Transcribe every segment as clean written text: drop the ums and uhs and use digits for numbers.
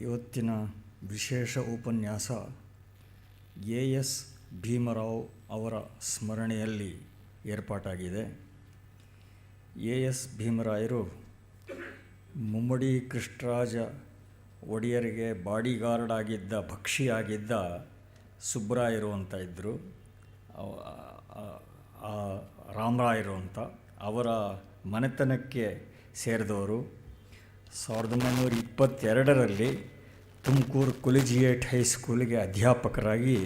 ಇವತ್ತಿನ ವಿಶೇಷ ಉಪನ್ಯಾಸ ಎ.ಎಸ್. ಭೀಮರಾವ್ ಅವರ ಸ್ಮರಣೆಯಲ್ಲಿ ಏರ್ಪಾಟಾಗಿದೆ. ಎ.ಎಸ್. ಭೀಮರಾಯರು ಮುಮ್ಮಡಿ ಕೃಷ್ಣರಾಜ ಒಡೆಯರಿಗೆ ಬಾಡಿಗಾರ್ಡ್ ಆಗಿದ್ದ, ಭಕ್ಷಿಯಾಗಿದ್ದ ಸುಬ್ಬರಾಯರು ಅಂತ ಇದ್ದರು, ರಾಮರಾಯರು ಅಂತ. ಅವರ ಮನೆತನಕ್ಕೆ ಸೇರಿದವರು. 1922ರಲ್ಲಿ ತುಮಕೂರು ಕೊಲಿಜಿಯೇಟ್ ಹೈಸ್ಕೂಲಿಗೆ ಅಧ್ಯಾಪಕರಾಗಿ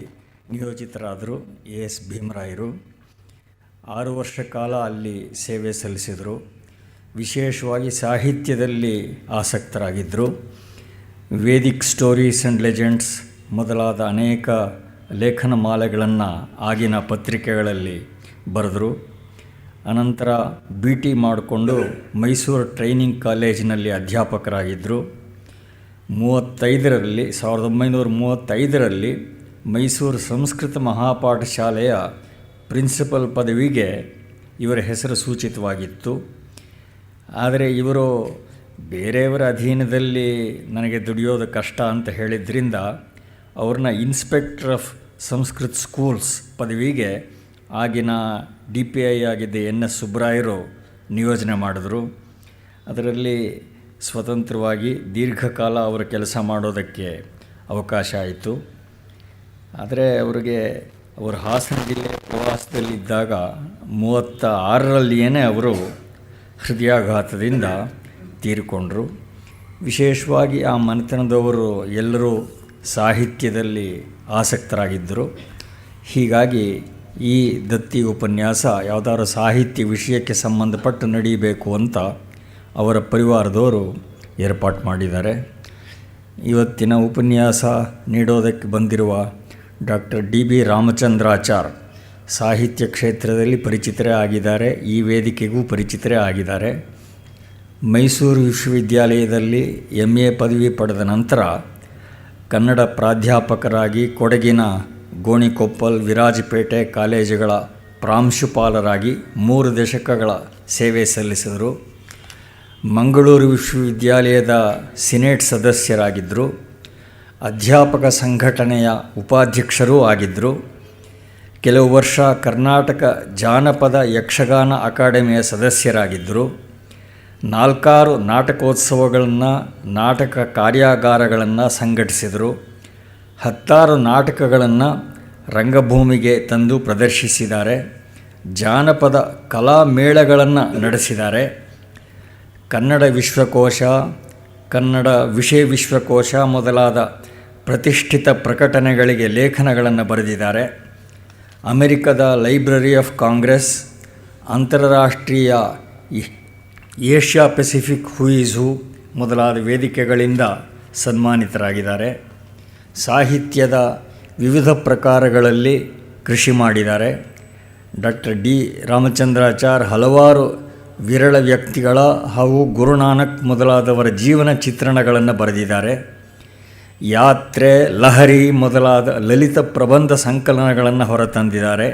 ನಿಯೋಜಿತರಾದರು ಎ.ಎಸ್. ಭೀಮರಾಯರು. 6 ವರ್ಷ ಕಾಲ ಅಲ್ಲಿ ಸೇವೆ ಸಲ್ಲಿಸಿದರು. ವಿಶೇಷವಾಗಿ ಸಾಹಿತ್ಯದಲ್ಲಿ ಆಸಕ್ತರಾಗಿದ್ದರು. ವೇದಿಕ್ ಸ್ಟೋರೀಸ್ ಆ್ಯಂಡ್ ಲೆಜೆಂಡ್ಸ್ ಮೊದಲಾದ ಅನೇಕ ಲೇಖನ ಮಾಲೆಗಳನ್ನು ಆಗಿನ ಪತ್ರಿಕೆಗಳಲ್ಲಿ ಬರೆದರು. ಅನಂತರ ಬಿ.ಟಿ. ಮಾಡಿಕೊಂಡು ಮೈಸೂರು ಟ್ರೈನಿಂಗ್ ಕಾಲೇಜಿನಲ್ಲಿ ಅಧ್ಯಾಪಕರಾಗಿದ್ದರು. 1935ರಲ್ಲಿ ಮೈಸೂರು ಸಂಸ್ಕೃತ ಮಹಾಪಾಠಶಾಲೆಯ ಪ್ರಿನ್ಸಿಪಲ್ ಪದವಿಗೆ ಇವರ ಹೆಸರು ಸೂಚಿತವಾಗಿತ್ತು. ಆದರೆ ಇವರು ಬೇರೆಯವರ ಅಧೀನದಲ್ಲಿ ನನಗೆ ದುಡಿಯೋದು ಕಷ್ಟ ಅಂತ ಹೇಳಿದ್ರಿಂದ ಅವ್ರನ್ನ ಇನ್ಸ್ಪೆಕ್ಟರ್ ಆಫ್ ಸಂಸ್ಕೃತ್ ಸ್ಕೂಲ್ಸ್ ಪದವಿಗೆ ಆಗಿನ DPI ಆಗಿದ್ದ ಎನ್.ಎಸ್. ಸುಬ್ಬರಾಯರು ನಿಯೋಜನೆ ಮಾಡಿದ್ರು. ಅದರಲ್ಲಿ ಸ್ವತಂತ್ರವಾಗಿ ದೀರ್ಘಕಾಲ ಅವರು ಕೆಲಸ ಮಾಡೋದಕ್ಕೆ ಅವಕಾಶ ಆಯಿತು. ಆದರೆ ಅವರು ಹಾಸನ ಜಿಲ್ಲೆ ಪ್ರವಾಸದಲ್ಲಿದ್ದಾಗ 36ರಲ್ಲಿಯೇ ಅವರು ಹೃದಯಾಘಾತದಿಂದ ತೀರಿಕೊಂಡರು. ವಿಶೇಷವಾಗಿ ಆ ಮನೆತನದವರು ಎಲ್ಲರೂ ಸಾಹಿತ್ಯದಲ್ಲಿ ಆಸಕ್ತರಾಗಿದ್ದರು. ಹೀಗಾಗಿ ಈ ದತ್ತಿ ಉಪನ್ಯಾಸ ಯಾವುದಾದ್ರು ಸಾಹಿತ್ಯ ವಿಷಯಕ್ಕೆ ಸಂಬಂಧಪಟ್ಟು ನಡೀಬೇಕು ಅಂತ ಅವರ ಪರಿವಾರದವರು ಏರ್ಪಾಟು ಮಾಡಿದ್ದಾರೆ. ಇವತ್ತಿನ ಉಪನ್ಯಾಸ ನೀಡೋದಕ್ಕೆ ಬಂದಿರುವ ಡಾಕ್ಟರ್ D.B. ರಾಮಚಂದ್ರಾಚಾರ್ ಸಾಹಿತ್ಯ ಕ್ಷೇತ್ರದಲ್ಲಿ ಪರಿಚಿತರೇ ಆಗಿದ್ದಾರೆ, ಈ ವೇದಿಕೆಗೂ ಪರಿಚಿತರೇ ಆಗಿದ್ದಾರೆ. ಮೈಸೂರು ವಿಶ್ವವಿದ್ಯಾಲಯದಲ್ಲಿ MA ಪದವಿ ಪಡೆದ ನಂತರ ಕನ್ನಡ ಪ್ರಾಧ್ಯಾಪಕರಾಗಿ ಕೊಡಗಿನ ಗೋಣಿಕೊಪ್ಪಲ್, ವಿರಾಜಪೇಟೆ ಕಾಲೇಜುಗಳ ಪ್ರಾಂಶುಪಾಲರಾಗಿ 3 ದಶಕಗಳ ಸೇವೆ ಸಲ್ಲಿಸಿದರು. ಮಂಗಳೂರು ವಿಶ್ವವಿದ್ಯಾಲಯದ ಸಿನೇಟ್ ಸದಸ್ಯರಾಗಿದ್ದರು. ಅಧ್ಯಾಪಕ ಸಂಘಟನೆಯ ಉಪಾಧ್ಯಕ್ಷರೂ ಆಗಿದ್ದರು. ಕೆಲವು ವರ್ಷ ಕರ್ನಾಟಕ ಜಾನಪದ ಯಕ್ಷಗಾನ ಅಕಾಡೆಮಿಯ ಸದಸ್ಯರಾಗಿದ್ದರು. 4 ನಾಟಕೋತ್ಸವಗಳನ್ನು, ನಾಟಕ ಕಾರ್ಯಾಗಾರಗಳನ್ನು ಸಂಘಟಿಸಿದರು. 16 ನಾಟಕಗಳನ್ನು ರಂಗಭೂಮಿಗೆ ತಂದು ಪ್ರದರ್ಶಿಸಿದ್ದಾರೆ. ಜಾನಪದ ಕಲಾಮೇಳಗಳನ್ನು ನಡೆಸಿದ್ದಾರೆ. ಕನ್ನಡ ವಿಶ್ವಕೋಶ, ಕನ್ನಡ ವಿಷಯ ವಿಶ್ವಕೋಶ ಮೊದಲಾದ ಪ್ರತಿಷ್ಠಿತ ಪ್ರಕಟಣೆಗಳಿಗೆ ಲೇಖನಗಳನ್ನು ಬರೆದಿದ್ದಾರೆ. ಅಮೆರಿಕದ ಲೈಬ್ರರಿ ಆಫ್ ಕಾಂಗ್ರೆಸ್, ಅಂತಾರಾಷ್ಟ್ರೀಯ Asia Pacific who is who ಮೊದಲಾದ ವೇದಿಕೆಗಳಿಂದ ಸನ್ಮಾನಿತರಾಗಿದ್ದಾರೆ. ಸಾಹಿತ್ಯದ ವಿವಿಧ ಪ್ರಕಾರಗಳಲ್ಲಿ ಕೃಷಿ ಮಾಡಿದ್ದಾರೆ. Doctor D. ರಾಮಚಂದ್ರಾಚಾರ್ ಹಲವಾರು ವಿರಳ ವ್ಯಕ್ತಿಗಳ ಹಾಗೂ ಗುರುನಾನಕ್ ಮೊದಲಾದವರ ಜೀವನ ಚಿತ್ರಣಗಳನ್ನು ಬರೆದಿದ್ದಾರೆ. ಯಾತ್ರೆ, ಲಹರಿ ಮೊದಲಾದ ಲಲಿತ ಪ್ರಬಂಧ ಸಂಕಲನಗಳನ್ನು ಹೊರತಂದಿದ್ದಾರೆ.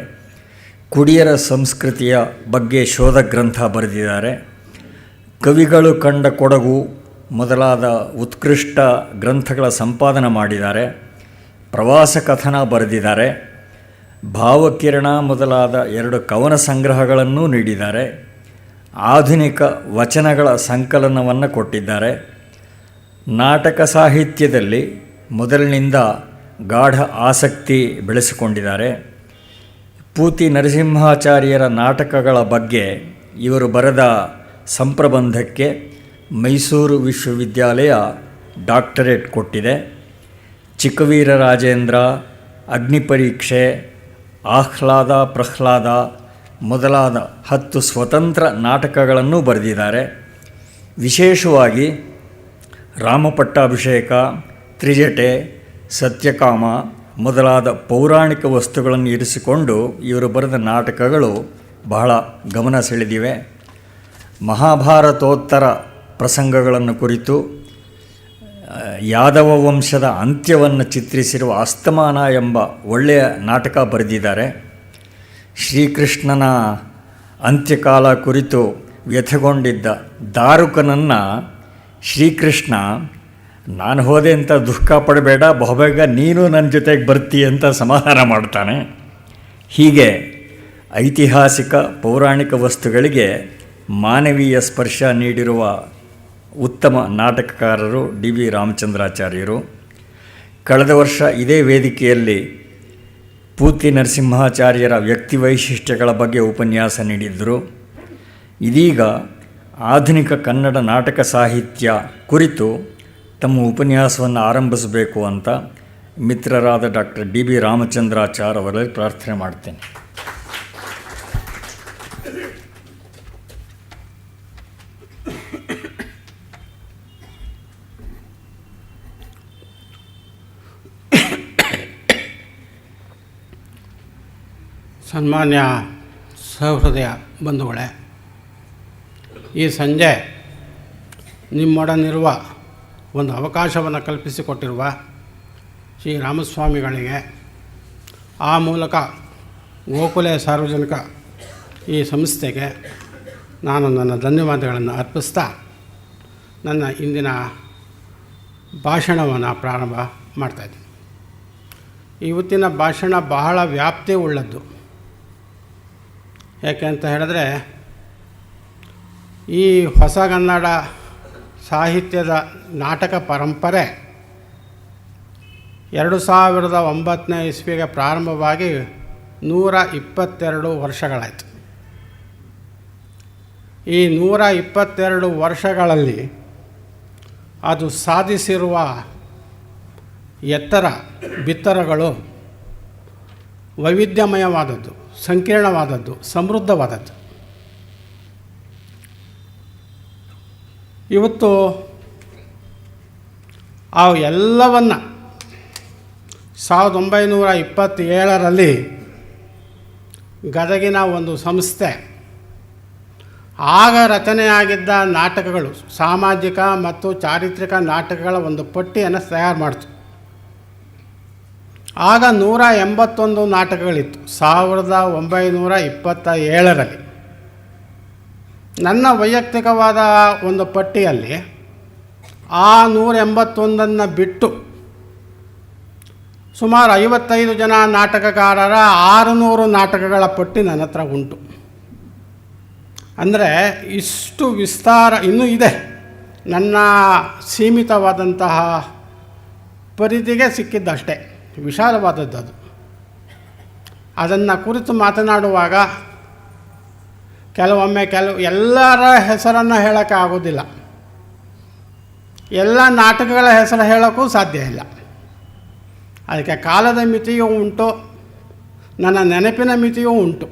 ಕುಡಿಯರ ಸಂಸ್ಕೃತಿಯ ಬಗ್ಗೆ ಶೋಧ ಗ್ರಂಥ ಬರೆದಿದ್ದಾರೆ. ಕವಿಗಳು ಕಂಡ ಕೊಡಗು ಮೊದಲಾದ ಉತ್ಕೃಷ್ಟ ಗ್ರಂಥಗಳ ಸಂಪಾದನೆ ಮಾಡಿದ್ದಾರೆ. ಪ್ರವಾಸ ಕಥನ ಬರೆದಿದ್ದಾರೆ. ಭಾವಕಿರಣ ಮೊದಲಾದ 2 ಕವನ ಸಂಗ್ರಹಗಳನ್ನೂ ನೀಡಿದ್ದಾರೆ. ಆಧುನಿಕ ವಚನಗಳ ಸಂಕಲನವನ್ನು ಕೊಟ್ಟಿದ್ದಾರೆ. ನಾಟಕ ಸಾಹಿತ್ಯದಲ್ಲಿ ಮೊದಲಿನಿಂದ ಗಾಢ ಆಸಕ್ತಿ ಬೆಳೆಸಿಕೊಂಡಿದ್ದಾರೆ. ಪೂತಿ ನರಸಿಂಹಾಚಾರ್ಯರ ನಾಟಕಗಳ ಬಗ್ಗೆ ಇವರು ಬರೆದ ಸಂಪ್ರಬಂಧಕ್ಕೆ ಮೈಸೂರು ವಿಶ್ವವಿದ್ಯಾಲಯ ಡಾಕ್ಟರೇಟ್ ಕೊಟ್ಟಿದೆ. ಚಿಕ್ಕವೀರ ರಾಜೇಂದ್ರ, ಅಗ್ನಿಪರೀಕ್ಷೆ, ಆಹ್ಲಾದ ಪ್ರಹ್ಲಾದ ಮೊದಲಾದ 10 ಸ್ವತಂತ್ರ ನಾಟಕಗಳನ್ನು ಬರೆದಿದ್ದಾರೆ. ವಿಶೇಷವಾಗಿ ರಾಮಪಟ್ಟಾಭಿಷೇಕ, ತ್ರಿಜಟೆ, ಸತ್ಯಕಾಮ ಮೊದಲಾದ ಪೌರಾಣಿಕ ವಸ್ತುಗಳನ್ನು ಇರಿಸಿಕೊಂಡು ಇವರು ಬರೆದ ನಾಟಕಗಳು ಬಹಳ ಗಮನ ಸೆಳೆದಿವೆ. ಮಹಾಭಾರತೋತ್ತರ ಪ್ರಸಂಗಗಳನ್ನು ಕುರಿತು ಯಾದವ ವಂಶದ ಅಂತ್ಯವನ್ನು ಚಿತ್ರಿಸಿರುವ ಅಸ್ತಮಾನ ಎಂಬ ಒಳ್ಳೆಯ ನಾಟಕ ಬರೆದಿದ್ದಾರೆ. ಶ್ರೀಕೃಷ್ಣನ ಅಂತ್ಯಕಾಲ ಕುರಿತು ವ್ಯಥೆಗೊಂಡಿದ್ದ ದಾರುಕನನ್ನು ಶ್ರೀಕೃಷ್ಣ ನಾನು ಹೋದೆ ಅಂತ ದುಃಖ ಪಡಬೇಡ, ಬಹುಬೇಗ ನೀನು ನನ್ನ ಜೊತೆಗೆ ಬರ್ತೀಯ ಅಂತ ಸಮಾಧಾನ ಮಾಡ್ತಾನೆ. ಹೀಗೆ ಐತಿಹಾಸಿಕ ಪೌರಾಣಿಕ ವಸ್ತುಗಳಿಗೆ ಮಾನವೀಯ ಸ್ಪರ್ಶ ನೀಡಿರುವ ಉತ್ತಮ ನಾಟಕಕಾರರು ಡಿ ವಿ ರಾಮಚಂದ್ರಾಚಾರ್ಯರು. ಕಳೆದ ವರ್ಷ ಇದೇ ವೇದಿಕೆಯಲ್ಲಿ ಪೂತಿ ನರಸಿಂಹಾಚಾರ್ಯರ ವ್ಯಕ್ತಿ ವೈಶಿಷ್ಟ್ಯಗಳ ಬಗ್ಗೆ ಉಪನ್ಯಾಸ ನೀಡಿದ್ದರು. ಇದೀಗ ಆಧುನಿಕ ಕನ್ನಡ ನಾಟಕ ಸಾಹಿತ್ಯ ಕುರಿತು ತಮ್ಮ ಉಪನ್ಯಾಸವನ್ನು ಆರಂಭಿಸಬೇಕು ಅಂತ ಮಿತ್ರರಾದ ಡಾಕ್ಟರ್ ಡಿ ಬಿ ರಾಮಚಂದ್ರಾಚಾರ್ ಅವರಲ್ಲಿ ಪ್ರಾರ್ಥನೆ ಮಾಡ್ತೇನೆ. ಸನ್ಮಾನ್ಯ ಸಹೃದಯ ಬಂಧುಗಳೇ, ಈ ಸಂಜೆ ನಿಮ್ಮೊಡನಿರುವ ಒಂದು ಅವಕಾಶವನ್ನು ಕಲ್ಪಿಸಿಕೊಟ್ಟಿರುವ ಶ್ರೀ ರಾಮಸ್ವಾಮಿಗಳಿಗೆ, ಆ ಮೂಲಕ ಗೋಕುಲೆ ಸಾರ್ವಜನಿಕ ಈ ಸಂಸ್ಥೆಗೆ ನಾನು ನನ್ನ ಧನ್ಯವಾದಗಳನ್ನು ಅರ್ಪಿಸ್ತಾ ನನ್ನ ಇಂದಿನ ಭಾಷಣವನ್ನು ಪ್ರಾರಂಭ ಮಾಡ್ತಾಯಿದ್ದೀನಿ. ಇವತ್ತಿನ ಭಾಷಣ ಬಹಳ ವ್ಯಾಪ್ತಿ ಉಳ್ಳದ್ದು. ಯಾಕೆ ಅಂತ ಹೇಳಿದ್ರೆ, ಈ ಹೊಸಗನ್ನಡ ಸಾಹಿತ್ಯದ ನಾಟಕ ಪರಂಪರೆ 2009ನೇ ಇಸ್ವಿಗೆ ಪ್ರಾರಂಭವಾಗಿ 122 ವರ್ಷಗಳಾಯಿತು. ಈ 122 ವರ್ಷಗಳಲ್ಲಿ ಅದು ಸಾಧಿಸಿರುವ ಎತ್ತರ ಬಿತ್ತರಗಳು ವೈವಿಧ್ಯಮಯವಾದದ್ದು, ಸಂಕೀರ್ಣವಾದದ್ದು, ಸಮೃದ್ಧವಾದದ್ದು. ಇವತ್ತು ಆ ಎಲ್ಲವನ್ನು 1927ರಲ್ಲಿ ಗದಗಿನ ಒಂದು ಸಂಸ್ಥೆ ಆಗ ರಚನೆಯಾಗಿದ್ದ ನಾಟಕಗಳು, ಸಾಮಾಜಿಕ ಮತ್ತು ಚಾರಿತ್ರಿಕ ನಾಟಕಗಳ ಒಂದು ಪಟ್ಟಿಯನ್ನು ತಯಾರು ಮಾಡಿತು. ಆಗ 181 ನಾಟಕಗಳಿತ್ತು 1927ರಲ್ಲಿ. ನನ್ನ ವೈಯಕ್ತಿಕವಾದ ಒಂದು ಪಟ್ಟಿಯಲ್ಲಿ ಆ 181 ಬಿಟ್ಟು ಸುಮಾರು 55 ಜನ ನಾಟಕಕಾರರ 600 ನಾಟಕಗಳ ಪಟ್ಟಿ ನನ್ನ ಹತ್ರ ಉಂಟು. ಅಂದರೆ ಇಷ್ಟು ವಿಸ್ತಾರ ಇನ್ನೂ ಇದೆ. ನನ್ನ ಸೀಮಿತವಾದಂತಹ ಪರಿಧಿಗೆ ಸಿಕ್ಕಿದ್ದಷ್ಟೇ, ವಿಶಾಲವಾದದ್ದು ಅದು. ಅದನ್ನು ಕುರಿತು ಮಾತನಾಡುವಾಗ ಕೆಲವೊಮ್ಮೆ ಎಲ್ಲರ ಹೆಸರನ್ನು ಹೇಳೋಕ್ಕೆ ಆಗೋದಿಲ್ಲ, ಎಲ್ಲ ನಾಟಕಗಳ ಹೆಸರು ಹೇಳೋಕ್ಕೂ ಸಾಧ್ಯ ಇಲ್ಲ. ಅದಕ್ಕೆ ಕಾಲದ ಮಿತಿಯೂ ಉಂಟು, ನನ್ನ ನೆನಪಿನ ಮಿತಿಯೂ ಉಂಟು.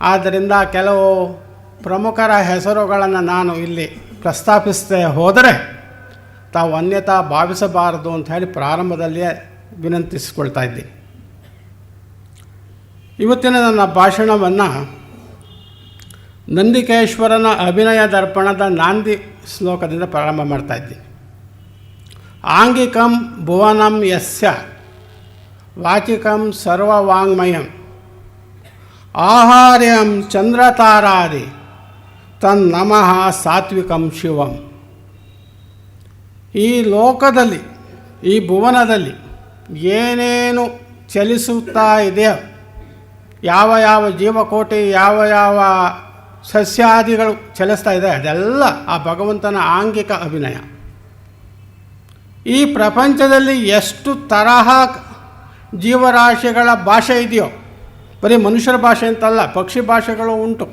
ಆದ್ದರಿಂದ ಕೆಲವು ಪ್ರಮುಖರ ಹೆಸರುಗಳನ್ನು ನಾನು ಇಲ್ಲಿ ಪ್ರಸ್ತಾಪಿಸದೆ ಹೋದರೆ ತಾವು ಅನ್ಯತಾ ಭಾವಿಸಬಾರದು ಅಂತ ಹೇಳಿ ಪ್ರಾರಂಭದಲ್ಲಿಯೇ ವಿನಂತಿಸಿಕೊಳ್ತಾ ಇದ್ದೀನಿ. ಇವತ್ತಿನ ನನ್ನ ಭಾಷಣವನ್ನು ನಂದಿಕೇಶ್ವರನ ಅಭಿನಯ ದರ್ಪಣದ ನಾಂದಿ ಶ್ಲೋಕದಿಂದ ಪ್ರಾರಂಭ ಮಾಡ್ತಾಯಿದ್ದೀನಿ. ಆಂಗಿಕಂ ಭುವನಂ ಯಸ್ಯ ವಾಚಿಕಂ ಸರ್ವವಾಂಗ್ಮಯಂ ಆಹಾರ್ಯಂ ಚಂದ್ರತಾರಾದಿ ತನ್ನಮಃ ಸಾತ್ವಿಕಂ ಶಿವಂ. ಈ ಲೋಕದಲ್ಲಿ, ಈ ಭುವನದಲ್ಲಿ ಏನೇನು ಚಲಿಸುತ್ತಾ ಇದೆಯೋ, ಯಾವ ಯಾವ ಜೀವಕೋಟಿ, ಯಾವ ಯಾವ ಸಸ್ಯಾದಿಗಳು ಚಲಿಸ್ತಾ ಇದೆ, ಅದೆಲ್ಲ ಆ ಭಗವಂತನ ಆಂಗಿಕ ಅಭಿನಯ. ಈ ಪ್ರಪಂಚದಲ್ಲಿ ಎಷ್ಟು ತರಹ ಜೀವರಾಶಿಗಳ ಭಾಷೆ ಇದೆಯೋ, ಬರೀ ಮನುಷ್ಯರ ಭಾಷೆ ಅಂತಲ್ಲ, ಪಕ್ಷಿ ಭಾಷೆಗಳು ಉಂಟು.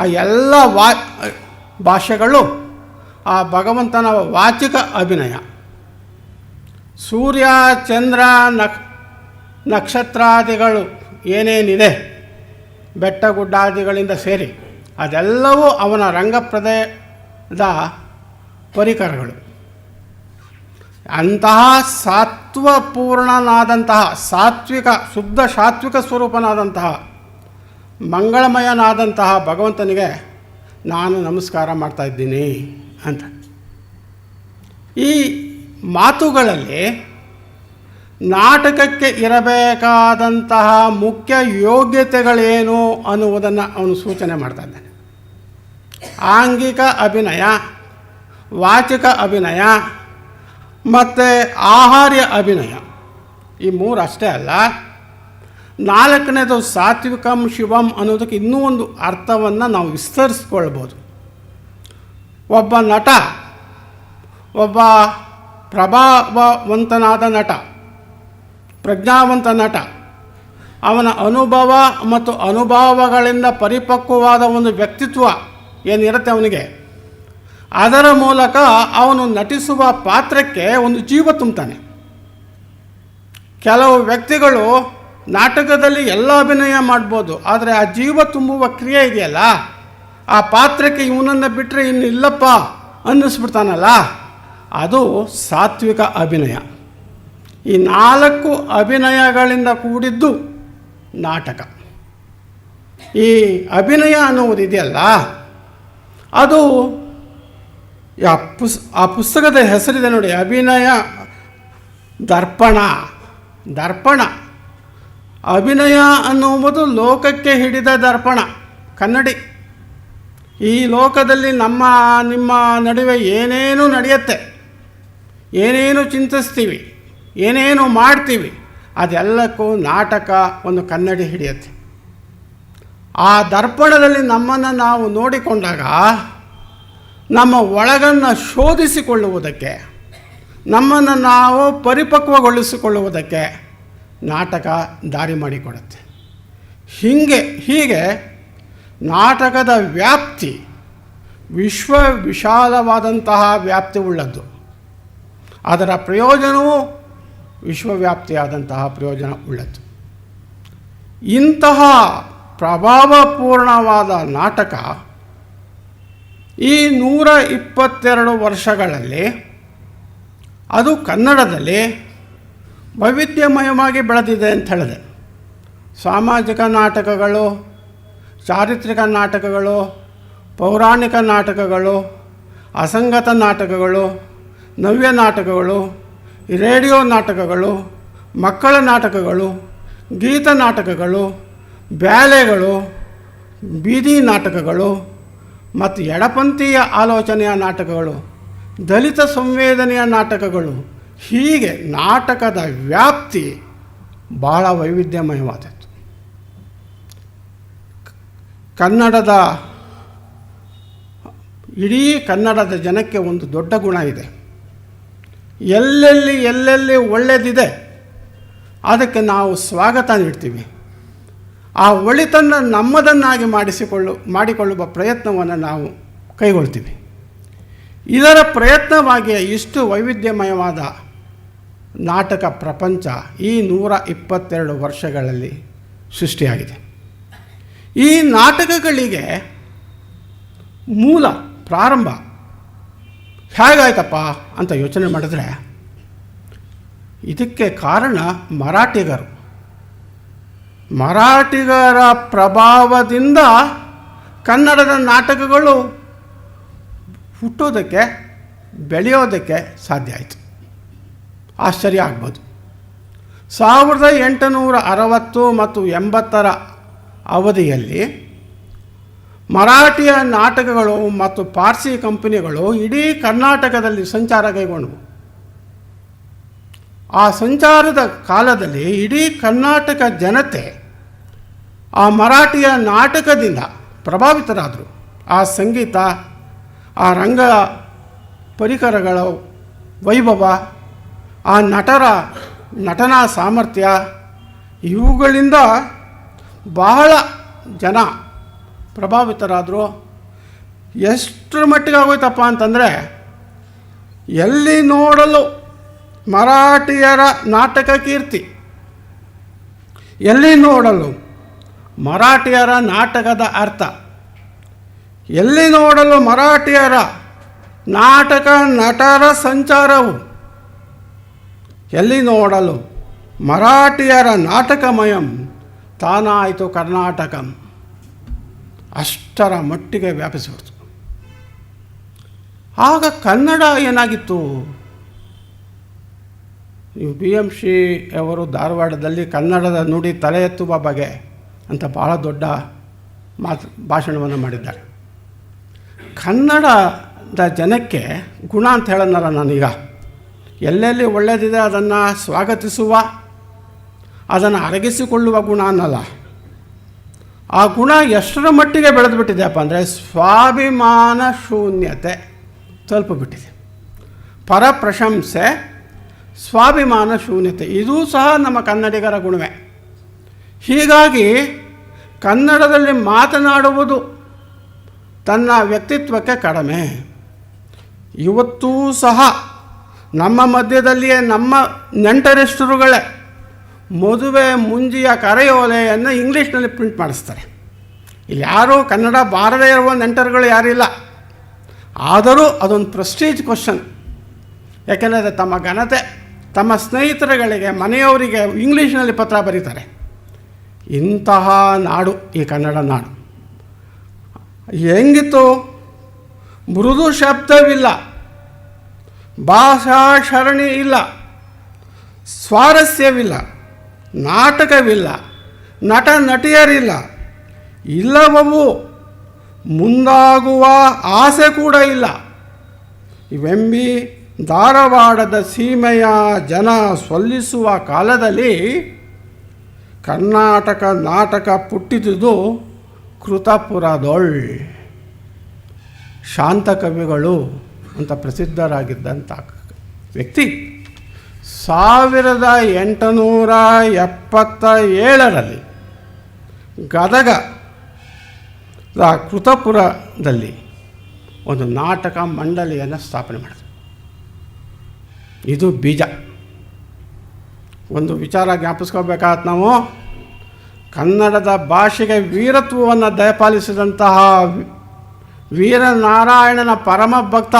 ಆ ಎಲ್ಲ ಭಾಷೆಗಳು ಆ ಭಗವಂತನ ವಾಚಿಕ ಅಭಿನಯ. ಸೂರ್ಯ, ಚಂದ್ರ, ನಕ್ಷತ್ರಾದಿಗಳು ಏನೇನಿದೆ, ಬೆಟ್ಟ ಗುಡ್ಡಾದಿಗಳಿಂದ ಸೇರಿ ಅದೆಲ್ಲವೂ ಅವನ ರಂಗಪ್ರದಯದ ಪರಿಕರಗಳು. ಅಂತಹ ಸತ್ವಪೂರ್ಣನಾದಂತಹ, ಸಾತ್ವಿಕ, ಶುದ್ಧ ಸಾತ್ವಿಕ ಸ್ವರೂಪನಾದಂತಹ, ಮಂಗಳಮಯನಾದಂತಹ ಭಗವಂತನಿಗೆ ನಾನು ನಮಸ್ಕಾರ ಮಾಡ್ತಾಯಿದ್ದೀನಿ ಅಂತ. ಈ ಮಾತುಗಳಲ್ಲಿ ನಾಟಕಕ್ಕೆ ಇರಬೇಕಾದಂತಹ ಮುಖ್ಯ ಯೋಗ್ಯತೆಗಳೇನು ಅನ್ನುವುದನ್ನು ಅವನು ಸೂಚನೆ ಮಾಡ್ತಾ ಇದ್ದಾನೆ. ಆಂಗಿಕ ಅಭಿನಯ, ವಾಚಿಕ ಅಭಿನಯ, ಮತ್ತು ಆಹಾರ್ಯ ಅಭಿನಯ, ಈ ಮೂರು ಅಷ್ಟೇ ಅಲ್ಲ, ನಾಲ್ಕನೇದು ಸಾತ್ವಿಕಂ ಶಿವಂ ಅನ್ನೋದಕ್ಕೆ ಇನ್ನೂ ಒಂದು ಅರ್ಥವನ್ನು ನಾವು ವಿಸ್ತರಿಸ್ಕೊಳ್ಬೋದು. ಒಬ್ಬ ನಟ, ಒಬ್ಬ ಪ್ರಭಾವವಂತನಾದ ನಟ, ಪ್ರಜ್ಞಾವಂತ ನಟ, ಅವನ ಅನುಭವ ಮತ್ತು ಅನುಭವಗಳಿಂದ ಪರಿಪಕ್ವವಾದ ಒಂದು ವ್ಯಕ್ತಿತ್ವ ಏನಿರುತ್ತೆ ಅವನಿಗೆ, ಅದರ ಮೂಲಕ ಅವನು ನಟಿಸುವ ಪಾತ್ರಕ್ಕೆ ಒಂದು ಜೀವ ತುಂಬುತ್ತಾನೆ. ಕೆಲವು ವ್ಯಕ್ತಿಗಳು ನಾಟಕದಲ್ಲಿ ಎಲ್ಲ ಅಭಿನಯ ಮಾಡ್ಬೋದು, ಆದರೆ ಆ ಜೀವ ತುಂಬುವ ಕ್ರಿಯೆ ಇದೆಯಲ್ಲ, ಆ ಪಾತ್ರಕ್ಕೆ ಇವನನ್ನು ಬಿಟ್ಟರೆ ಇನ್ನು ಇಲ್ಲಪ್ಪ ಅನ್ನಿಸ್ಬಿಡ್ತಾನಲ್ಲ, ಅದು ಸಾತ್ವಿಕ ಅಭಿನಯ. ಈ 4 ಅಭಿನಯಗಳಿಂದ ಕೂಡಿದ್ದು ನಾಟಕ. ಈ ಅಭಿನಯ ಅನ್ನುವುದಿದೆಯಲ್ಲ, ಅದು ಆ ಪುಸ್ತಕದ ಹೆಸರಿದೆ ನೋಡಿ, ಅಭಿನಯ ದರ್ಪಣ. ದರ್ಪಣ ಅಭಿನಯ ಅನ್ನುವುದು ಲೋಕಕ್ಕೆ ಹಿಡಿದ ದರ್ಪಣ, ಕನ್ನಡಿ. ಈ ಲೋಕದಲ್ಲಿ ನಿಮ್ಮ ನಡುವೆ ಏನೇನು ನಡೆಯುತ್ತೆ, ಏನೇನು ಚಿಂತಿಸ್ತೀವಿ, ಏನೇನು ಮಾಡ್ತೀವಿ, ಅದೆಲ್ಲಕ್ಕೂ ನಾಟಕ ಒಂದು ಕನ್ನಡಿ ಹಿಡಿಯುತ್ತೆ. ಆ ದರ್ಪಣದಲ್ಲಿ ನಮ್ಮನ್ನು ನಾವು ನೋಡಿಕೊಂಡಾಗ ನಮ್ಮ ಒಳಗನ್ನು ಶೋಧಿಸಿಕೊಳ್ಳುವುದಕ್ಕೆ, ನಮ್ಮನ್ನು ನಾವು ಪರಿಪಕ್ವಗೊಳಿಸಿಕೊಳ್ಳುವುದಕ್ಕೆ ನಾಟಕ ದಾರಿ ಮಾಡಿಕೊಡುತ್ತೆ. ಹೀಗೆ ನಾಟಕದ ವ್ಯಾಪ್ತಿ ವಿಶಾಲವಾದಂತಹ ವ್ಯಾಪ್ತಿ ಉಳ್ಳದ್ದು. ಅದರ ಪ್ರಯೋಜನವೂ ವಿಶ್ವವ್ಯಾಪ್ತಿಯಾದಂತಹ ಪ್ರಯೋಜನ ಉಳ್ಳದ್ದು. ಇಂತಹ ಪ್ರಭಾವಪೂರ್ಣವಾದ ನಾಟಕ ಈ 122 ವರ್ಷಗಳಲ್ಲಿ ಅದು ಕನ್ನಡದಲ್ಲಿ ವೈವಿಧ್ಯಮಯವಾಗಿ ಬೆಳೆದಿದೆ ಅಂತ ಹೇಳಿದೆ. ಸಾಮಾಜಿಕ ನಾಟಕಗಳು, ಚಾರಿತ್ರಿಕ ನಾಟಕಗಳು, ಪೌರಾಣಿಕ ನಾಟಕಗಳು, ಅಸಂಗತ ನಾಟಕಗಳು, ನವ್ಯ ನಾಟಕಗಳು, ರೇಡಿಯೋ ನಾಟಕಗಳು, ಮಕ್ಕಳ ನಾಟಕಗಳು, ಗೀತ ನಾಟಕಗಳು, ಬ್ಯಾಲೆಗಳು, ಬೀದಿ ನಾಟಕಗಳು ಮತ್ತು ಎಡಪಂಥೀಯ ಆಲೋಚನೆಯ ನಾಟಕಗಳು, ದಲಿತ ಸಂವೇದನೆಯ ನಾಟಕಗಳು, ಹೀಗೆ ನಾಟಕದ ವ್ಯಾಪ್ತಿ ಭಾಳ ವೈವಿಧ್ಯಮಯವಾದದ್ದು. ಇಡೀ ಕನ್ನಡದ ಜನಕ್ಕೆ ಒಂದು ದೊಡ್ಡ ಗುಣ ಇದೆ. ಎಲ್ಲೆಲ್ಲಿ ಒಳ್ಳೆಯದಿದೆ ಅದಕ್ಕೆ ನಾವು ಸ್ವಾಗತ ನೀಡ್ತೀವಿ. ಆ ಒಳಿತನ್ನು ನಮ್ಮದನ್ನಾಗಿ ಮಾಡಿಕೊಳ್ಳುವ ಪ್ರಯತ್ನವನ್ನು ನಾವು ಕೈಗೊಳ್ತೀವಿ. ಇದರ ಪ್ರಯತ್ನವಾಗಿ ಇಷ್ಟು ವೈವಿಧ್ಯಮಯವಾದ ನಾಟಕ ಪ್ರಪಂಚ ಈ 122 ವರ್ಷಗಳಲ್ಲಿ ಸೃಷ್ಟಿಯಾಗಿದೆ. ಈ ನಾಟಕಗಳಿಗೆ ಮೂಲ ಪ್ರಾರಂಭ ಹೇಗಾಯ್ತಪ್ಪ ಅಂತ ಯೋಚನೆ ಮಾಡಿದ್ರೆ, ಇದಕ್ಕೆ ಕಾರಣ ಮರಾಠಿಗರ ಪ್ರಭಾವದಿಂದ ಕನ್ನಡದ ನಾಟಕಗಳು ಹುಟ್ಟೋದಕ್ಕೆ, ಬೆಳೆಯೋದಕ್ಕೆ ಸಾಧ್ಯ ಆಯಿತು. ಆಶ್ಚರ್ಯ ಆಗ್ಬೋದು. 1860 ಮತ್ತು 80ರ ಅವಧಿಯಲ್ಲಿ ಮರಾಠಿಯ ನಾಟಕಗಳು ಮತ್ತು ಪಾರ್ಸಿ ಕಂಪನಿಗಳು ಇಡೀ ಕರ್ನಾಟಕದಲ್ಲಿ ಸಂಚಾರ ಕೈಗೊಂಡವು. ಆ ಸಂಚಾರದ ಕಾಲದಲ್ಲಿ ಇಡೀ ಕರ್ನಾಟಕ ಜನತೆ ಆ ಮರಾಠಿಯ ನಾಟಕದಿಂದ ಪ್ರಭಾವಿತರಾದರು. ಆ ಸಂಗೀತ, ಆ ರಂಗ ಪರಿಕರಗಳ ವೈಭವ, ಆ ನಟನಾ ಸಾಮರ್ಥ್ಯ, ಇವುಗಳಿಂದ ಬಹಳ ಜನ ಪ್ರಭಾವಿತರಾದರು. ಎಷ್ಟರ ಮಟ್ಟಿಗೆ ಆಗೋಯ್ತಪ್ಪ ಅಂತಂದರೆ, ಎಲ್ಲಿ ನೋಡಲು ಮರಾಠಿಯರ ನಾಟಕ ಕೀರ್ತಿ, ಎಲ್ಲಿ ನೋಡಲು ಮರಾಠಿಯರ ನಾಟಕದ ಅರ್ಥ, ಎಲ್ಲಿ ನೋಡಲು ಮರಾಠಿಯರ ನಾಟಕ ನಟರ ಸಂಚಾರವು, ಎಲ್ಲಿ ನೋಡಲು ಮರಾಠಿಯರ ನಾಟಕಮಯಂ ತಾನಾಯಿತು ಕರ್ನಾಟಕಂ, ಅಷ್ಟರ ಮಟ್ಟಿಗೆ ವ್ಯಾಪಿಸಿಬಿಡ್ತು. ಆಗ ಕನ್ನಡ ಏನಾಗಿತ್ತು? ನೀವು BMC ಅವರು ಧಾರವಾಡದಲ್ಲಿ ಕನ್ನಡದ ನುಡಿ ತಲೆ ಎತ್ತುವ ಬಗೆ ಅಂತ ಭಾಳ ದೊಡ್ಡ ಭಾಷಣವನ್ನು ಮಾಡಿದ್ದಾರೆ. ಕನ್ನಡದ ಜನಕ್ಕೆ ಗುಣ ಅಂತ ಹೇಳೋನಲ್ಲ ನಾನೀಗ, ಎಲ್ಲೆಲ್ಲಿ ಒಳ್ಳೆಯದಿದೆ ಅದನ್ನು ಸ್ವಾಗತಿಸುವ, ಅದನ್ನು ಅರಗಿಸಿಕೊಳ್ಳುವ ಗುಣ ಅನ್ನಲ್ಲ. ಆ ಗುಣ ಎಷ್ಟರ ಮಟ್ಟಿಗೆ ಬೆಳೆದುಬಿಟ್ಟಿದೆಯಪ್ಪ ಅಂದರೆ ಸ್ವಾಭಿಮಾನ ಶೂನ್ಯತೆ ತಲುಪಿಬಿಟ್ಟಿದೆ. ಪರಪ್ರಶಂಸೆ, ಸ್ವಾಭಿಮಾನ ಶೂನ್ಯತೆ, ಇದೂ ಸಹ ನಮ್ಮ ಕನ್ನಡಿಗರ ಗುಣವೇ. ಹೀಗಾಗಿ ಕನ್ನಡದಲ್ಲಿ ಮಾತನಾಡುವುದು ತನ್ನ ವ್ಯಕ್ತಿತ್ವಕ್ಕೆ ಕಡಿಮೆ. ಇವತ್ತೂ ಸಹ ನಮ್ಮ ಮಧ್ಯದಲ್ಲಿಯೇ ನಮ್ಮ ನೆಂಟರಿಷ್ಟರುಗಳೇ ಮದುವೆ ಮುಂಜಿಯ ಕರೆಯೋಲೆಯನ್ನು ಇಂಗ್ಲೀಷ್ನಲ್ಲಿ ಪ್ರಿಂಟ್ ಮಾಡಿಸ್ತಾರೆ. ಇಲ್ಲಿ ಯಾರೂ ಕನ್ನಡ ಬಾರದೇ ಇರುವ ನೆಂಟರುಗಳು ಯಾರಿಲ್ಲ. ಆದರೂ ಅದೊಂದು ಪ್ರೆಸ್ಟೀಜ್ ಕ್ವಶನ್. ಯಾಕೆಂದರೆ ತಮ್ಮ ಘನತೆ, ತಮ್ಮ ಸ್ನೇಹಿತರುಗಳಿಗೆ, ಮನೆಯವರಿಗೆ ಇಂಗ್ಲೀಷ್ನಲ್ಲಿ ಪತ್ರ ಬರೀತಾರೆ. ಇಂತಹ ನಾಡು ಈ ಕನ್ನಡ ನಾಡು. ಹೆಂಗಿತ್ತು? ಮೃದು ಶಬ್ದವಿಲ್ಲ, ಭಾಷಾ ಸರಣಿ ಇಲ್ಲ, ಸ್ವಾರಸ್ಯವಿಲ್ಲ, ನಾಟಕವಿಲ್ಲ, ನಟ ನಟಿಯರಿಲ್ಲ, ಇಲ್ಲವವು ಮುಂದಾಗುವ ಆಸೆ ಕೂಡ ಇಲ್ಲ. ಇವೆಂಬಿ ಧಾರವಾಡದ ಸೀಮೆಯ ಜನ ಸೊಲ್ಲಿಸುವ ಕಾಲದಲ್ಲಿ ಕರ್ನಾಟಕ ನಾಟಕ ಪುಟ್ಟಿದುದು ಕೃತಪುರದೊಳ್. ಶಾಂತ ಕವಿಗಳು ಅಂತ ಪ್ರಸಿದ್ಧರಾಗಿದ್ದಂಥ ವ್ಯಕ್ತಿ 1877ರಲ್ಲಿ ಗದಗದ ಕೃತಪುರದಲ್ಲಿ ಒಂದು ನಾಟಕ ಮಂಡಳಿಯನ್ನು ಸ್ಥಾಪನೆ ಮಾಡಿದ್ರು. ಇದು ಬೀಜ. ಒಂದು ವಿಚಾರ ಜ್ಞಾಪಿಸ್ಕೋಬೇಕಾದ ನಾವು, ಕನ್ನಡದ ಭಾಷೆಗೆ ವೀರತ್ವವನ್ನು ದಯಪಾಲಿಸಿದಂತಹ ವೀರನಾರಾಯಣನ ಪರಮ ಭಕ್ತ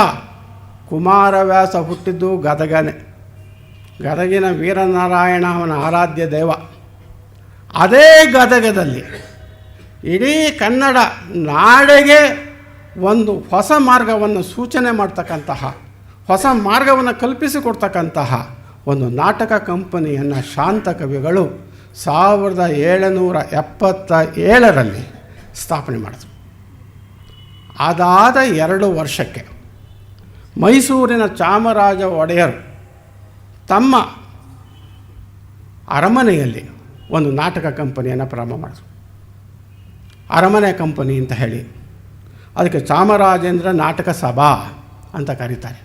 ಕುಮಾರವ್ಯಾಸ ಹುಟ್ಟಿದ್ದು ಗದಗನೇ. ಗದಗಿನ ವೀರನಾರಾಯಣ ಅವನ ಆರಾಧ್ಯ ದೇವ. ಅದೇ ಗದಗದಲ್ಲಿ ಇಡೀ ಕನ್ನಡ ನಾಡಿಗೆ ಒಂದು ಹೊಸ ಮಾರ್ಗವನ್ನು ಸೂಚನೆ ಮಾಡ್ತಕ್ಕಂತಹ, ಹೊಸ ಮಾರ್ಗವನ್ನು ಕಲ್ಪಿಸಿಕೊಡ್ತಕ್ಕಂತಹ ಒಂದು ನಾಟಕ ಕಂಪನಿಯನ್ನು ಶಾಂತ ಕವಿಗಳು 1777ರಲ್ಲಿ ಸ್ಥಾಪನೆ ಮಾಡಿದ್ರು. ಅದಾದ 2 ವರ್ಷಕ್ಕೆ ಮೈಸೂರಿನ ಚಾಮರಾಜ ಒಡೆಯರು ತಮ್ಮ ಅರಮನೆಯಲ್ಲಿ ಒಂದು ನಾಟಕ ಕಂಪನಿಯನ್ನು ಪ್ರಾರಂಭ ಮಾಡಿದ್ರು. ಅರಮನೆ ಕಂಪನಿ ಅಂತ ಹೇಳಿ ಅದಕ್ಕೆ ಚಾಮರಾಜೇಂದ್ರ ನಾಟಕ ಸಭಾ ಅಂತ ಕರೀತಾರೆ.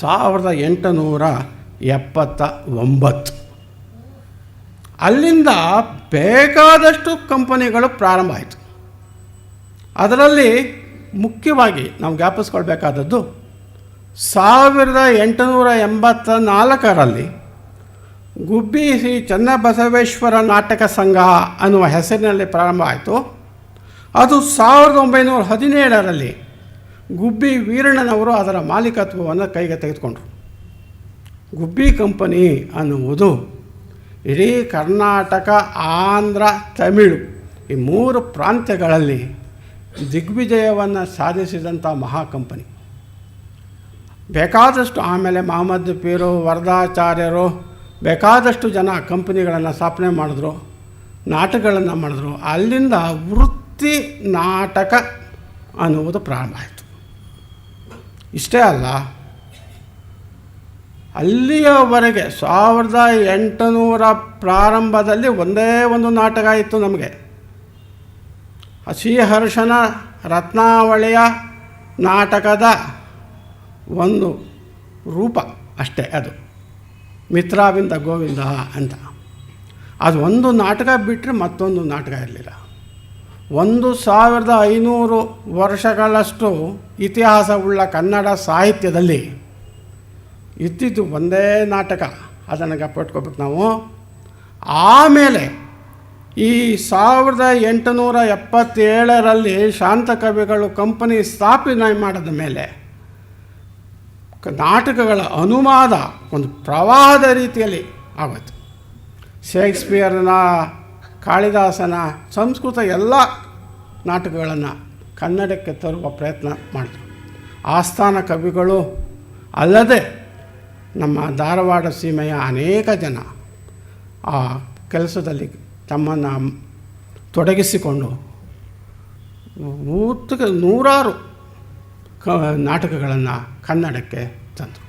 1879 ಅಲ್ಲಿಂದ ಬೇಕಾದಷ್ಟು ಕಂಪನಿಗಳು ಪ್ರಾರಂಭ ಆಯಿತು. ಅದರಲ್ಲಿ ಮುಖ್ಯವಾಗಿ ನಾವು ಜ್ಞಾಪಿಸ್ಕೊಳ್ಬೇಕಾದದ್ದು 1884ರಲ್ಲಿ ಗುಬ್ಬಿ ಶ್ರೀ ಚನ್ನಬಸವೇಶ್ವರ ನಾಟಕ ಸಂಘ ಅನ್ನುವ ಹೆಸರಿನಲ್ಲಿ ಪ್ರಾರಂಭ ಆಯಿತು. ಅದು 1917ರಲ್ಲಿ ಗುಬ್ಬಿ ವೀರಣ್ಣನವರು ಅದರ ಮಾಲೀಕತ್ವವನ್ನು ಕೈಗೆ ತೆಗೆದುಕೊಂಡರು. ಗುಬ್ಬಿ ಕಂಪನಿ ಅನ್ನುವುದು ಇಡೀ ಕರ್ನಾಟಕ, ಆಂಧ್ರ, ತಮಿಳು ಈ 3 ಪ್ರಾಂತ್ಯಗಳಲ್ಲಿ ದಿಗ್ವಿಜಯವನ್ನು ಸಾಧಿಸಿದಂಥ ಮಹಾ ಕಂಪನಿ. ಬೇಕಾದಷ್ಟು ಆಮೇಲೆ ಮಹಮ್ಮದ್ ಪೀರು, ವರದಾಚಾರ್ಯರು ಬೇಕಾದಷ್ಟು ಜನ ಕಂಪನಿಗಳನ್ನು ಸ್ಥಾಪನೆ ಮಾಡಿದ್ರು, ನಾಟಕಗಳನ್ನು ಮಾಡಿದ್ರು. ಅಲ್ಲಿಂದ ವೃತ್ತಿ ನಾಟಕ ಅನ್ನುವುದು ಪ್ರಾರಂಭ ಆಯಿತು. ಇಷ್ಟೇ ಅಲ್ಲ, ಅಲ್ಲಿಯವರೆಗೆ 1800 ಪ್ರಾರಂಭದಲ್ಲಿ ಒಂದೇ ಒಂದು ನಾಟಕ ಇತ್ತು ನಮಗೆ. ಶ್ರೀಹರ್ಷನ ರತ್ನಾವಳಿಯ ನಾಟಕದ ಒಂದು ರೂಪ ಅಷ್ಟೇ, ಅದು ಮಿತ್ರಾವಿಂದ ಗೋವಿಂದ ಅಂತ. ಅದು ಒಂದು ನಾಟಕ ಬಿಟ್ಟರೆ ಮತ್ತೊಂದು ನಾಟಕ ಇರಲಿಲ್ಲ. 1500 ವರ್ಷಗಳಷ್ಟು ಇತಿಹಾಸವುಳ್ಳ ಕನ್ನಡ ಸಾಹಿತ್ಯದಲ್ಲಿ ಇದ್ದಿದ್ದು ಒಂದೇ ನಾಟಕ. ಅದನ್ನು ಜ್ಞಾಪಟ್ಕೋಬೇಕು ನಾವು. ಆಮೇಲೆ ಈ 1877ರಲ್ಲಿ ಶಾಂತ ಕವಿಗಳು ಕಂಪನಿ ಸ್ಥಾಪನೆ ಮಾಡಿದ ಮೇಲೆ ನಾಟಕಗಳ ಅನುವಾದ ಒಂದು ಪ್ರವಾಹದ ರೀತಿಯಲ್ಲಿ ಆಗೋಯ್ತು. ಶೇಕ್ಸ್ಪಿಯರ್ನ, ಕಾಳಿದಾಸನ, ಸಂಸ್ಕೃತ ಎಲ್ಲ ನಾಟಕಗಳನ್ನು ಕನ್ನಡಕ್ಕೆ ತರುವ ಪ್ರಯತ್ನ ಮಾಡಿದ್ರು. ಆಸ್ಥಾನ ಕವಿಗಳು ಅಲ್ಲದೆ ನಮ್ಮ ಧಾರವಾಡ ಸೀಮೆಯ ಅನೇಕ ಜನ ಆ ಕೆಲಸದಲ್ಲಿ ತಮ್ಮನ್ನು ತೊಡಗಿಸಿಕೊಂಡು ನೂರಾರು ನಾಟಕಗಳನ್ನು ಕನ್ನಡಕ್ಕೆ ತಂದರು.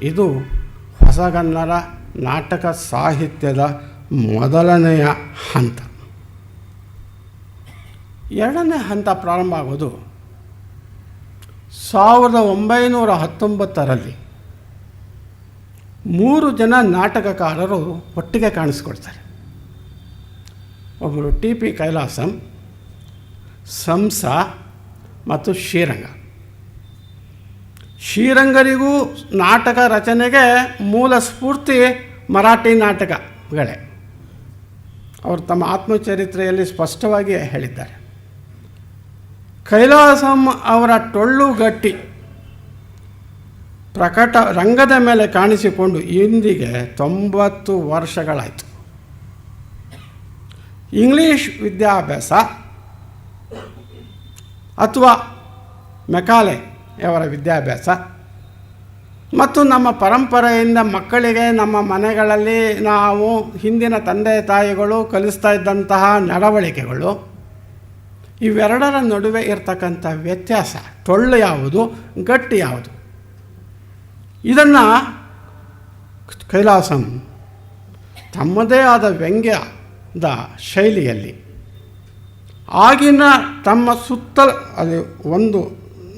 ಇದು ಹೊಸಗನ್ನಡ ನಾಟಕ ಸಾಹಿತ್ಯದ ಮೊದಲನೆಯ ಹಂತ. ಎರಡನೇ ಹಂತ ಪ್ರಾರಂಭ ಆಗೋದು 1919 3 ಜನ ನಾಟಕಕಾರರು ಒಟ್ಟಿಗೆ ಕಾಣಿಸ್ಕೊಳ್ತಾರೆ. ಒಬ್ಬರು ಟಿ.ಪಿ. ಕೈಲಾಸಂ, ಸಂಸ ಮತ್ತು ಶ್ರೀರಂಗ. ಶ್ರೀರಂಗರಿಗೂ ನಾಟಕ ರಚನೆಗೆ ಮೂಲ ಸ್ಫೂರ್ತಿ ಮರಾಠಿ ನಾಟಕಗಳೇ. ಅವರು ತಮ್ಮ ಆತ್ಮಚರಿತ್ರೆಯಲ್ಲಿ ಸ್ಪಷ್ಟವಾಗಿ ಹೇಳಿದ್ದಾರೆ. ಕೈಲಾಸಂ ಅವರ ಟೊಳ್ಳು ಗಟ್ಟಿ ಪ್ರಕಟ ರಂಗದ ಮೇಲೆ ಕಾಣಿಸಿಕೊಂಡು ಇಂದಿಗೆ 90 ವರ್ಷಗಳಾಯಿತು. ಇಂಗ್ಲೀಷ್ ವಿದ್ಯಾಭ್ಯಾಸ ಅಥವಾ ಮೆಕಾಲೆಯವರ ವಿದ್ಯಾಭ್ಯಾಸ ಮತ್ತು ನಮ್ಮ ಪರಂಪರೆಯಿಂದ ಮಕ್ಕಳಿಗೆ ನಮ್ಮ ಮನೆಗಳಲ್ಲಿ ನಾವು ಹಿಂದಿನ ತಂದೆ ತಾಯಿಗಳು ಕಲಿಸ್ತಾ ಇದ್ದಂತಹ ನಡವಳಿಕೆಗಳು, ಇವೆರಡರ ನಡುವೆ ಇರತಕ್ಕಂಥ ವ್ಯತ್ಯಾಸ, ಟೊಳ್ಳು ಯಾವುದು, ಗಟ್ಟಿ ಯಾವುದು, ಇದನ್ನು ಕೈಲಾಸಂ ತಮ್ಮದೇ ಆದ ವ್ಯಂಗ್ಯದ ಶೈಲಿಯಲ್ಲಿ ಆಗಿನ ತಮ್ಮ ಸುತ್ತಲ ಅದು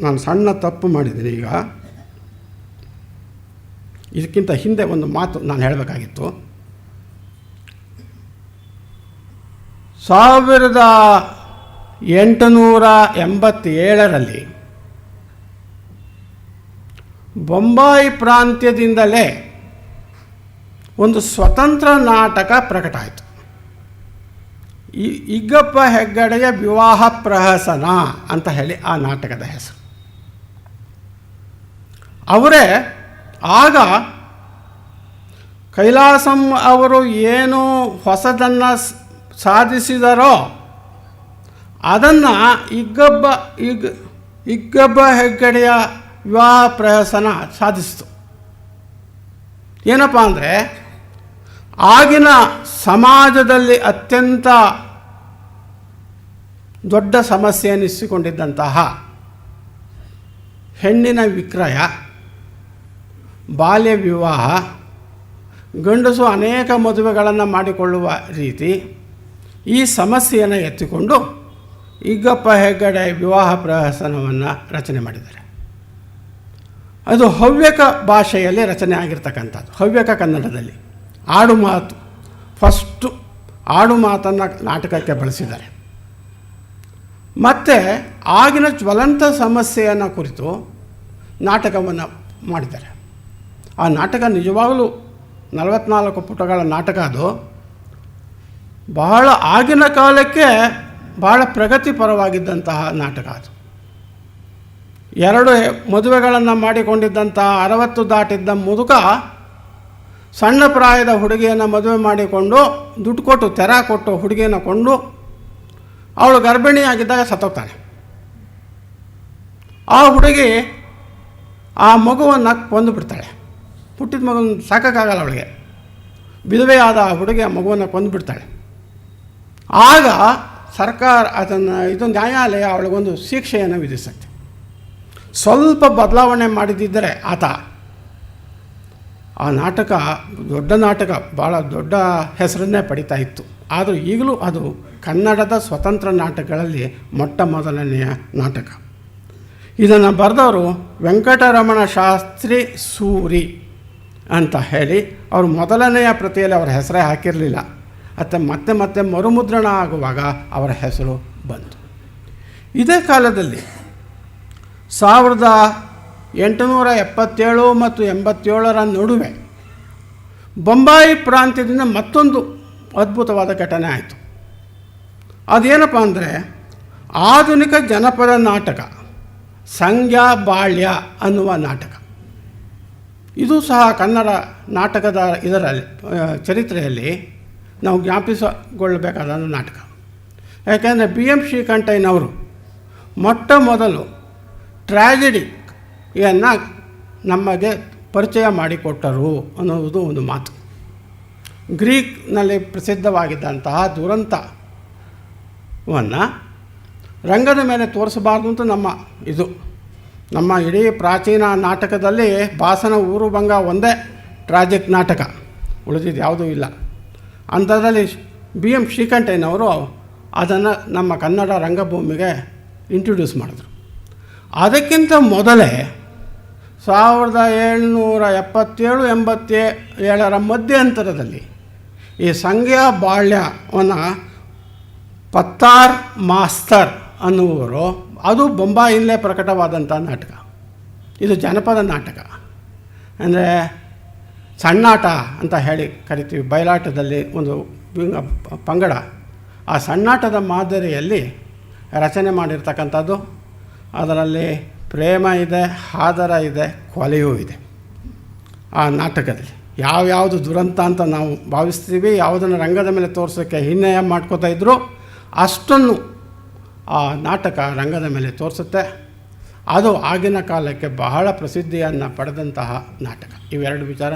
ನಾನು ಸಣ್ಣ ತಪ್ಪು ಮಾಡಿದ್ದೀನಿ. ಈಗ ಇದಕ್ಕಿಂತ ಹಿಂದೆ ಒಂದು ಮಾತು ನಾನು ಹೇಳಬೇಕಾಗಿತ್ತು. 1887 ಬೊಂಬಾಯಿ ಪ್ರಾಂತ್ಯದಿಂದಲೇ ಒಂದು ಸ್ವತಂತ್ರ ನಾಟಕ ಪ್ರಕಟ ಆಯಿತು. ಇಗ್ಗಪ್ಪ ಹೆಗ್ಗಡೆಯ ವಿವಾಹ ಪ್ರಹಸನ ಅಂತ ಹೇಳಿ ಆ ನಾಟಕದ ಹೆಸರು. ಅವರೇ ಆಗ ಕೈಲಾಸಂ ಅವರು ಏನು ಹೊಸದನ್ನು ಸಾಧಿಸಿದರೋ ಅದನ್ನು ಇಗ್ಗಬ್ಬ ಹೆಗ್ಗಡೆಯ ವಿವಾಹ ಪ್ರಹಸನ ಸಾಧಿಸಿತು. ಏನಪ್ಪ ಅಂದರೆ, ಆಗಿನ ಸಮಾಜದಲ್ಲಿ ಅತ್ಯಂತ ದೊಡ್ಡ ಸಮಸ್ಯೆ ಎನಿಸಿಕೊಂಡಿದ್ದಂತಹ ಹೆಣ್ಣಿನ ವಿಕ್ರಯ, ಬಾಲ್ಯ ವಿವಾಹ, ಗಂಡಸು ಅನೇಕ ಮದುವೆಗಳನ್ನು ಮಾಡಿಕೊಳ್ಳುವ ರೀತಿ, ಈ ಸಮಸ್ಯೆಯನ್ನು ಎತ್ತಿಕೊಂಡು ಇಗ್ಗಪ್ಪ ಹೆಗ್ಗಡೆ ವಿವಾಹ ಪ್ರಹಸನವನ್ನು ರಚನೆ ಮಾಡಿದ್ದಾರೆ. ಅದು ಹವ್ಯಕ ಭಾಷೆಯಲ್ಲಿ ರಚನೆ ಆಗಿರ್ತಕ್ಕಂಥದ್ದು, ಹವ್ಯಕ ಕನ್ನಡದಲ್ಲಿ. ಆಡುಮಾತು, ಫಸ್ಟು ಆಡುಮಾತನ್ನು ನಾಟಕಕ್ಕೆ ಬಳಸಿದ್ದಾರೆ. ಮತ್ತು ಆಗಿನ ಜ್ವಲಂತ ಸಮಸ್ಯೆಯನ್ನು ಕುರಿತು ನಾಟಕವನ್ನು ಮಾಡಿದ್ದಾರೆ. ಆ ನಾಟಕ ನಿಜವಾಗಲೂ 44 ಪುಟಗಳ ನಾಟಕ. ಅದು ಬಹಳ ಆಗಿನ ಕಾಲಕ್ಕೆ ಬಹಳ ಪ್ರಗತಿಪರವಾಗಿದ್ದಂತಹ ನಾಟಕ. ಅದು 2 ಮದುವೆಗಳನ್ನು ಮಾಡಿಕೊಂಡಿದ್ದಂತಹ 60 ದಾಟಿದ್ದ ಮುದುಕ ಸಣ್ಣ ಪ್ರಾಯದ ಹುಡುಗಿಯನ್ನು ಮದುವೆ ಮಾಡಿಕೊಂಡು ದುಡ್ಡು ಕೊಟ್ಟು ತೆರ ಕೊಟ್ಟು ಹುಡುಗಿಯನ್ನು ಕೊಂಡು ಅವಳು ಗರ್ಭಿಣಿಯಾಗಿದ್ದಾಗ ಸತ್ತೋಗ್ತಾನೆ. ಆ ಹುಡುಗಿ ಆ ಮಗುವನ್ನು ಕೊಂದು ಬಿಡ್ತಾಳೆ. ಹುಟ್ಟಿದ ಮಗುವನ್ನು ಸಾಕೋಕ್ಕಾಗಲ್ಲ ಅವಳಿಗೆ. ವಿಧವೆಯಾದ ಆ ಹುಡುಗಿ ಆ ಮಗುವನ್ನು ಕೊಂದು ಬಿಡ್ತಾಳೆ. ಆಗ ಸರ್ಕಾರ ಇದು ನ್ಯಾಯಾಲಯ ಅವಳಿಗೊಂದು ಶಿಕ್ಷೆಯನ್ನು ವಿಧಿಸುತ್ತೆ. ಸ್ವಲ್ಪ ಬದಲಾವಣೆ ಮಾಡಿದ್ದರೆ ಆತ ಆ ನಾಟಕ ದೊಡ್ಡ ನಾಟಕ, ಭಾಳ ದೊಡ್ಡ ಹೆಸರನ್ನೇ ಪಡಿತಾ ಇತ್ತು. ಆದರೂ ಈಗಲೂ ಅದು ಕನ್ನಡದ ಸ್ವತಂತ್ರ ನಾಟಕಗಳಲ್ಲಿ ಮೊಟ್ಟ ಮೊದಲನೆಯ ನಾಟಕ. ಇದನ್ನು ಬರೆದವರು ವೆಂಕಟರಮಣ ಶಾಸ್ತ್ರಿ ಸೂರಿ ಅಂತ ಹೇಳಿ, ಅವರು ಮೊದಲನೆಯ ಪ್ರತಿಯಲ್ಲಿ ಅವರ ಹೆಸರೇ ಹಾಕಿರಲಿಲ್ಲ. ಮತ್ತೆ ಮರುಮುದ್ರಣ ಆಗುವಾಗ ಅವರ ಹೆಸರು ಬಂತು. ಇದೇ ಕಾಲದಲ್ಲಿ 1877 ಮತ್ತು 87 ನಡುವೆ ಬೊಂಬಾಯಿ ಪ್ರಾಂತ್ಯದಿಂದ ಮತ್ತೊಂದು ಅದ್ಭುತವಾದ ಘಟನೆ ಆಯಿತು. ಅದೇನಪ್ಪ ಅಂದರೆ, ಆಧುನಿಕ ಜನಪದ ನಾಟಕ ಸಂಜ್ಞಾ ಬಾಳ್ಯ ಅನ್ನುವ ನಾಟಕ. ಇದು ಸಹ ಕನ್ನಡ ನಾಟಕದ ಇದರಲ್ಲಿ ಚರಿತ್ರೆಯಲ್ಲಿ ನಾವು ಜ್ಞಾಪಿಸಿಕೊಳ್ಳಬೇಕಾದ ನಾಟಕ. ಯಾಕೆಂದರೆ BM ಶ್ರೀಕಂಠಯ್ಯನವರು ಮೊಟ್ಟ ಮೊದಲು ಟ್ರ್ಯಾಜಿಡಿಯನ್ನು ನಮಗೆ ಪರಿಚಯ ಮಾಡಿಕೊಟ್ಟರು ಅನ್ನೋದು ಒಂದು ಮಾತು. ಗ್ರೀಕ್ನಲ್ಲಿ ಪ್ರಸಿದ್ಧವಾಗಿದ್ದಂತಹ ದುರಂತವನ್ನು ರಂಗದ ಮೇಲೆ ತೋರಿಸಬಾರ್ದು ಅಂತ ನಮ್ಮ ಇದು. ನಮ್ಮ ಇಡೀ ಪ್ರಾಚೀನ ನಾಟಕದಲ್ಲಿ ಭಾಸನ ಊರುಭಂಗ ಒಂದೇ ಟ್ರಾಜಿಕ್ ನಾಟಕ, ಉಳಿದಿದ್ದು ಯಾವುದೂ ಇಲ್ಲ. ಅಂಥದ್ರಲ್ಲಿ BM ಶ್ರೀಕಂಠಯ್ಯನವರು ಅದನ್ನು ನಮ್ಮ ಕನ್ನಡ ರಂಗಭೂಮಿಗೆ ಇಂಟ್ರೊಡ್ಯೂಸ್ ಮಾಡಿದ್ರು. ಅದಕ್ಕಿಂತ ಮೊದಲೇ 1777-87 ಮಧ್ಯಂತರದಲ್ಲಿ ಈ ಸಂಗ್ಯಾ ಬಾಳ್ಯವನ್ನು ಪತ್ತಾರ್ ಮಾಸ್ತರ್ ಅನ್ನುವರು, ಅದು ಬೊಂಬಾಯಿನಲ್ಲೇ ಪ್ರಕಟವಾದಂಥ ನಾಟಕ. ಇದು ಜನಪದ ನಾಟಕ, ಅಂದರೆ ಸಣ್ಣಾಟ ಅಂತ ಹೇಳಿ ಕರಿತೀವಿ. ಬಯಲಾಟದಲ್ಲಿ ಒಂದು ಪಂಗಡ ಆ ಸಣ್ಣಾಟದ ಮಾದರಿಯಲ್ಲಿ ರಚನೆ ಮಾಡಿರ್ತಕ್ಕಂಥದ್ದು. ಅದರಲ್ಲಿ ಪ್ರೇಮ ಇದೆ, ಆದರ ಇದೆ, ಕೊಲೆಯೂ ಇದೆ. ಆ ನಾಟಕದಲ್ಲಿ ಯಾವ್ಯಾವುದು ದುರಂತ ಅಂತ ನಾವು ಭಾವಿಸ್ತೀವಿ, ಯಾವುದನ್ನು ರಂಗದ ಮೇಲೆ ತೋರಿಸೋಕ್ಕೆ ಹಿನ್ನೆಲೆ ಮಾಡ್ಕೋತಾ ಇದ್ದರೂ ಅಷ್ಟನ್ನು ಆ ನಾಟಕ ರಂಗದ ಮೇಲೆ ತೋರಿಸುತ್ತೆ. ಅದು ಆಗಿನ ಕಾಲಕ್ಕೆ ಬಹಳ ಪ್ರಸಿದ್ಧಿಯನ್ನು ಪಡೆದಂತಹ ನಾಟಕ. ಇವೆರಡು ವಿಚಾರ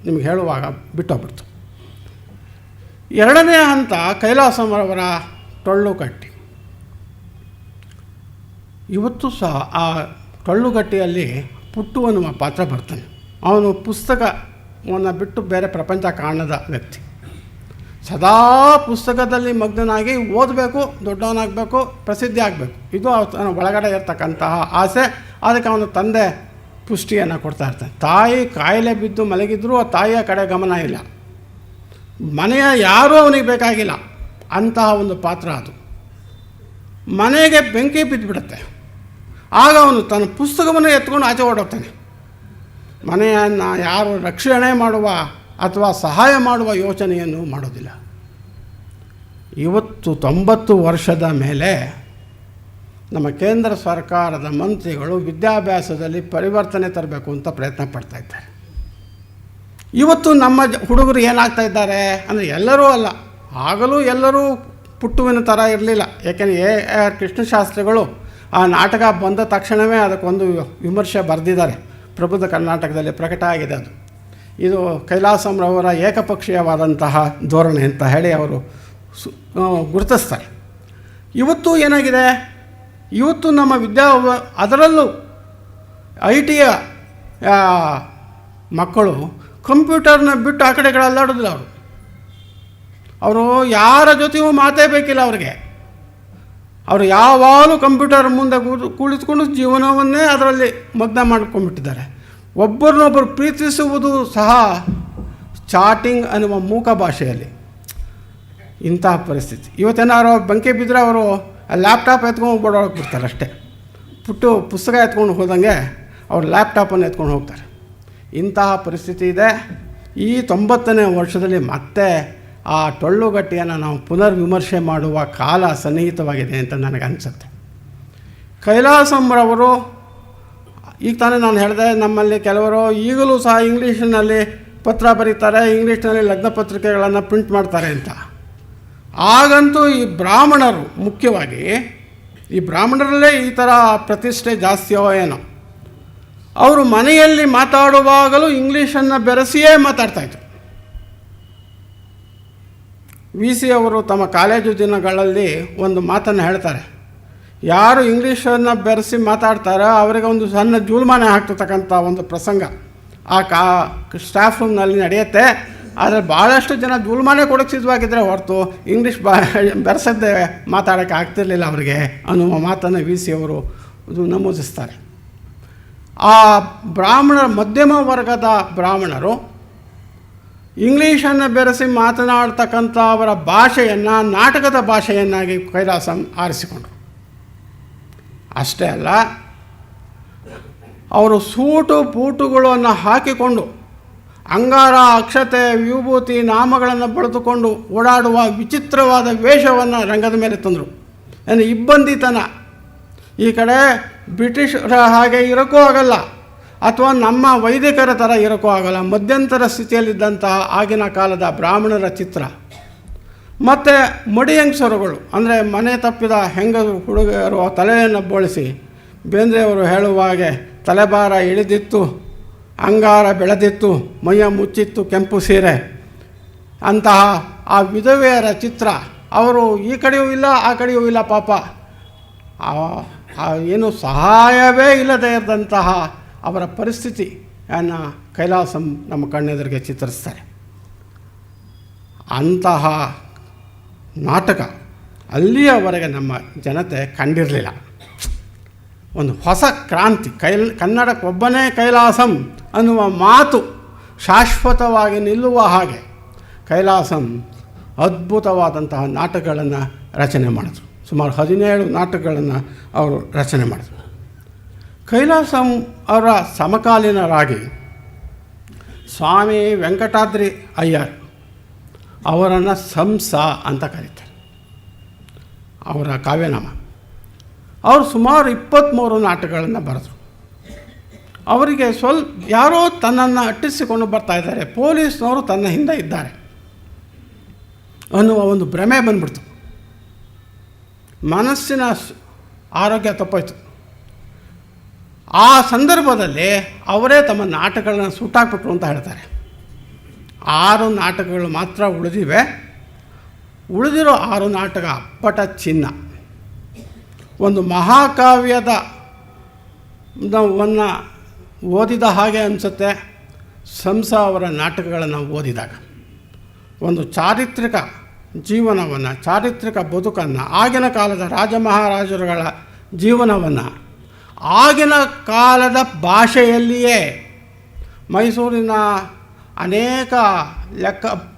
ನಿಮಗೆ ಹೇಳುವಾಗ ಬಿಟ್ಟೋಗ್ಬಿಡ್ತು. ಎರಡನೇ ಹಂತ ಕೈಲಾಸಮರವರ ಟೊಳ್ಳುಗಟ್ಟಿ. ಇವತ್ತು ಸಹ ಆ ಟೊಳ್ಳುಗಟ್ಟಿಯಲ್ಲಿ ಪುಟ್ಟು ಅನ್ನುವ ಪಾತ್ರ ಬರ್ತಾನೆ. ಅವನು ಪುಸ್ತಕವನ್ನು ಬಿಟ್ಟು ಬೇರೆ ಪ್ರಪಂಚ ಕಾಣದ ವ್ಯಕ್ತಿ. ಸದಾ ಪುಸ್ತಕದಲ್ಲಿ ಮಗ್ನನಾಗಿ ಓದಬೇಕು, ದೊಡ್ಡವನಾಗಬೇಕು, ಪ್ರಸಿದ್ಧಿ ಆಗಬೇಕು, ಇದು ಅವನ ಒಳಗಡೆ ಇರ್ತಕ್ಕಂತಹ ಆಸೆ. ಅದಕ್ಕೆ ಅವನ ತಂದೆ ಪುಷ್ಟಿಯನ್ನು ಕೊಡ್ತಾ ಇರ್ತಾನೆ. ತಾಯಿ ಕಾಯಿಲೆ ಬಿದ್ದು ಮಲಗಿದ್ರೂ ಆ ತಾಯಿಯ ಕಡೆ ಗಮನ ಇಲ್ಲ, ಮನೆಯ ಯಾರೂ ಅವನಿಗೆ ಬೇಕಾಗಿಲ್ಲ. ಅಂತಹ ಒಂದು ಪಾತ್ರ ಅದು. ಮನೆಗೆ ಬೆಂಕಿ ಬಿದ್ದುಬಿಡುತ್ತೆ. ಆಗ ಅವನು ತನ್ನ ಪುಸ್ತಕವನ್ನು ಎತ್ಕೊಂಡು ಆಚೆ ಓಡೋಗ್ತಾನೆ. ಮನೆಯನ್ನು ಯಾರು ರಕ್ಷಣೆ ಮಾಡುವ ಅಥವಾ ಸಹಾಯ ಮಾಡುವ ಯೋಚನೆಯನ್ನು ಮಾಡೋದಿಲ್ಲ. ಇವತ್ತು 90 ವರ್ಷದ ಮೇಲೆ ನಮ್ಮ ಕೇಂದ್ರ ಸರ್ಕಾರದ ಮಂತ್ರಿಗಳು ವಿದ್ಯಾಭ್ಯಾಸದಲ್ಲಿ ಪರಿವರ್ತನೆ ತರಬೇಕು ಅಂತ ಪ್ರಯತ್ನ ಪಡ್ತಾ ಇದ್ದಾರೆ. ಇವತ್ತು ನಮ್ಮ ಹುಡುಗರು ಏನಾಗ್ತಾ ಇದ್ದಾರೆ ಅಂದರೆ, ಎಲ್ಲರೂ ಅಲ್ಲ, ಆಗಲೂ ಎಲ್ಲರೂ ಪುಟ್ಟುವಿನ ಥರ ಇರಲಿಲ್ಲ. ಏಕೆಂದರೆ AR ಕೃಷ್ಣಶಾಸ್ತ್ರಿಗಳು ಆ ನಾಟಕ ಬಂದ ತಕ್ಷಣವೇ ಅದಕ್ಕೊಂದು ವಿಮರ್ಶೆ ಬರೆದಿದ್ದಾರೆ. ಪ್ರಬುದ್ಧ ಕರ್ನಾಟಕದಲ್ಲಿ ಪ್ರಕಟ ಆಗಿದೆ ಅದು. ಇದು ಕೈಲಾಸಂರವರ ಏಕಪಕ್ಷೀಯವಾದಂತಹ ಧೋರಣೆ ಅಂತ ಹೇಳಿ ಅವರು ಗುರುತಿಸ್ತಾರೆ. ಇವತ್ತು ಏನಾಗಿದೆ, ಇವತ್ತು ನಮ್ಮ ಅದರಲ್ಲೂ IT ಮಕ್ಕಳು ಕಂಪ್ಯೂಟರ್ನ ಬಿಟ್ಟು ಆ ಕಡೆ ಅಲ್ಲಾಡೋದಿಲ್ಲ. ಅವರು ಯಾರ ಜೊತೆಯೂ ಮಾತೇ ಬೇಕಿಲ್ಲ ಅವ್ರಿಗೆ. ಅವರು ಯಾವಾಗಲೂ ಕಂಪ್ಯೂಟರ್ ಮುಂದೆ ಕುಳಿತುಕೊಂಡು ಜೀವನವನ್ನೇ ಅದರಲ್ಲಿ ಮಗ್ನ ಮಾಡ್ಕೊಂಡ್ಬಿಟ್ಟಿದ್ದಾರೆ. ಒಬ್ಬರನ್ನೊಬ್ಬರು ಪ್ರೀತಿಸುವುದು ಸಹ ಚಾಟಿಂಗ್ ಅನ್ನುವ ಮೂಕ ಭಾಷೆಯಲ್ಲಿ. ಇಂತಹ ಪರಿಸ್ಥಿತಿ. ಇವತ್ತೇನಾರು ಬೆಂಕಿ ಬಿದ್ದರೆ ಅವರು ಲ್ಯಾಪ್ಟಾಪ್ ಎತ್ಕೊಂಡು ಓಡೋಗ್ಬಿಡ್ತಾರೆ ಅಷ್ಟೇ. ಪುಸ್ತಕ ಎತ್ಕೊಂಡು ಹೋದಂಗೆ ಅವ್ರು ಲ್ಯಾಪ್ಟಾಪನ್ನು ಎತ್ಕೊಂಡು ಹೋಗ್ತಾರೆ. ಇಂತಹ ಪರಿಸ್ಥಿತಿ ಇದೆ. ಈ 90ನೇ ವರ್ಷದಲ್ಲಿ ಮತ್ತೆ ಆ ಟೊಳ್ಳುಗಟ್ಟಿಯನ್ನು ನಾವು ಪುನರ್ವಿಮರ್ಶೆ ಮಾಡುವ ಕಾಲ ಸನ್ನಿಹಿತವಾಗಿದೆ ಅಂತ ನನಗನ್ಸುತ್ತೆ. ಕೈಲಾಸಂರವರು ಈಗ ತಾನೇ ನಾನು ಹೇಳಿದೆ, ನಮ್ಮಲ್ಲಿ ಕೆಲವರು ಈಗಲೂ ಸಹ ಇಂಗ್ಲೀಷಿನಲ್ಲಿ ಪತ್ರ ಬರೀತಾರೆ, ಇಂಗ್ಲೀಷ್ನಲ್ಲಿ ಲಗ್ನ ಪತ್ರಿಕೆಗಳನ್ನು ಪ್ರಿಂಟ್ ಮಾಡ್ತಾರೆ ಅಂತ. ಆಗಂತೂ ಈ ಬ್ರಾಹ್ಮಣರು, ಮುಖ್ಯವಾಗಿ ಈ ಬ್ರಾಹ್ಮಣರಲ್ಲೇ ಈ ಥರ ಪ್ರತಿಷ್ಠೆ ಜಾಸ್ತಿಯೋ ಏನೋ, ಅವರು ಮನೆಯಲ್ಲಿ ಮಾತಾಡುವಾಗಲೂ ಇಂಗ್ಲೀಷನ್ನು ಬೆರೆಸಿಯೇ ಮಾತಾಡ್ತಾಯಿದ್ರು. VC ಅವರು ತಮ್ಮ ಕಾಲೇಜು ದಿನಗಳಲ್ಲಿ ಒಂದು ಮಾತನ್ನು ಹೇಳ್ತಾರೆ, ಯಾರು ಇಂಗ್ಲೀಷನ್ನು ಬೆರೆಸಿ ಮಾತಾಡ್ತಾರೋ ಅವರಿಗೆ ಒಂದು ಸಣ್ಣ ಜೂಲ್ಮಾನೆ ಹಾಕ್ತಕ್ಕಂಥ ಒಂದು ಪ್ರಸಂಗ ಆ ಸ್ಟಾಫ್ ರೂಮ್ನಲ್ಲಿ ನಡೆಯುತ್ತೆ. ಆದರೆ ಭಾಳಷ್ಟು ಜನ ಜೂಲ್ಮಾನೆ ಕೊಡೋಕ್ಕೆ ಸಿದ್ಧವಾಗಿದ್ದರೆ ಹೊರತು ಇಂಗ್ಲೀಷ್ ಬೆರೆಸದ್ದೇ ಮಾತಾಡೋಕ್ಕೆ ಆಗ್ತಿರ್ಲಿಲ್ಲ ಅವರಿಗೆ ಅನ್ನುವ ಮಾತನ್ನು VC ಅವರು ನಮೂದಿಸ್ತಾರೆ. ಆ ಮಧ್ಯಮ ವರ್ಗದ ಬ್ರಾಹ್ಮಣರು ಇಂಗ್ಲೀಷನ್ನು ಬೆರೆಸಿ ಮಾತನಾಡ್ತಕ್ಕಂಥ ಅವರ ಭಾಷೆಯನ್ನು ನಾಟಕದ ಭಾಷೆಯನ್ನಾಗಿ ಕೈಲಾಸಂ ಆರಿಸಿಕೊಂಡರು. ಅಷ್ಟೇ ಅಲ್ಲ, ಅವರು ಸೂಟು ಬೂಟುಗಳನ್ನು ಹಾಕಿಕೊಂಡು ಅಂಗಾರ, ಅಕ್ಷತೆ, ವಿಭೂತಿ, ನಾಮಗಳನ್ನು ಬಳದುಕೊಂಡು ಓಡಾಡುವ ವಿಚಿತ್ರವಾದ ವೇಷವನ್ನು ರಂಗದ ಮೇಲೆ ತಂದರು. ಅಂದರೆ ಇಬ್ಬಂದಿತನ. ಈ ಕಡೆ ಬ್ರಿಟಿಷರ ಹಾಗೆ ಇರೋಕ್ಕೂ ಆಗಲ್ಲ, ಅಥವಾ ನಮ್ಮ ವೈದಿಕರ ಥರ ಇರೋಕ್ಕೂ ಆಗಲ್ಲ. ಮಧ್ಯಂತರ ಸ್ಥಿತಿಯಲ್ಲಿದ್ದಂತಹ ಆಗಿನ ಕಾಲದ ಬ್ರಾಹ್ಮಣರ ಚಿತ್ರ. ಮತ್ತು ಮಡಿಯಂಗ್ಸರುಗಳು, ಅಂದರೆ ಮನೆ ತಪ್ಪಿದ ಹುಡುಗರು ತಲೆಯನ್ನು ಬೋಳಿಸಿ, ಬೇಂದ್ರೆಯವರು ಹೇಳುವ ಹಾಗೆ ತಲೆಭಾರ ಇಳಿದಿತ್ತು, ಅಂಗಾರ ಬೆಳೆದಿತ್ತು, ಮೈಯ ಮುಚ್ಚಿತ್ತು ಕೆಂಪು ಸೀರೆ ಅಂತಹ ಆ ವಿಧವೆಯರ ಚಿತ್ರ. ಅವರು ಈ ಕಡೆಯೂ ಇಲ್ಲ, ಆ ಕಡೆಯೂ ಇಲ್ಲ. ಪಾಪ ಏನು ಸಹಾಯವೇ ಇಲ್ಲದೇ ಇದ್ದಂತಹ ಅವರ ಪರಿಸ್ಥಿತಿಯನ್ನು ಕೈಲಾಸಂ ನಮ್ಮ ಕಣ್ಣೆದುರಿಗೆ ಚಿತ್ರಿಸ್ತಾರೆ. ಅಂತಹ ನಾಟಕ ಅಲ್ಲಿಯವರೆಗೆ ನಮ್ಮ ಜನತೆ ಕಂಡಿರಲಿಲ್ಲ. ಒಂದು ಹೊಸ ಕ್ರಾಂತಿ, ಕನ್ನಡಕ್ಕೊಬ್ಬನೇ ಕೈಲಾಸಂ ಅನ್ನುವ ಮಾತು ಶಾಶ್ವತವಾಗಿ ನಿಲ್ಲುವ ಹಾಗೆ ಕೈಲಾಸಂ ಅದ್ಭುತವಾದಂತಹ ನಾಟಕಗಳನ್ನು ರಚನೆ ಮಾಡಿದ್ರು. ಸುಮಾರು 17 ನಾಟಕಗಳನ್ನು ಅವರು ರಚನೆ ಮಾಡಿದರು. ಕೈಲಾಸಂ ಅವರ ಸಮಕಾಲೀನರಾಗಿ ಸ್ವಾಮಿ ವೆಂಕಟಾದ್ರಿ ಅಯ್ಯರ್ ಅವರನ್ನು ಸಂಸ ಅಂತ ಕರೀತಾರೆ, ಅವರ ಕಾವ್ಯನಾಮ. ಅವರು ಸುಮಾರು 23 ನಾಟಕಗಳನ್ನು ಬರೆದರು. ಅವರಿಗೆ ಯಾರೋ ತನ್ನನ್ನು ಅಟ್ಟಿಸಿಕೊಂಡು ಬರ್ತಾ ಇದ್ದಾರೆ, ಪೊಲೀಸ್ನವರು ತನ್ನ ಹಿಂದೆ ಇದ್ದಾರೆ ಅನ್ನುವ ಒಂದು ಭ್ರಮೆ ಬಂದ್ಬಿಡ್ತು. ಮನಸ್ಸಿನ ಆರೋಗ್ಯ ತಪ್ಪಾಯಿತು. ಆ ಸಂದರ್ಭದಲ್ಲಿ ಅವರೇ ತಮ್ಮ ನಾಟಕಗಳನ್ನು ಸುಟ್ಟಾಕ್ಬಿಟ್ರು ಅಂತ ಹೇಳ್ತಾರೆ. 6 ನಾಟಕಗಳು ಮಾತ್ರ ಉಳಿದಿವೆ. ಉಳಿದಿರೋ 6 ನಾಟಕ ಅಪ್ಪಟ ಚಿನ್ನ. ಒಂದು ಮಹಾಕಾವ್ಯದ ವನ್ನು ಓದಿದ ಹಾಗೆ ಅನಿಸುತ್ತೆ ಸಂಸ ಅವರ ನಾಟಕಗಳನ್ನು ಓದಿದಾಗ. ಒಂದು ಚಾರಿತ್ರಿಕ ಜೀವನವನ್ನು, ಚಾರಿತ್ರಿಕ ಬದುಕನ್ನು, ಆಗಿನ ಕಾಲದ ರಾಜ ಮಹಾರಾಜರುಗಳ ಜೀವನವನ್ನು ಆಗಿನ ಕಾಲದ ಭಾಷೆಯಲ್ಲಿಯೇ ಮೈಸೂರಿನ ಅನೇಕ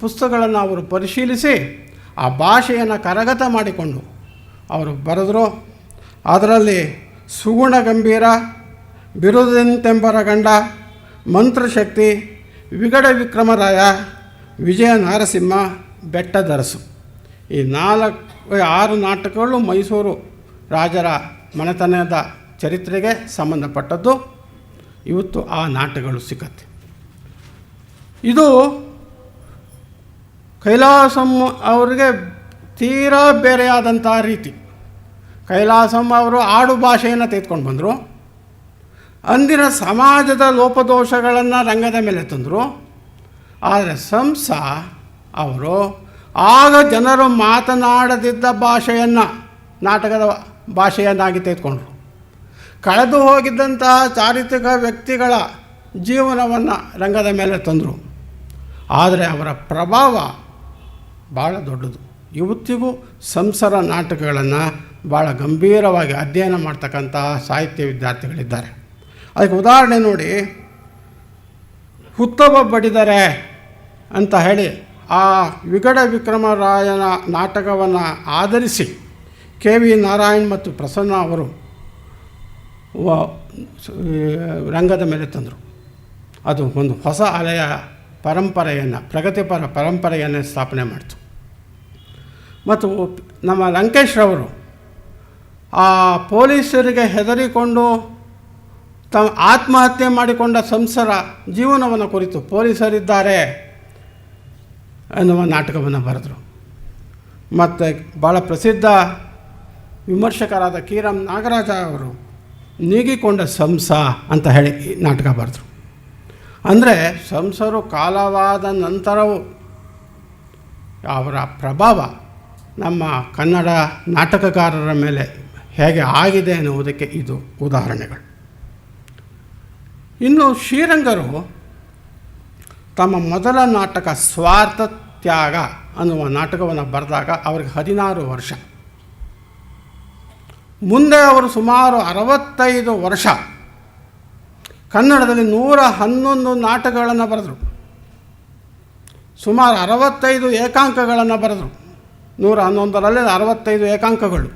ಪುಸ್ತಕಗಳನ್ನು ಅವರು ಪರಿಶೀಲಿಸಿ ಆ ಭಾಷೆಯನ್ನು ಕರಗತ ಮಾಡಿಕೊಂಡು ಅವರು ಬರೆದರು. ಅದರಲ್ಲಿ ಸುಗುಣ ಗಂಭೀರ, ಬಿರುದಂತೆಂಬರಗಂಡ, ಮಂತ್ರಶಕ್ತಿ, ವಿಗಡ ವಿಕ್ರಮರಾಯ, ವಿಜಯ ನಾರಸಿಂಹ, ಬೆಟ್ಟದರಸು, ಈ 6 ನಾಟಕಗಳು ಮೈಸೂರು ರಾಜರ ಮನೆತನದ ಚರಿತ್ರೆಗೆ ಸಂಬಂಧಪಟ್ಟದ್ದು. ಇವತ್ತು ಆ ನಾಟಕಗಳು ಸಿಕ್ಕತ್ತೆ. ಇದು ಕೈಲಾಸಂ ಅವರಿಗೆ ತೀರಾ ಬೇರೆಯಾದಂಥ ರೀತಿ. ಕೈಲಾಸಂ ಅವರು ಆಡು ಭಾಷೆಯನ್ನು ತೆಗೆದುಕೊಂಡು ಬಂದರು. ಅಂದಿನ ಸಮಾಜದ ಲೋಪದೋಷಗಳನ್ನು ರಂಗದ ಮೇಲೆ ತಂದರು. ಆದರೆ ಸಂಸ ಅವರು ಆಗ ಜನರು ಮಾತನಾಡದಿದ್ದ ಭಾಷೆಯನ್ನು ನಾಟಕದ ಭಾಷೆಯನ್ನಾಗಿ ತೆಗೆದುಕೊಂಡರು. ಕಳೆದು ಹೋಗಿದ್ದಂತಹ ಚಾರಿತ್ರಿಕ ವ್ಯಕ್ತಿಗಳ ಜೀವನವನ್ನು ರಂಗದ ಮೇಲೆ ತಂದರು. ಆದರೆ ಅವರ ಪ್ರಭಾವ ಭಾಳ ದೊಡ್ಡದು. ಇವತ್ತಿಗೂ ಸಂಸರ ನಾಟಕಗಳನ್ನು ಭಾಳ ಗಂಭೀರವಾಗಿ ಅಧ್ಯಯನ ಮಾಡ್ತಕ್ಕಂತಹ ಸಾಹಿತ್ಯ ವಿದ್ಯಾರ್ಥಿಗಳಿದ್ದಾರೆ. ಅದಕ್ಕೆ ಉದಾಹರಣೆ ನೋಡಿ, ಹುತ್ತಬ ಬಡಿದರೆ ಅಂತ ಹೇಳಿ ಆ ವಿಗಡ ವಿಕ್ರಮರಾಯನ ನಾಟಕವನ್ನು ಆಧರಿಸಿ KV ನಾರಾಯಣ್ ಮತ್ತು ಪ್ರಸನ್ನ ಅವರು ರಂಗದ ಮೇಲೆ ತಂದರು. ಅದು ಒಂದು ಹೊಸ ಅಲೆಯ ಪರಂಪರೆಯನ್ನು, ಪ್ರಗತಿಪರ ಪರಂಪರೆಯನ್ನು ಸ್ಥಾಪನೆ ಮಾಡಿತು. ಮತ್ತು ನಮ್ಮ ಲಂಕೇಶ್ರವರು ಆ ಪೊಲೀಸರಿಗೆ ಹೆದರಿಕೊಂಡು ಆತ್ಮಹತ್ಯೆ ಮಾಡಿಕೊಂಡ ಸಂಸರ ಜೀವನವನ್ನು ಕುರಿತು ಪೊಲೀಸರಿದ್ದಾರೆ ಅನ್ನುವ ನಾಟಕವನ್ನು ಬರೆದರು. ಮತ್ತು ಭಾಳ ಪ್ರಸಿದ್ಧ ವಿಮರ್ಶಕರಾದ KRM ನಾಗರಾಜ ಅವರು ನೀಗಿಕೊಂಡ ಸಂಸ ಅಂತ ಹೇಳಿ ನಾಟಕ ಬರೆದರು. ಅಂದರೆ ಸಂಸರು ಕಾಲವಾದ ನಂತರವೂ ಅವರ ಪ್ರಭಾವ ನಮ್ಮ ಕನ್ನಡ ನಾಟಕಕಾರರ ಮೇಲೆ ಹೇಗೆ ಆಗಿದೆ ಎನ್ನುವುದಕ್ಕೆ ಇದು ಉದಾಹರಣೆಗಳು. ಇನ್ನು ಶ್ರೀರಂಗರು ತಮ್ಮ ಮೊದಲ ನಾಟಕ ಸ್ವಾರ್ಥ ತ್ಯಾಗ ಅನ್ನುವ ನಾಟಕವನ್ನು ಬರೆದಾಗ ಅವರಿಗೆ 16 ವರ್ಷ. ಮುಂದೆ ಅವರು ಸುಮಾರು 65 ವರ್ಷ ಕನ್ನಡದಲ್ಲಿ 111 ನಾಟಕಗಳನ್ನು ಬರೆದರು. ಸುಮಾರು 65 ಏಕಾಂಕಗಳನ್ನು ಬರೆದರು. 111ರಲ್ಲಿ 65 ಏಕಾಂಕಗಳು.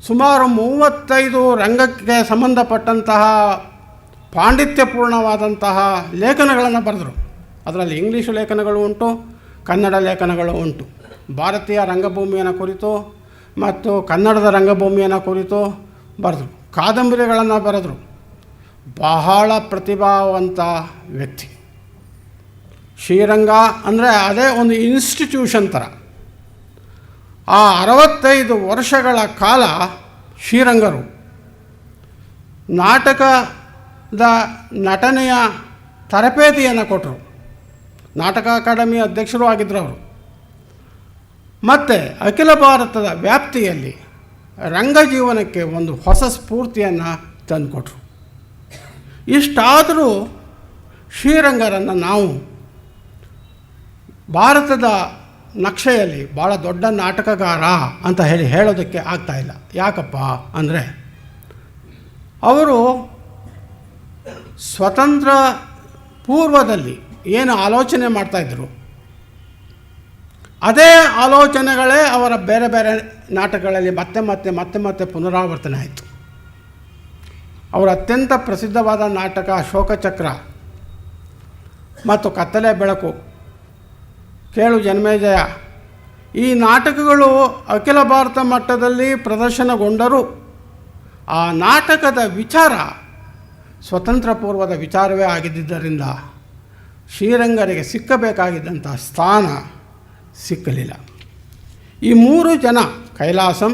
ಸುಮಾರು 35 ರಂಗಕ್ಕೆ ಸಂಬಂಧಪಟ್ಟಂತಹ ಪಾಂಡಿತ್ಯಪೂರ್ಣವಾದಂತಹ ಲೇಖನಗಳನ್ನು ಬರೆದರು. ಅದರಲ್ಲಿ ಇಂಗ್ಲೀಷು ಲೇಖನಗಳು ಉಂಟು, ಕನ್ನಡ ಲೇಖನಗಳು ಉಂಟು. ಭಾರತೀಯ ರಂಗಭೂಮಿಯನ್ನು ಕುರಿತು ಮತ್ತು ಕನ್ನಡದ ರಂಗಭೂಮಿಯನ್ನು ಕುರಿತು ಬರೆದರು. ಕಾದಂಬರಿಗಳನ್ನು ಬರೆದರು. ಬಹಳ ಪ್ರತಿಭಾವಂತ ವ್ಯಕ್ತಿ. ಶ್ರೀರಂಗ ಅಂದರೆ ಅದೇ ಒಂದು ಇನ್ಸ್ಟಿಟ್ಯೂಷನ್ ಥರ. ಆ 65 ವರ್ಷಗಳ ಕಾಲ ಶ್ರೀರಂಗರು ನಾಟಕದ ನಟನೆಯ ತರಬೇತಿಯನ್ನು ಕೊಟ್ಟರು. ನಾಟಕ ಅಕಾಡೆಮಿ ಅಧ್ಯಕ್ಷರೂ ಆಗಿದ್ದರು ಅವರು. ಮತ್ತು ಅಖಿಲ ಭಾರತದ ವ್ಯಾಪ್ತಿಯಲ್ಲಿ ರಂಗಜೀವನಕ್ಕೆ ಒಂದು ಹೊಸ ಸ್ಫೂರ್ತಿಯನ್ನು ತಂದುಕೊಟ್ರು. ಇಷ್ಟಾದರೂ ಶ್ರೀರಂಗರನ್ನು ನಾವು ಭಾರತದ ನಕ್ಷೆಯಲ್ಲಿ ಭಾಳ ದೊಡ್ಡ ನಾಟಕಗಾರ ಅಂತ ಹೇಳೋದಕ್ಕೆ ಆಗ್ತಾಯಿಲ್ಲ. ಯಾಕಪ್ಪ ಅಂದರೆ ಅವರು ಸ್ವತಂತ್ರ ಪೂರ್ವದಲ್ಲಿ ಏನು ಆಲೋಚನೆ ಮಾಡ್ತಾಯಿದ್ರು ಅದೇ ಆಲೋಚನೆಗಳೇ ಅವರ ಬೇರೆ ಬೇರೆ ನಾಟಕಗಳಲ್ಲಿ ಮತ್ತೆ ಪುನರಾವರ್ತನೆ ಆಯಿತು. ಅವರ ಅತ್ಯಂತ ಪ್ರಸಿದ್ಧವಾದ ನಾಟಕ ಅಶೋಕಚಕ್ರ ಮತ್ತು ಕತ್ತಲೆ ಬೆಳಕು, ಕೇಳು ಜನ್ಮೇಜಯ, ಈ ನಾಟಕಗಳು ಅಖಿಲ ಭಾರತ ಮಟ್ಟದಲ್ಲಿ ಪ್ರದರ್ಶನಗೊಂಡರೂ ಆ ನಾಟಕದ ವಿಚಾರ ಸ್ವತಂತ್ರ ಪೂರ್ವದ ವಿಚಾರವೇ ಆಗಿದ್ದರಿಂದ ಶ್ರೀರಂಗರಿಗೆ ಸಿಕ್ಕಬೇಕಾಗಿದ್ದಂಥ ಸ್ಥಾನ ಸಿಕ್ಕಲಿಲ್ಲ. ಈ 3 ಜನ, ಕೈಲಾಸಂ,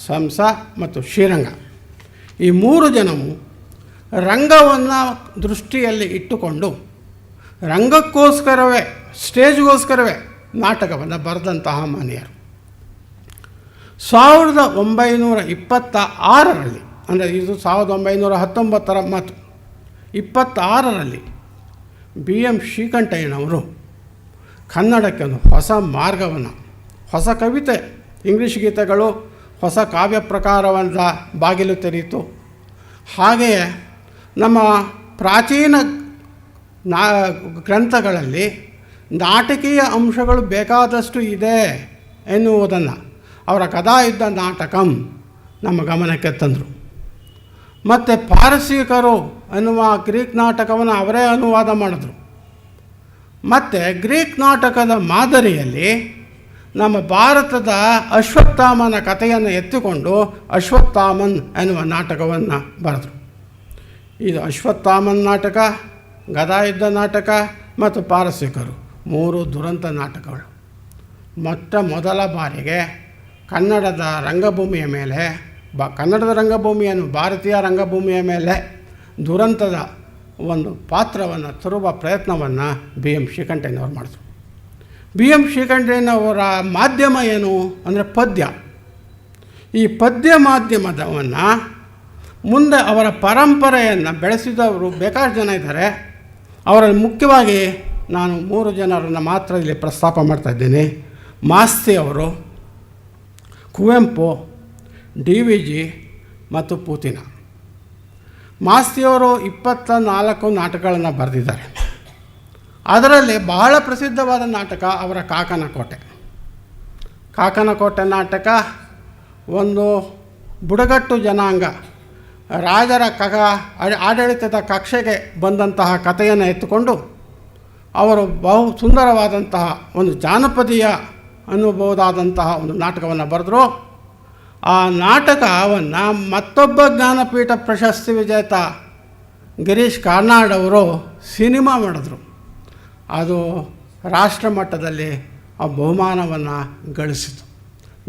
ಸಂಸ ಮತ್ತು ಶ್ರೀರಂಗ, ಈ 3 ಜನವು ರಂಗವನ್ನು ದೃಷ್ಟಿಯಲ್ಲಿ ಇಟ್ಟುಕೊಂಡು ರಂಗಕ್ಕೋಸ್ಕರವೇ, ಸ್ಟೇಜ್ಗೋಸ್ಕರವೇ ನಾಟಕವನ್ನು ಬರೆದಂತಹ ಮಹನೀಯರು. 1926ರಲ್ಲಿ, ಅಂದರೆ ಇದು 1919ರ ಮಾತು, 26ರಲ್ಲಿ BM ಶ್ರೀಕಂಠಯ್ಯನವರು ಕನ್ನಡಕ್ಕೆ ಒಂದು ಹೊಸ ಮಾರ್ಗವನ್ನು, ಹೊಸ ಕವಿತೆ, ಇಂಗ್ಲೀಷ್ ಗೀತೆಗಳು, ಹೊಸ ಕಾವ್ಯ ಪ್ರಕಾರವಂತ ಬಾಗಿಲು ತೆರೀತು. ಹಾಗೆಯೇ ನಮ್ಮ ಪ್ರಾಚೀನ ಗ್ರಂಥಗಳಲ್ಲಿ ನಾಟಕೀಯ ಅಂಶಗಳು ಬೇಕಾದಷ್ಟು ಇದೆ ಎನ್ನುವುದನ್ನು ಅವರ ಕಥಾಯುದ್ಧ ನಾಟಕಂ ನಮ್ಮ ಗಮನಕ್ಕೆ ತಂದರು. ಮತ್ತು ಪಾರಸೀಕರು ಎನ್ನುವ ಗ್ರೀಕ್ ನಾಟಕವನ್ನು ಅವರೇ ಅನುವಾದ ಮಾಡಿದ್ರು. ಮತ್ತು ಗ್ರೀಕ್ ನಾಟಕದ ಮಾದರಿಯಲ್ಲಿ ನಮ್ಮ ಭಾರತದ ಅಶ್ವತ್ಥಾಮನ ಕಥೆಯನ್ನು ಎತ್ತಿಕೊಂಡು ಅಶ್ವತ್ಥಾಮನ್ ಎನ್ನುವ ನಾಟಕವನ್ನು ಬರೆದರು. ಇದು ಅಶ್ವತ್ಥಾಮನ್ ನಾಟಕ, ಗದಾಯುದ್ಧ ನಾಟಕ ಮತ್ತು ಪಾರಸೀಕರು 3 ದುರಂತ ನಾಟಕಗಳು. ಮೊದಲ ಬಾರಿಗೆ ಕನ್ನಡದ ರಂಗಭೂಮಿಯ ಮೇಲೆ, ಕನ್ನಡದ ರಂಗಭೂಮಿಯನ್ನು ಭಾರತೀಯ ರಂಗಭೂಮಿಯ ಮೇಲೆ ದುರಂತದ ಒಂದು ಪಾತ್ರವನ್ನು ತರುವ ಪ್ರಯತ್ನವನ್ನು BM ಶ್ರೀಕಂಠಯ್ಯನವರು ಮಾಡಿದ್ರು. BM ಶ್ರೀಕಂಠಯ್ಯನವರ ಮಾಧ್ಯಮ ಏನು ಅಂದರೆ ಪದ್ಯ. ಈ ಪದ್ಯ ಮಾಧ್ಯಮದವನ್ನು ಮುಂದೆ ಅವರ ಪರಂಪರೆಯನ್ನು ಬೆಳೆಸಿದವರು ಬೇಕಾಷ್ಟು ಜನ ಇದ್ದಾರೆ. ಅವರಲ್ಲಿ ಮುಖ್ಯವಾಗಿ ನಾನು 3 ಜನರನ್ನು ಮಾತ್ರ ಇಲ್ಲಿ ಪ್ರಸ್ತಾಪ ಮಾಡ್ತಾಯಿದ್ದೀನಿ. ಮಾಸ್ತಿ ಅವರು, ಕುವೆಂಪು, DVG ಮತ್ತು ಪೂತಿನ. ಮಾಸ್ತಿಯವರು 24 ನಾಟಕಗಳನ್ನು ಬರೆದಿದ್ದಾರೆ. ಅದರಲ್ಲಿ ಬಹಳ ಪ್ರಸಿದ್ಧವಾದ ನಾಟಕ ಅವರ ಕಾಕನ ಕೋಟೆ. ಕಾಕನ ಕೋಟೆ ನಾಟಕ ಒಂದು ಬುಡಗಟ್ಟು ಜನಾಂಗ ರಾಜರ ಆಡಳಿತದ ಕಕ್ಷೆಗೆ ಬಂದಂತಹ ಕಥೆಯನ್ನು ಎತ್ತುಕೊಂಡು ಅವರು ಬಹು ಸುಂದರವಾದಂತಹ ಒಂದು ಜಾನಪದೀಯ ಅನ್ನಬಹುದಾದಂತಹ ಒಂದು ನಾಟಕವನ್ನು ಬರೆದರು. ಆ ನಾಟಕವನ್ನು ಮತ್ತೊಬ್ಬ ಜ್ಞಾನಪೀಠ ಪ್ರಶಸ್ತಿ ವಿಜೇತ ಗಿರೀಶ್ ಕಾರ್ನಾಡ್ ಅವರು ಸಿನಿಮಾ ಮಾಡಿದ್ರು. ಅದು ರಾಷ್ಟ್ರ ಮಟ್ಟದಲ್ಲಿ ಆ ಬಹುಮಾನವನ್ನು ಗಳಿಸಿತು.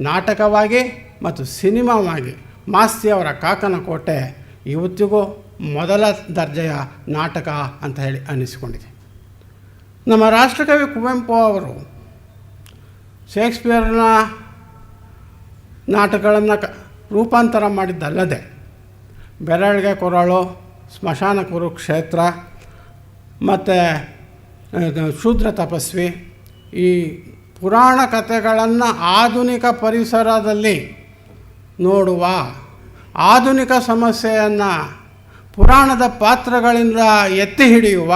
ನಾಟಕವಾಗಿ ಮತ್ತು ಸಿನಿಮಾವಾಗಿ ಮಾಸ್ತಿಯವರ ಕಾಕನ ಕೋಟೆ ಇವತ್ತಿಗೂ ಮೊದಲ ದರ್ಜೆಯ ನಾಟಕ ಅಂತ ಹೇಳಿ ಅನ್ನಿಸಿಕೊಂಡಿದೆ. ನಮ್ಮ ರಾಷ್ಟ್ರಕವಿ ಕುವೆಂಪು ಅವರು ಶೇಕ್ಸ್ಪಿಯರ್ನ ನಾಟಕಗಳನ್ನು ರೂಪಾಂತರ ಮಾಡಿದ್ದಲ್ಲದೆ ಬೆರಳಿಗೆ ಕೊರಳು, ಸ್ಮಶಾನ ಕುರುಕ್ಷೇತ್ರ ಮತ್ತು ಶೂದ್ರ ತಪಸ್ವಿ, ಈ ಪುರಾಣ ಕಥೆಗಳನ್ನು ಆಧುನಿಕ ಪರಿಸರದಲ್ಲಿ ನೋಡುವ, ಆಧುನಿಕ ಸಮಸ್ಯೆಯನ್ನು ಪುರಾಣದ ಪಾತ್ರಗಳಿಂದ ಎತ್ತಿ ಹಿಡಿಯುವ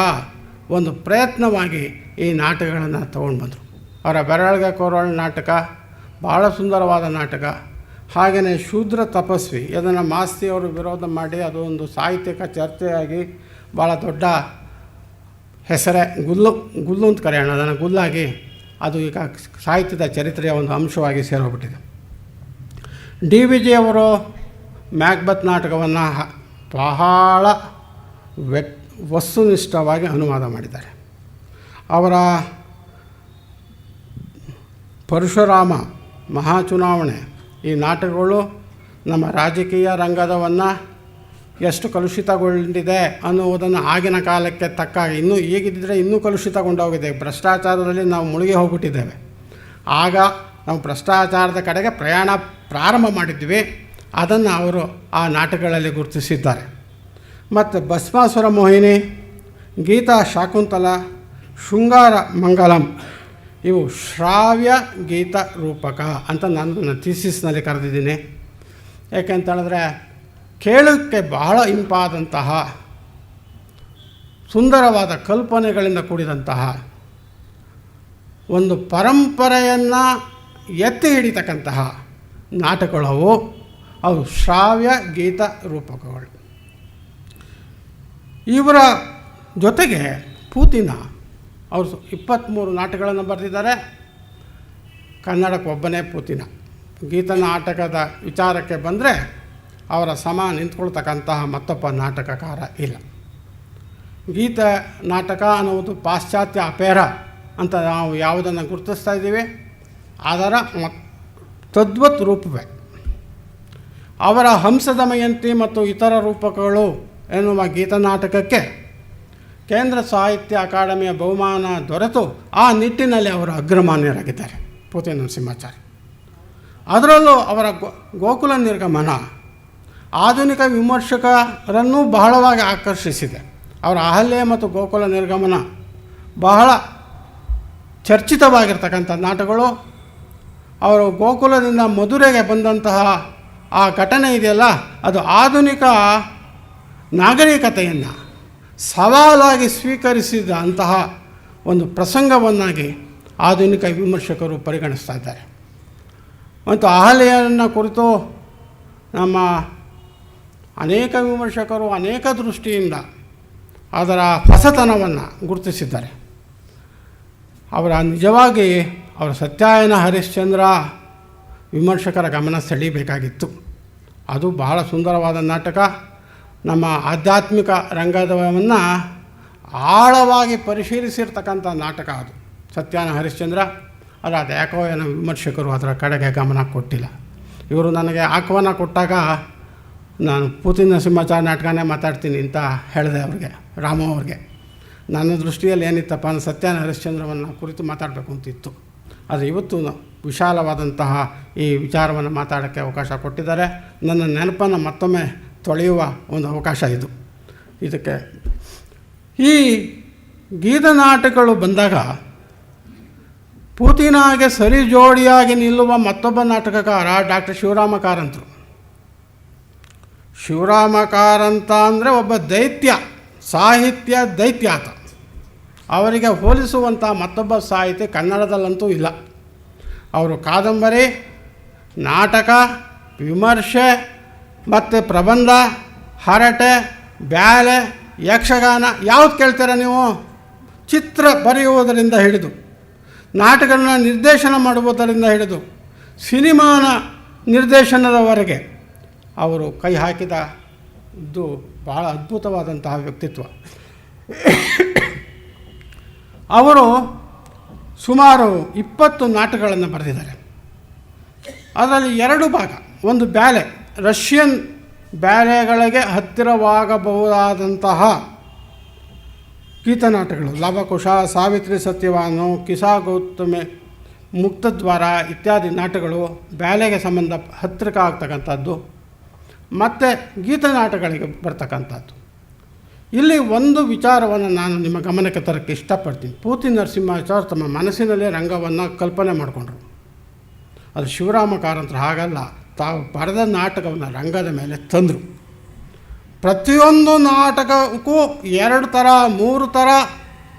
ಒಂದು ಪ್ರಯತ್ನವಾಗಿ ಈ ನಾಟಕಗಳನ್ನು ತಗೊಂಡು ಬಂದರು. ಅವರ ಬೆರಳಿಗೆ ಕೊರಳು ನಾಟಕ ಭಾಳ ಸುಂದರವಾದ ನಾಟಕ. ಹಾಗೆಯೇ ಶೂದ್ರ ತಪಸ್ವಿ, ಅದನ್ನು ಮಾಸ್ತಿಯವರು ವಿರೋಧ ಮಾಡಿ ಅದು ಒಂದು ಸಾಹಿತ್ಯಿಕ ಚರ್ಚೆಯಾಗಿ ಭಾಳ ದೊಡ್ಡ ಹೆಸರೇ ಗುಲ್ಲು ಅಂತ ಕರೆಯೋಣ, ಅದನ್ನು ಗುಲ್ಲಾಗಿ ಅದು ಈಗ ಸಾಹಿತ್ಯದ ಚರಿತ್ರೆಯ ಒಂದು ಅಂಶವಾಗಿ ಸೇರೋಗ್ಬಿಟ್ಟಿದೆ. DVG ಅವರು ಮ್ಯಾಕ್ಬತ್ ನಾಟಕವನ್ನು ಬಹಳ ವಸ್ತುನಿಷ್ಠವಾಗಿ ಅನುವಾದ ಮಾಡಿದ್ದಾರೆ. ಅವರ ಪರಶುರಾಮ, ಮಹಾಚುನಾವಣೆ, ಈ ನಾಟಕಗಳು ನಮ್ಮ ರಾಜಕೀಯ ರಂಗದವನ್ನು ಎಷ್ಟು ಕಲುಷಿತಗೊಂಡಿದೆ ಅನ್ನುವುದನ್ನು ಆಗಿನ ಕಾಲಕ್ಕೆ ತಕ್ಕಾಗಿ, ಇನ್ನೂ ಈಗಿದ್ದರೆ ಇನ್ನೂ ಕಲುಷಿತಗೊಂಡೋಗಿದೆ. ಭ್ರಷ್ಟಾಚಾರದಲ್ಲಿ ನಾವು ಮುಳುಗಿ ಹೋಗ್ಬಿಟ್ಟಿದ್ದೇವೆ. ಆಗ ನಾವು ಭ್ರಷ್ಟಾಚಾರದ ಕಡೆಗೆ ಪ್ರಯಾಣ ಪ್ರಾರಂಭ ಮಾಡಿದ್ವಿ. ಅದನ್ನು ಅವರು ಆ ನಾಟಕಗಳಲ್ಲಿ ಗುರುತಿಸಿದ್ದಾರೆ. ಮತ್ತು ಭಸ್ಮಾಸುರ ಮೋಹಿನಿ, ಗೀತಾ ಶಾಕುಂತಲ, ಶೃಂಗಾರ ಮಂಗಲಂ ಇವು ಶ್ರಾವ್ಯ ಗೀತ ರೂಪಕ ಅಂತ ನಾನು ನನ್ನ ಥೀಸಿಸ್ನಲ್ಲಿ ಕರೆದಿದ್ದೀನಿ. ಯಾಕೆಂತೇಳಿದ್ರೆ ಕೇಳೋಕ್ಕೆ ಬಹಳ ಇಂಪಾದಂತಹ ಸುಂದರವಾದ ಕಲ್ಪನೆಗಳಿಂದ ಕೂಡಿದಂತಹ ಒಂದು ಪರಂಪರೆಯನ್ನು ಎತ್ತಿ ಹಿಡಿತಕ್ಕಂತಹ ನಾಟಕಗಳು ಅವು ಶ್ರಾವ್ಯ ಗೀತ ರೂಪಕಗಳು. ಇವರ ಜೊತೆಗೆ ಪೂತಿನ ಅವರು 23 ನಾಟಕಗಳನ್ನು ಬರೆದಿದ್ದಾರೆ. ಕನ್ನಡಕ್ಕೆ ಒಬ್ಬನೇ ಪೂತಿನ. ಗೀತ ನಾಟಕದ ವಿಚಾರಕ್ಕೆ ಬಂದರೆ ಅವರ ಸಮ ನಿಂತ್ಕೊಳ್ತಕ್ಕಂತಹ ಮತ್ತೊಬ್ಬ ನಾಟಕಕಾರ ಇಲ್ಲ. ಗೀತ ನಾಟಕ ಅನ್ನುವುದು ಪಾಶ್ಚಾತ್ಯ ಅಪೇರ ಅಂತ ನಾವು ಯಾವುದನ್ನು ಗುರುತಿಸ್ತಾ ಇದ್ದೀವಿ ಅದರ ತದ್ವತ್ ರೂಪವೇ. ಅವರ ಹಂಸದಮಯಂತಿ ಮತ್ತು ಇತರ ರೂಪಕಗಳು ಎನ್ನುವ ಗೀತನಾಟಕಕ್ಕೆ ಕೇಂದ್ರ ಸಾಹಿತ್ಯ ಅಕಾಡೆಮಿಯ ಬಹುಮಾನ ದೊರೆತು ಆ ನಿಟ್ಟಿನಲ್ಲಿ ಅವರು ಅಗ್ರಮಾನ್ಯರಾಗಿದ್ದಾರೆ ಪೂತಿ ನರಸಿಂಹಾಚಾರ್ಯ. ಅದರಲ್ಲೂ ಅವರ ಗೋಕುಲ ನಿರ್ಗಮನ ಆಧುನಿಕ ವಿಮರ್ಶಕರನ್ನೂ ಬಹಳವಾಗಿ ಆಕರ್ಷಿಸಿದೆ. ಅವರ ಅಹಲ್ಯೆ ಮತ್ತು ಗೋಕುಲ ನಿರ್ಗಮನ ಬಹಳ ಚರ್ಚಿತವಾಗಿರ್ತಕ್ಕಂಥ ನಾಟಕಗಳು. ಅವರು ಗೋಕುಲದಿಂದ ಮಧುರೆಗೆ ಬಂದಂತಹ ಆ ಘಟನೆ ಇದೆಯಲ್ಲ, ಅದು ಆಧುನಿಕ ನಾಗರಿಕತೆಯನ್ನು ಸವಾಲಾಗಿ ಸ್ವೀಕರಿಸಿದ ಅಂತಹ ಒಂದು ಪ್ರಸಂಗವನ್ನಾಗಿ ಆಧುನಿಕ ವಿಮರ್ಶಕರು ಪರಿಗಣಿಸ್ತಾ ಇದ್ದಾರೆ. ಮತ್ತು ಅಹಲ್ಯೆಯನ್ನು ಕುರಿತು ನಮ್ಮ ಅನೇಕ ವಿಮರ್ಶಕರು ಅನೇಕ ದೃಷ್ಟಿಯಿಂದ ಅದರ ಹೊಸತನವನ್ನು ಗುರುತಿಸಿದ್ದಾರೆ. ಅವರ ನಿಜವಾಗಿ ಅವರ ಸತ್ಯಾಯನ ಹರಿಶ್ಚಂದ್ರ ವಿಮರ್ಶಕರ ಗಮನ ಸೆಳೀಬೇಕಾಗಿತ್ತು. ಅದು ಬಹಳ ಸುಂದರವಾದ ನಾಟಕ. ನಮ್ಮ ಆಧ್ಯಾತ್ಮಿಕ ರಂಗವನ್ನು ಆಳವಾಗಿ ಪರಿಶೀಲಿಸಿರ್ತಕ್ಕಂಥ ನಾಟಕ ಅದು ಸತ್ಯಾಯನ ಹರಿಶ್ಚಂದ್ರ. ಆದರೆ ಅದು ಯಾಕೋ ಏನೋ ವಿಮರ್ಶಕರು ಅದರ ಕಡೆಗೆ ಗಮನ ಕೊಟ್ಟಿಲ್ಲ. ಇವರು ನನಗೆ ಆಹ್ವಾನ ಕೊಟ್ಟಾಗ ನಾನು ಪೂತಿ ನರಸಿಂಹಾಚಾರ್ಯ ನಾಟಕನೇ ಮಾತಾಡ್ತೀನಿ ಅಂತ ಹೇಳಿದೆ ಅವ್ರಿಗೆ, ರಾಮು ಅವ್ರಿಗೆ. ನನ್ನ ದೃಷ್ಟಿಯಲ್ಲಿ ಏನಿತ್ತಪ್ಪ ಅಂದರೆ ಸತ್ಯಾಯನ ಹರಿಶ್ಚಂದ್ರವನ್ನು ಕುರಿತು ಮಾತಾಡಬೇಕು ಅಂತಿತ್ತು. ಆದರೆ ಇವತ್ತು ವಿಶಾಲವಾದಂತಹ ಈ ವಿಚಾರವನ್ನು ಮಾತಾಡೋಕ್ಕೆ ಅವಕಾಶ ಕೊಟ್ಟಿದ್ದಾರೆ. ನನ್ನ ನೆನಪನ್ನು ಮತ್ತೊಮ್ಮೆ ತೊಳೆಯುವ ಒಂದು ಅವಕಾಶ ಇದು. ಇದಕ್ಕೆ ಈ ಗೀತನಾಟಕಗಳು ಬಂದಾಗ ಪೂತಿನಾಗೆ ಸರಿ ಜೋಡಿಯಾಗಿ ನಿಲ್ಲುವ ಮತ್ತೊಬ್ಬ ನಾಟಕಕಾರ ಡಾಕ್ಟರ್ ಶಿವರಾಮ ಕಾರಂತರು. ಶಿವರಾಮ ಕಾರಂತ ಅಂದರೆ ಒಬ್ಬ ದೈತ್ಯ, ಸಾಹಿತ್ಯ ದೈತ್ಯ ಆತ. ಅವರಿಗೆ ಹೋಲಿಸುವಂಥ ಮತ್ತೊಬ್ಬ ಸಾಹಿತ್ಯ ಕನ್ನಡದಲ್ಲಂತೂ ಇಲ್ಲ. ಅವರು ಕಾದಂಬರಿ, ನಾಟಕ, ವಿಮರ್ಶೆ ಮತ್ತು ಪ್ರಬಂಧ, ಹರಟೆ, ಬ್ಯಾಲೆ, ಯಕ್ಷಗಾನ ಯಾವುದು ಕೇಳ್ತೀರ ನೀವು, ಚಿತ್ರ ಬರೆಯುವುದರಿಂದ ಹಿಡಿದು ನಾಟಕಗಳನ್ನ ನಿರ್ದೇಶನ ಮಾಡುವುದರಿಂದ ಹಿಡಿದು ಸಿನಿಮಾನ ನಿರ್ದೇಶನದವರೆಗೆ ಅವರು ಕೈ ಹಾಕಿದ್ದು ಭಾಳ ಅದ್ಭುತವಾದಂತಹ ವ್ಯಕ್ತಿತ್ವ. ಅವರು ಸುಮಾರು 20 ನಾಟಕಗಳನ್ನು ಬರೆದಿದ್ದಾರೆ. ಅದರಲ್ಲಿ 2 ಭಾಗ. ಒಂದು ಬ್ಯಾಲೆ, ರಷ್ಯನ್ ಬ್ಯಾಲೆಗಳಿಗೆ ಹತ್ತಿರವಾಗಬಹುದಾದಂತಹ ಗೀತನಾಟಕಗಳು. ಲವಕುಶ, ಸಾವಿತ್ರಿ ಸತ್ಯವಾನು, ಕಿಸಾ ಗೌತಮೆ, ಮುಕ್ತದ್ವಾರ ಇತ್ಯಾದಿ ನಾಟಕಗಳು ಬ್ಯಾಲೆಗೆ ಸಂಬಂಧ ಹತ್ತಿರ ಆಗ್ತಕ್ಕಂಥದ್ದು ಮತ್ತು ಗೀತನಾಟಕಗಳಿಗೆ ಬರ್ತಕ್ಕಂಥದ್ದು. ಇಲ್ಲಿ ಒಂದು ವಿಚಾರವನ್ನು ನಾನು ನಿಮ್ಮ ಗಮನಕ್ಕೆ ತರೋಕ್ಕೆ ಇಷ್ಟಪಡ್ತೀನಿ. ಪೂತಿ ನರಸಿಂಹಾಚಾರ್ಯ ತಮ್ಮ ಮನಸ್ಸಿನಲ್ಲೇ ರಂಗವನ್ನು ಕಲ್ಪನೆ ಮಾಡಿಕೊಂಡ್ರು. ಅದು ಶಿವರಾಮ ಕಾರಂತರು ಹಾಗಲ್ಲ. ತಾವು ಬರೆದ ನಾಟಕವನ್ನು ರಂಗದ ಮೇಲೆ ತಂದರು. ಪ್ರತಿಯೊಂದು ನಾಟಕಕ್ಕೂ 2 ಥರ 3 ಥರ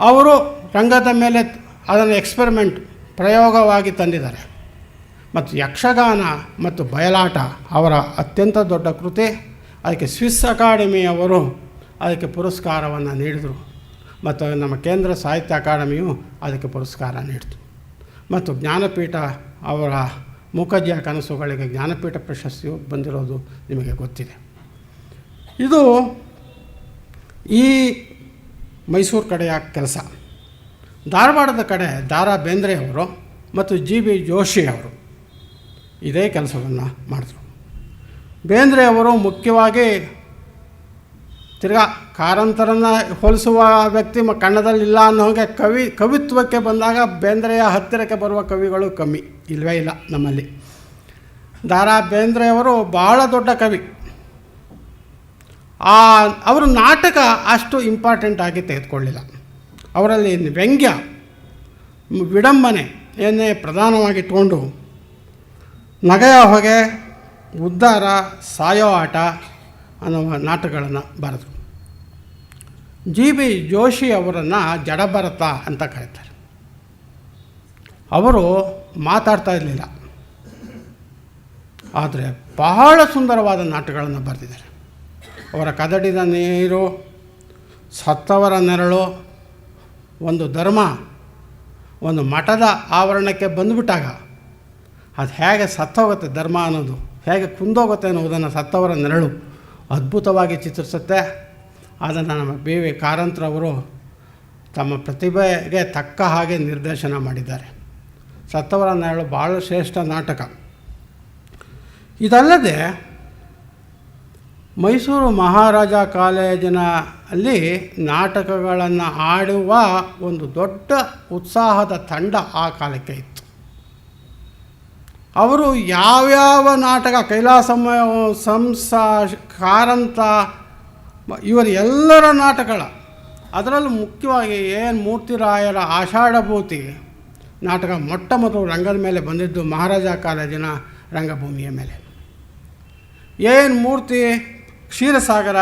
ಅವರು ರಂಗದ ಮೇಲೆ ಅದನ್ನು ಎಕ್ಸ್ಪೆರಿಮೆಂಟ್ ಪ್ರಯೋಗವಾಗಿ ತಂದಿದ್ದಾರೆ. ಮತ್ತು ಯಕ್ಷಗಾನ ಮತ್ತು ಬಯಲಾಟ ಅವರ ಅತ್ಯಂತ ದೊಡ್ಡ ಕೃತಿ. ಅದಕ್ಕೆ ಸ್ವಿಸ್ ಅಕಾಡೆಮಿಯವರು ಅದಕ್ಕೆ ಪುರಸ್ಕಾರವನ್ನು ನೀಡಿದರು. ಮತ್ತು ನಮ್ಮ ಕೇಂದ್ರ ಸಾಹಿತ್ಯ ಅಕಾಡೆಮಿಯು ಅದಕ್ಕೆ ಪುರಸ್ಕಾರ ನೀಡಿತು. ಮತ್ತು ಜ್ಞಾನಪೀಠ ಅವರ ಮುಖಜ್ಜಿಯ ಕನಸುಗಳಿಗೆ ಜ್ಞಾನಪೀಠ ಪ್ರಶಸ್ತಿಯು ಬಂದಿರೋದು ನಿಮಗೆ ಗೊತ್ತಿದೆ. ಇದು ಈ ಮೈಸೂರು ಕಡೆಯ ಕೆಲಸ. ಧಾರವಾಡದ ಕಡೆ ದಾರಾ ಬೇಂದ್ರೆ ಅವರು ಮತ್ತು GB ಜೋಶಿ ಅವರು ಇದೇ ಕೆಲಸವನ್ನು ಮಾಡಿದ್ರು. ಬೇಂದ್ರೆ ಅವರು ಮುಖ್ಯವಾಗಿ ತಿರ್ಗಾ ಕಾರಂತರನ್ನು ಹೋಲಿಸುವ ವ್ಯಕ್ತಿ ಕನ್ನಡದಲ್ಲಿಲ್ಲ ಅನ್ನೋ ಹಾಗೆ ಕವಿತ್ವಕ್ಕೆ ಬಂದಾಗ ಬೇಂದ್ರೆಯ ಹತ್ತಿರಕ್ಕೆ ಬರುವ ಕವಿಗಳು ಕಮ್ಮಿ ಇಲ್ಲವೇ ಇಲ್ಲ ನಮ್ಮಲ್ಲಿ. ದ.ರಾ ಬೇಂದ್ರೆಯವರು ಭಾಳ ದೊಡ್ಡ ಕವಿ. ಅವರು ನಾಟಕ ಅಷ್ಟು ಇಂಪಾರ್ಟೆಂಟ್ ಆಗಿ ತೆಗೆದುಕೊಳ್ಳಿಲ್ಲ. ಅವರಲ್ಲಿ ವ್ಯಂಗ್ಯ, ವಿಡಂಬನೆ ಏನೇ ಪ್ರಧಾನವಾಗಿಟ್ಕೊಂಡು ನಗೆಯ ಹೊಗೆ, ಉದ್ಧಾರ, ಸಾಯೋ ಆಟ ಅನ್ನುವ ನಾಟಕಗಳನ್ನು ಬರೆದರು. ಜಿ.ಬಿ. ಜೋಶಿ ಅವರನ್ನು ಜಡಭರತ ಅಂತ ಕರೀತಾರೆ. ಅವರು ಮಾತಾಡ್ತಾ ಇರಲಿಲ್ಲ, ಆದರೆ ಬಹಳ ಸುಂದರವಾದ ನಾಟಕಗಳನ್ನು ಬರೆದಿದ್ದಾರೆ. ಅವರ ಕದಡಿದ ನೀರು, ಸತ್ತವರ ನೆರಳು, ಒಂದು ಧರ್ಮ ಒಂದು ಮಠದ ಆವರಣಕ್ಕೆ ಬಂದುಬಿಟ್ಟಾಗ ಅದು ಹೇಗೆ ಸತ್ತೋಗುತ್ತೆ, ಧರ್ಮ ಅನ್ನೋದು ಹೇಗೆ ಕುಂದೋಗುತ್ತೆ ಅನ್ನೋದನ್ನು ಸತ್ತವರ ನೆರಳು ಅದ್ಭುತವಾಗಿ ಚಿತ್ರಿಸುತ್ತೆ. ಅದನ್ನು ನಮ್ಮ ಬಿ.ವಿ. ಕಾರಂತರವರು ತಮ್ಮ ಪ್ರತಿಭೆಗೆ ತಕ್ಕ ಹಾಗೆ ನಿರ್ದೇಶನ ಮಾಡಿದ್ದಾರೆ. ಸತ್ತವರ ನೆರಳು ಭಾಳ ಶ್ರೇಷ್ಠ ನಾಟಕ. ಇದಲ್ಲದೆ ಮೈಸೂರು ಮಹಾರಾಜ ಕಾಲೇಜಿನ ಅಲ್ಲಿ ನಾಟಕಗಳನ್ನು ಆಡುವ ಒಂದು ದೊಡ್ಡ ಉತ್ಸಾಹದ ತಂಡ ಆ ಕಾಲಕ್ಕೆ ಇತ್ತು. ಅವರು ಯಾವ್ಯಾವ ನಾಟಕ, ಕೈಲಾಸಮಯ, ಸಂಸ, ಕಾರಂತ, ಇವರ ಎಲ್ಲರ ನಾಟಕಗಳ, ಅದರಲ್ಲೂ ಮುಖ್ಯವಾಗಿ ಏನು ಮೂರ್ತಿರಾಯರ ಆಷಾಢಭೂತಿ ನಾಟಕ ಮೊಟ್ಟ ಮೊದಲು ರಂಗದ ಮೇಲೆ ಬಂದಿದ್ದು ಮಹಾರಾಜ ಕಾಲೇಜಿನ ರಂಗಭೂಮಿಯ ಮೇಲೆ. ಏನು ಮೂರ್ತಿ, ಕ್ಷೀರಸಾಗರ,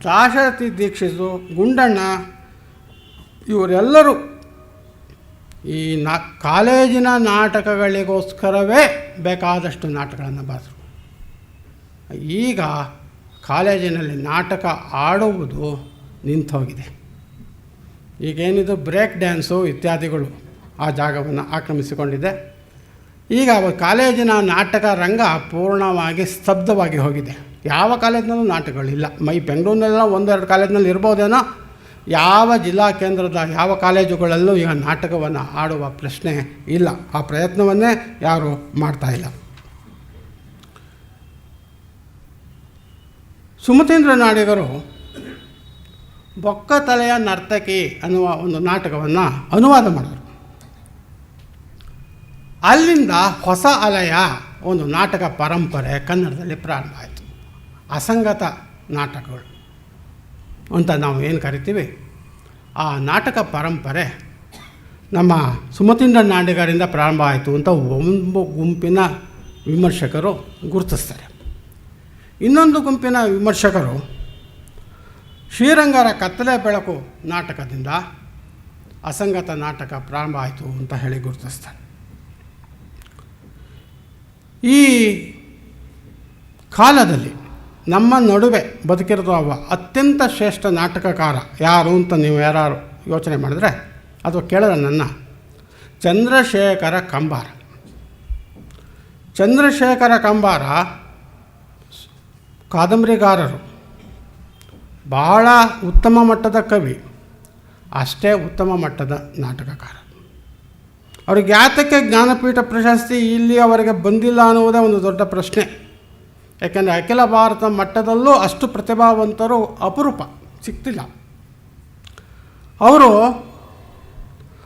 ದಾಶರಥಿ ದೀಕ್ಷಿತು, ಗುಂಡಣ್ಣ, ಇವರೆಲ್ಲರೂ ಈ ಕಾಲೇಜಿನ ನಾಟಕಗಳಿಗೋಸ್ಕರವೇ ಬೇಕಾದಷ್ಟು ನಾಟಕಗಳನ್ನು ಬರೆದರು. ಈಗ ಕಾಲೇಜಿನಲ್ಲಿ ನಾಟಕ ಆಡುವುದು ನಿಂತೋಗಿದೆ. ಈಗೇನಿದು ಬ್ರೇಕ್ ಡ್ಯಾನ್ಸು ಇತ್ಯಾದಿಗಳು ಆ ಜಾಗವನ್ನು ಆಕ್ರಮಿಸಿಕೊಂಡಿದೆ. ಈಗ ಕಾಲೇಜಿನ ನಾಟಕ ರಂಗ ಪೂರ್ಣವಾಗಿ ಸ್ತಬ್ಧವಾಗಿ ಹೋಗಿದೆ. ಯಾವ ಕಾಲೇಜಿನಲ್ಲೂ ನಾಟಕಗಳಿಲ್ಲ. ಬೆಂಗಳೂರಿನೆಲ್ಲ ಒಂದೆರಡು ಕಾಲೇಜಿನಲ್ಲಿ ಇರ್ಬೋದೇನೋ, ಯಾವ ಜಿಲ್ಲಾ ಕೇಂದ್ರದ ಯಾವ ಕಾಲೇಜುಗಳಲ್ಲೂ ಈಗ ನಾಟಕವನ್ನು ಆಡುವ ಪ್ರಶ್ನೆ ಇಲ್ಲ. ಆ ಪ್ರಯತ್ನವನ್ನೇ ಯಾರೂ ಮಾಡ್ತಾಯಿಲ್ಲ. ಸುಮತೀಂದ್ರ ನಾಡಿಗರು ಬೊಕ್ಕ ತಲೆಯ ನರ್ತಕಿ ಅನ್ನುವ ಒಂದು ನಾಟಕವನ್ನು ಅನುವಾದ ಮಾಡಿದರು. ಅಲ್ಲಿಂದ ಹೊಸ ಅಲೆಯ ಒಂದು ನಾಟಕ ಪರಂಪರೆ ಕನ್ನಡದಲ್ಲಿ ಪ್ರಾರಂಭ ಆಯಿತು. ಅಸಂಗತ ನಾಟಕಗಳು ಅಂತ ನಾವು ಏನು ಕರಿತೀವಿ, ಆ ನಾಟಕ ಪರಂಪರೆ ನಮ್ಮ ಸುಮತೀಂದ್ರ ನಾಡಿಗರಿಂದ ಪ್ರಾರಂಭ ಆಯಿತು ಅಂತ ಒಂದು ಗುಂಪಿನ ವಿಮರ್ಶಕರು ಗುರುತಿಸ್ತಾರೆ. ಇನ್ನೊಂದು ಗುಂಪಿನ ವಿಮರ್ಶಕರು ಶ್ರೀರಂಗರ ಕತ್ತಲೆ ಬೆಳಕು ನಾಟಕದಿಂದ ಅಸಂಗತ ನಾಟಕ ಪ್ರಾರಂಭ ಆಯಿತು ಅಂತ ಹೇಳಿ ಗುರುತಿಸ್ತಾರೆ. ಈ ಕಾಲದಲ್ಲಿ ನಮ್ಮ ನಡುವೆ ಬದುಕಿರುವ ಅತ್ಯಂತ ಶ್ರೇಷ್ಠ ನಾಟಕಕಾರ ಯಾರು ಅಂತ ನೀವು ಯಾರು ಯೋಚನೆ ಮಾಡಿದ್ರೆ ಅದು ಕೇಳಿದ್ರೆ ನನ್ನ ಚಂದ್ರಶೇಖರ ಕಂಬಾರ. ಚಂದ್ರಶೇಖರ ಕಂಬಾರ ಕಾದಂಬರಿಗಾರರು, ಬಹಳ ಉತ್ತಮ ಮಟ್ಟದ ಕವಿ, ಅಷ್ಟೇ ಉತ್ತಮ ಮಟ್ಟದ ನಾಟಕಕಾರ. ಅವ್ರಿಗೆ ಯಾತಕ್ಕೆ ಜ್ಞಾನಪೀಠ ಪ್ರಶಸ್ತಿ ಇಲ್ಲಿ ಅವರಿಗೆ ಬಂದಿಲ್ಲ ಅನ್ನುವುದೇ ಒಂದು ದೊಡ್ಡ ಪ್ರಶ್ನೆ. ಯಾಕೆಂದರೆ ಅಖಿಲ ಭಾರತ ಮಟ್ಟದಲ್ಲೂ ಅಷ್ಟು ಪ್ರತಿಭಾವಂತರು ಅಪರೂಪ, ಸಿಗ್ತಿಲ್ಲ. ಅವರು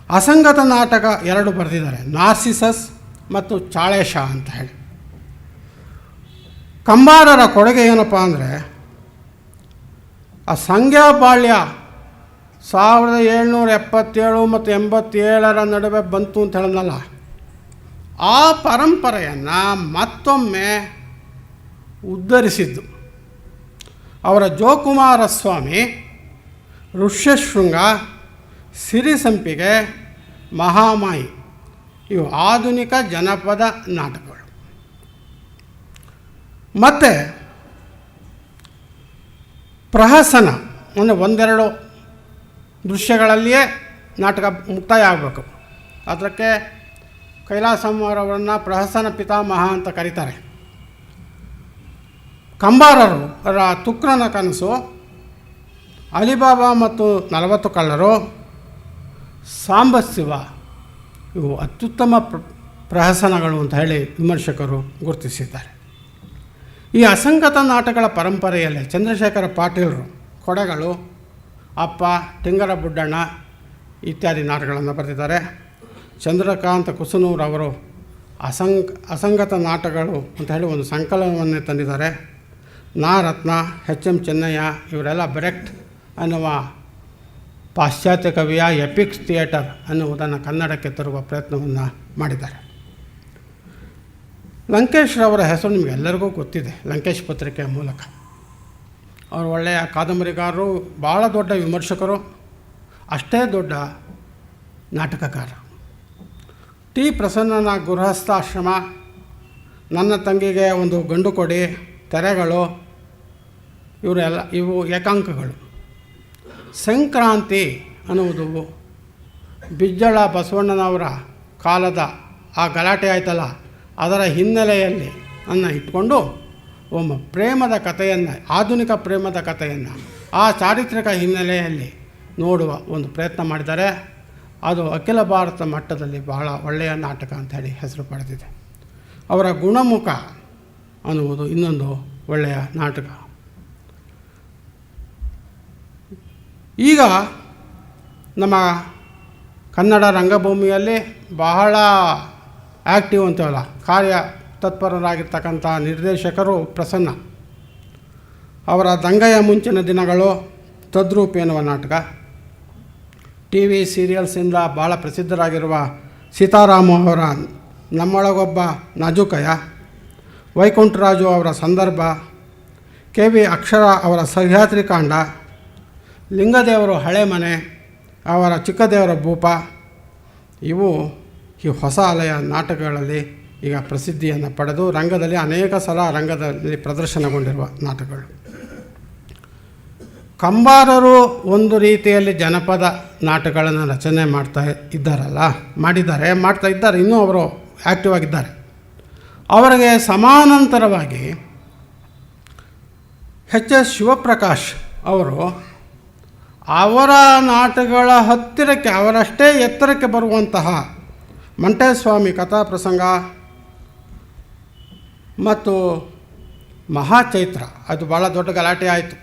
ಅಸಂಗತ ನಾಟಕ 2 ಬರೆದಿದ್ದಾರೆ, ನಾರ್ಸಿಸಸ್ ಮತ್ತು ಚಾಳೇಶ ಅಂತ ಹೇಳಿ. ಕಂಬಾರರ ಕೊಡುಗೆ ಏನಪ್ಪ ಅಂದರೆ, ಆ ಸಂಧ್ಯಾಬಾಳ್ಯ 1777 ಮತ್ತು 87 ನಡುವೆ ಬಂತು ಅಂತ ಹೇಳಿದ್ನಲ್ಲ, ಆ ಪರಂಪರೆಯನ್ನು ಮತ್ತೊಮ್ಮೆ ಉದ್ಧರಿಸಿದ್ದು. ಅವರ ಜೋಕುಮಾರ ಸ್ವಾಮಿ, ಋಷ್ಯಶೃಂಗ, ಸಿರಿಸಂಪಿಗೆ, ಮಹಾಮಾಯಿ ಇವು ಆಧುನಿಕ ಜನಪದ ನಾಟಕಗಳು. ಮತ್ತು ಪ್ರಹಸನ ಅಂದರೆ 1-2 ದೃಶ್ಯಗಳಲ್ಲಿಯೇ ನಾಟಕ ಮುಕ್ತಾಯ ಆಗಬೇಕು. ಅದಕ್ಕೆ ಕೈಲಾಸಮ್ಮರವರನ್ನು ಪ್ರಹಸನ ಪಿತಾಮಹ ಅಂತ ಕರೀತಾರೆ. ಕಂಬಾರರು ತುಕ್ರನ ಕನಸು, ಅಲಿಬಾಬಾ ಮತ್ತು 40 ಕಳ್ಳರು, ಸಾಂಬಶಿವ ಇವು ಅತ್ಯುತ್ತಮ ಪ್ರಹಸನಗಳು ಅಂತ ಹೇಳಿ ವಿಮರ್ಶಕರು ಗುರುತಿಸಿದ್ದಾರೆ. ಈ ಅಸಂಗತ ನಾಟಕಗಳ ಪರಂಪರೆಯಲ್ಲಿ ಚಂದ್ರಶೇಖರ ಪಾಟೀಲರು ಕೊಡೆಗಳು, ಅಪ್ಪ, ಟಿಂಗರ ಬುಡ್ಡಣ್ಣ ಇತ್ಯಾದಿ ನಾಟಕಗಳನ್ನು ಬರೆದಿದ್ದಾರೆ. ಚಂದ್ರಕಾಂತ ಕುಸನೂರವರು ಅಸಂಗತ ನಾಟಕಗಳು ಅಂತ ಹೇಳಿ ಒಂದು ಸಂಕಲನವನ್ನೇ ತಂದಿದ್ದಾರೆ. ನಾ ರತ್ನ, ಎಚ್ ಎಂ ಚೆನ್ನಯ್ಯ ಇವರೆಲ್ಲ ಬ್ರೆಕ್ಟ್ ಅನ್ನುವ ಪಾಶ್ಚಾತ್ಯ ಕವಿಯ ಎಪಿಕ್ಸ್ ಥಿಯೇಟರ್ ಅನ್ನುವುದನ್ನು ಕನ್ನಡಕ್ಕೆ ತರುವ ಪ್ರಯತ್ನವನ್ನು ಮಾಡಿದ್ದಾರೆ. ಲಂಕೇಶ್ ಅವರ ಹೆಸರು ನಿಮಗೆಲ್ಲರಿಗೂ ಗೊತ್ತಿದೆ. ಲಂಕೇಶ್ ಪತ್ರಿಕೆಯ ಮೂಲಕ ಅವರು ಒಳ್ಳೆಯ ಕಾದಂಬರಿಗಾರರು, ಭಾಳ ದೊಡ್ಡ ವಿಮರ್ಶಕರು, ಅಷ್ಟೇ ದೊಡ್ಡ ನಾಟಕಕಾರ. ಟಿ ಪ್ರಸನ್ನನ ಗೃಹಸ್ಥಾಶ್ರಮ, ನನ್ನ ತಂಗಿಗೆ ಒಂದು ಗಂಡು ಕೊಡಿ, ತೆರೆಗಳು, ಇವು ಏಕಾಂಕಗಳು. ಸಂಕ್ರಾಂತಿ ಅನ್ನುವುದು ಬಿಜ್ಜಳ ಬಸವಣ್ಣನವರ ಕಾಲದ ಆ ಗಲಾಟೆ ಆಯ್ತಲ್ಲ, ಅದರ ಹಿನ್ನೆಲೆಯಲ್ಲಿ ಇಟ್ಕೊಂಡು ಒಮ್ಮ ಪ್ರೇಮದ ಕಥೆಯನ್ನು, ಆಧುನಿಕ ಪ್ರೇಮದ ಕಥೆಯನ್ನು ಆ ಚಾರಿತ್ರಿಕ ಹಿನ್ನೆಲೆಯಲ್ಲಿ ನೋಡುವ ಒಂದು ಪ್ರಯತ್ನ ಮಾಡಿದ್ದಾರೆ. ಅದು ಅಖಿಲ ಭಾರತ ಮಟ್ಟದಲ್ಲಿ ಬಹಳ ಒಳ್ಳೆಯ ನಾಟಕ ಅಂತ ಹೇಳಿ ಹೆಸರು ಪಡೆದಿದೆ. ಅವರ ಗುಣಮುಖ ಅನ್ನುವುದು ಇನ್ನೊಂದು ಒಳ್ಳೆಯ ನಾಟಕ. ಈಗ ನಮ್ಮ ಕನ್ನಡ ರಂಗಭೂಮಿಯಲ್ಲಿ ಬಹಳ ಆ್ಯಕ್ಟಿವ್ ಅಂತೀವಲ್ಲ, ಕಾರ್ಯ ತತ್ಪರರಾಗಿರ್ತಕ್ಕಂಥ ನಿರ್ದೇಶಕರು ಪ್ರಸನ್ನ. ಅವರ ದಂಗೆಯ ಮುಂಚಿನ ದಿನಗಳು, ತದ್ರೂಪ್ ಎನ್ನುವ ನಾಟಕ, ಟಿ ವಿ ಸೀರಿಯಲ್ಸಿಂದ ಭಾಳ ಪ್ರಸಿದ್ಧರಾಗಿರುವ ಸೀತಾರಾಮ ಅವರ ನಮ್ಮೊಳಗೊಬ್ಬ ನಾಜೂಕಯ, ವೈಕುಂಠರಾಜು ಅವರ ಸಂದರ್ಭ, ಕೆ ವಿ ಅಕ್ಷರ ಅವರ ಸಹ್ಯಾದ್ರಿ ಕಾಂಡ, ಲಿಂಗದೇವರು ಹಳೆ ಮನೆ, ಅವರ ಚಿಕ್ಕದೇವರ ಭೂಪ, ಇವು ಈ ಹೊಸ ಅಲೆಯ ನಾಟಕಗಳಲ್ಲಿ ಈಗ ಪ್ರಸಿದ್ಧಿಯನ್ನು ಪಡೆದು ರಂಗದಲ್ಲಿ ಅನೇಕ ಸಲ ರಂಗದಲ್ಲಿ ಪ್ರದರ್ಶನಗೊಂಡಿರುವ ನಾಟಕಗಳು. ಕಂಬಾರರು ಒಂದು ರೀತಿಯಲ್ಲಿ ಜನಪದ ನಾಟಕಗಳನ್ನು ರಚನೆ ಮಾಡ್ತಾ ಇದ್ದಾರೆ, ಇನ್ನೂ ಅವರು ಆ್ಯಕ್ಟಿವ್ ಆಗಿದ್ದಾರೆ. ಅವರಿಗೆ ಸಮಾನಾಂತರವಾಗಿ ಎಚ್ ಎಸ್ ಶಿವಪ್ರಕಾಶ್ ಅವರು ಅವರ ನಾಟಕಗಳ ಹತ್ತಿರಕ್ಕೆ, ಅವರಷ್ಟೇ ಎತ್ತರಕ್ಕೆ ಬರುವಂತಹ ಮಂಟೇಸ್ವಾಮಿ ಕಥಾಪ್ರಸಂಗ ಮತ್ತು ಮಹಾಚೈತ್ರ, ಅದು ಭಾಳ ದೊಡ್ಡ ಗಲಾಟೆ ಆಯಿತು.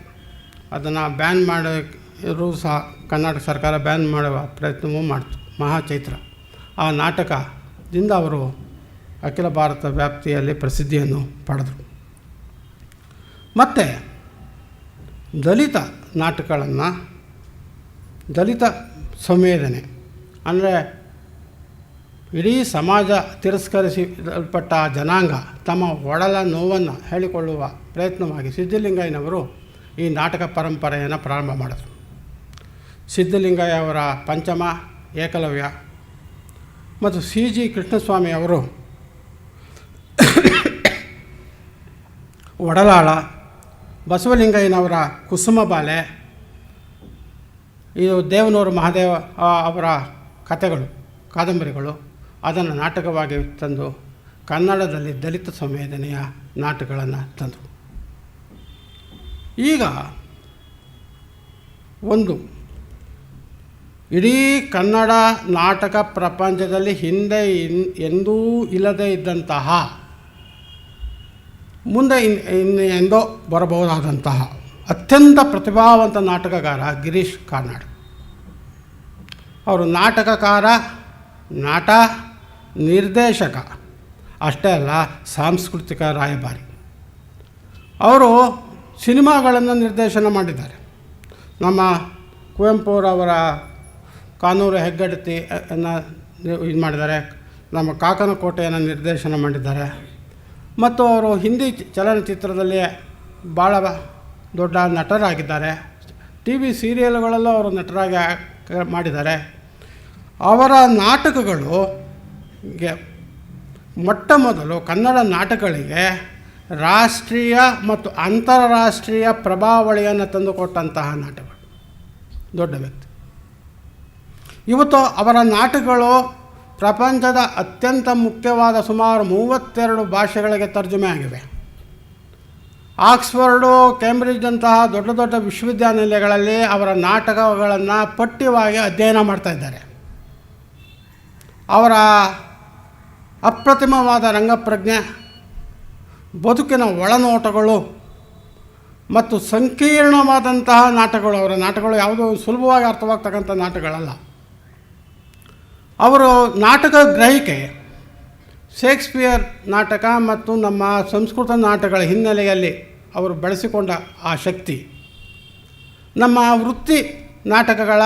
ಅದನ್ನು ಬ್ಯಾನ್ ಮಾಡಿರೂ ಸಹ ಕರ್ನಾಟಕ ಸರ್ಕಾರ ಬ್ಯಾನ್ ಮಾಡುವ ಪ್ರಯತ್ನವೂ ಮಾಡ್ತು. ಮಹಾಚೈತ್ರ ಆ ನಾಟಕದಿಂದ ಅವರು ಅಖಿಲ ಭಾರತ ವ್ಯಾಪ್ತಿಯಲ್ಲಿ ಪ್ರಸಿದ್ಧಿಯನ್ನು ಪಡೆದರು. ಮತ್ತು ದಲಿತ ನಾಟಕಗಳನ್ನು, ದಲಿತ ಸಂವೇದನೆ ಅಂದರೆ ಇಡೀ ಸಮಾಜ ತಿರಸ್ಕರಿಸಲ್ಪಟ್ಟ ಜನಾಂಗ ತಮ್ಮ ಒಡಲ ನೋವನ್ನು ಹೇಳಿಕೊಳ್ಳುವ ಪ್ರಯತ್ನವಾಗಿ ಸಿದ್ಧಲಿಂಗಯ್ಯನವರು ಈ ನಾಟಕ ಪರಂಪರೆಯನ್ನು ಪ್ರಾರಂಭ ಮಾಡಿದರು. ಸಿದ್ಧಲಿಂಗಯ್ಯ ಅವರ ಪಂಚಮ, ಏಕಲವ್ಯ ಮತ್ತು ಸಿ ಜಿ ಕೃಷ್ಣಸ್ವಾಮಿ ಅವರು ಒಡಲಾಳ, ಬಸವಲಿಂಗಯ್ಯನವರ ಕುಸುಮಬಾಲೆ, ಇದು ದೇವನೂರು ಮಹಾದೇವ ಅವರ ಕಥೆಗಳು, ಕಾದಂಬರಿಗಳು, ಅದನ್ನು ನಾಟಕವಾಗಿ ತಂದು ಕನ್ನಡದಲ್ಲಿ ದಲಿತ ಸಂವೇದನೆಯ ನಾಟಕಗಳನ್ನು ತಂದರು. ಈಗ ಒಂದು ಇಡೀ ಕನ್ನಡ ನಾಟಕ ಪ್ರಪಂಚದಲ್ಲಿ ಹಿಂದೆ ಎಂದೂ ಇಲ್ಲದೇ ಇದ್ದಂತಹ, ಮುಂದೆ ಎಂದೋ ಬರಬಹುದಾದಂತಹ ಅತ್ಯಂತ ಪ್ರತಿಭಾವಂತ ನಾಟಕಗಾರ ಗಿರೀಶ್ ಕಾರ್ನಾಡ್. ಅವರು ನಾಟಕಕಾರ, ನಟ, ನಿರ್ದೇಶಕ ಅಷ್ಟೇ ಅಲ್ಲ, ಸಾಂಸ್ಕೃತಿಕ ರಾಯಭಾರಿ. ಅವರು ಸಿನಿಮಾಗಳನ್ನು ನಿರ್ದೇಶನ ಮಾಡಿದ್ದಾರೆ. ನಮ್ಮ ಕುವೆಂಪುರವರ ಕಾನೂರು ಹೆಗ್ಗಡತಿ ಇದು ಮಾಡಿದ್ದಾರೆ, ನಮ್ಮ ಕಾಕನ ಕೋಟೆಯನ್ನು ನಿರ್ದೇಶನ ಮಾಡಿದ್ದಾರೆ. ಮತ್ತು ಅವರು ಹಿಂದಿ ಚಲನಚಿತ್ರದಲ್ಲಿ ಭಾಳ ದೊಡ್ಡ ನಟರಾಗಿದ್ದಾರೆ. ಟಿ ವಿ ಸೀರಿಯಲ್ಗಳಲ್ಲೂ ಅವರು ನಟರಾಗಿ ಮಾಡಿದ್ದಾರೆ. ಅವರ ನಾಟಕಗಳು ಮೊಟ್ಟ ಮೊದಲು ಕನ್ನಡ ನಾಟಕಗಳಿಗೆ ರಾಷ್ಟ್ರೀಯ ಮತ್ತು ಅಂತಾರಾಷ್ಟ್ರೀಯ ಪ್ರಭಾವಳಿಯನ್ನು ತಂದುಕೊಟ್ಟಂತಹ ನಾಟಕಗಳು. ದೊಡ್ಡ ವ್ಯಕ್ತಿ. ಇವತ್ತು ಅವರ ನಾಟಕಗಳು ಪ್ರಪಂಚದ ಅತ್ಯಂತ ಮುಖ್ಯವಾದ ಸುಮಾರು 32 ಭಾಷೆಗಳಿಗೆ ತರ್ಜುಮೆ ಆಗಿವೆ. ಆಕ್ಸ್ಫರ್ಡು, ಕೇಂಬ್ರಿಡ್ಜಂತಹ ದೊಡ್ಡ ದೊಡ್ಡ ವಿಶ್ವವಿದ್ಯಾನಿಲಯಗಳಲ್ಲಿ ಅವರ ನಾಟಕಗಳನ್ನು ಪಠ್ಯವಾಗಿ ಅಧ್ಯಯನ ಮಾಡ್ತಾಯಿದ್ದಾರೆ. ಅವರ ಅಪ್ರತಿಮವಾದ ರಂಗಪ್ರಜ್ಞೆ, ಬದುಕಿನ ಒಳನೋಟಗಳು ಮತ್ತು ಸಂಕೀರ್ಣವಾದಂತಹ ನಾಟಕಗಳು, ಅವರ ನಾಟಕಗಳು ಯಾವುದೋ ಸುಲಭವಾಗಿ ಅರ್ಥವಾಗ್ತಕ್ಕಂಥ ನಾಟಕಗಳಲ್ಲ. ಅವರು ನಾಟಕ ಗ್ರಹಿಕೆ ಶೇಕ್ಸ್ಪಿಯರ್ ನಾಟಕ ಮತ್ತು ನಮ್ಮ ಸಂಸ್ಕೃತ ನಾಟಕಗಳ ಹಿನ್ನೆಲೆಯಲ್ಲಿ ಅವರು ಬೆಳೆಸಿಕೊಂಡ ಆ ಶಕ್ತಿ, ನಮ್ಮ ವೃತ್ತಿ ನಾಟಕಗಳ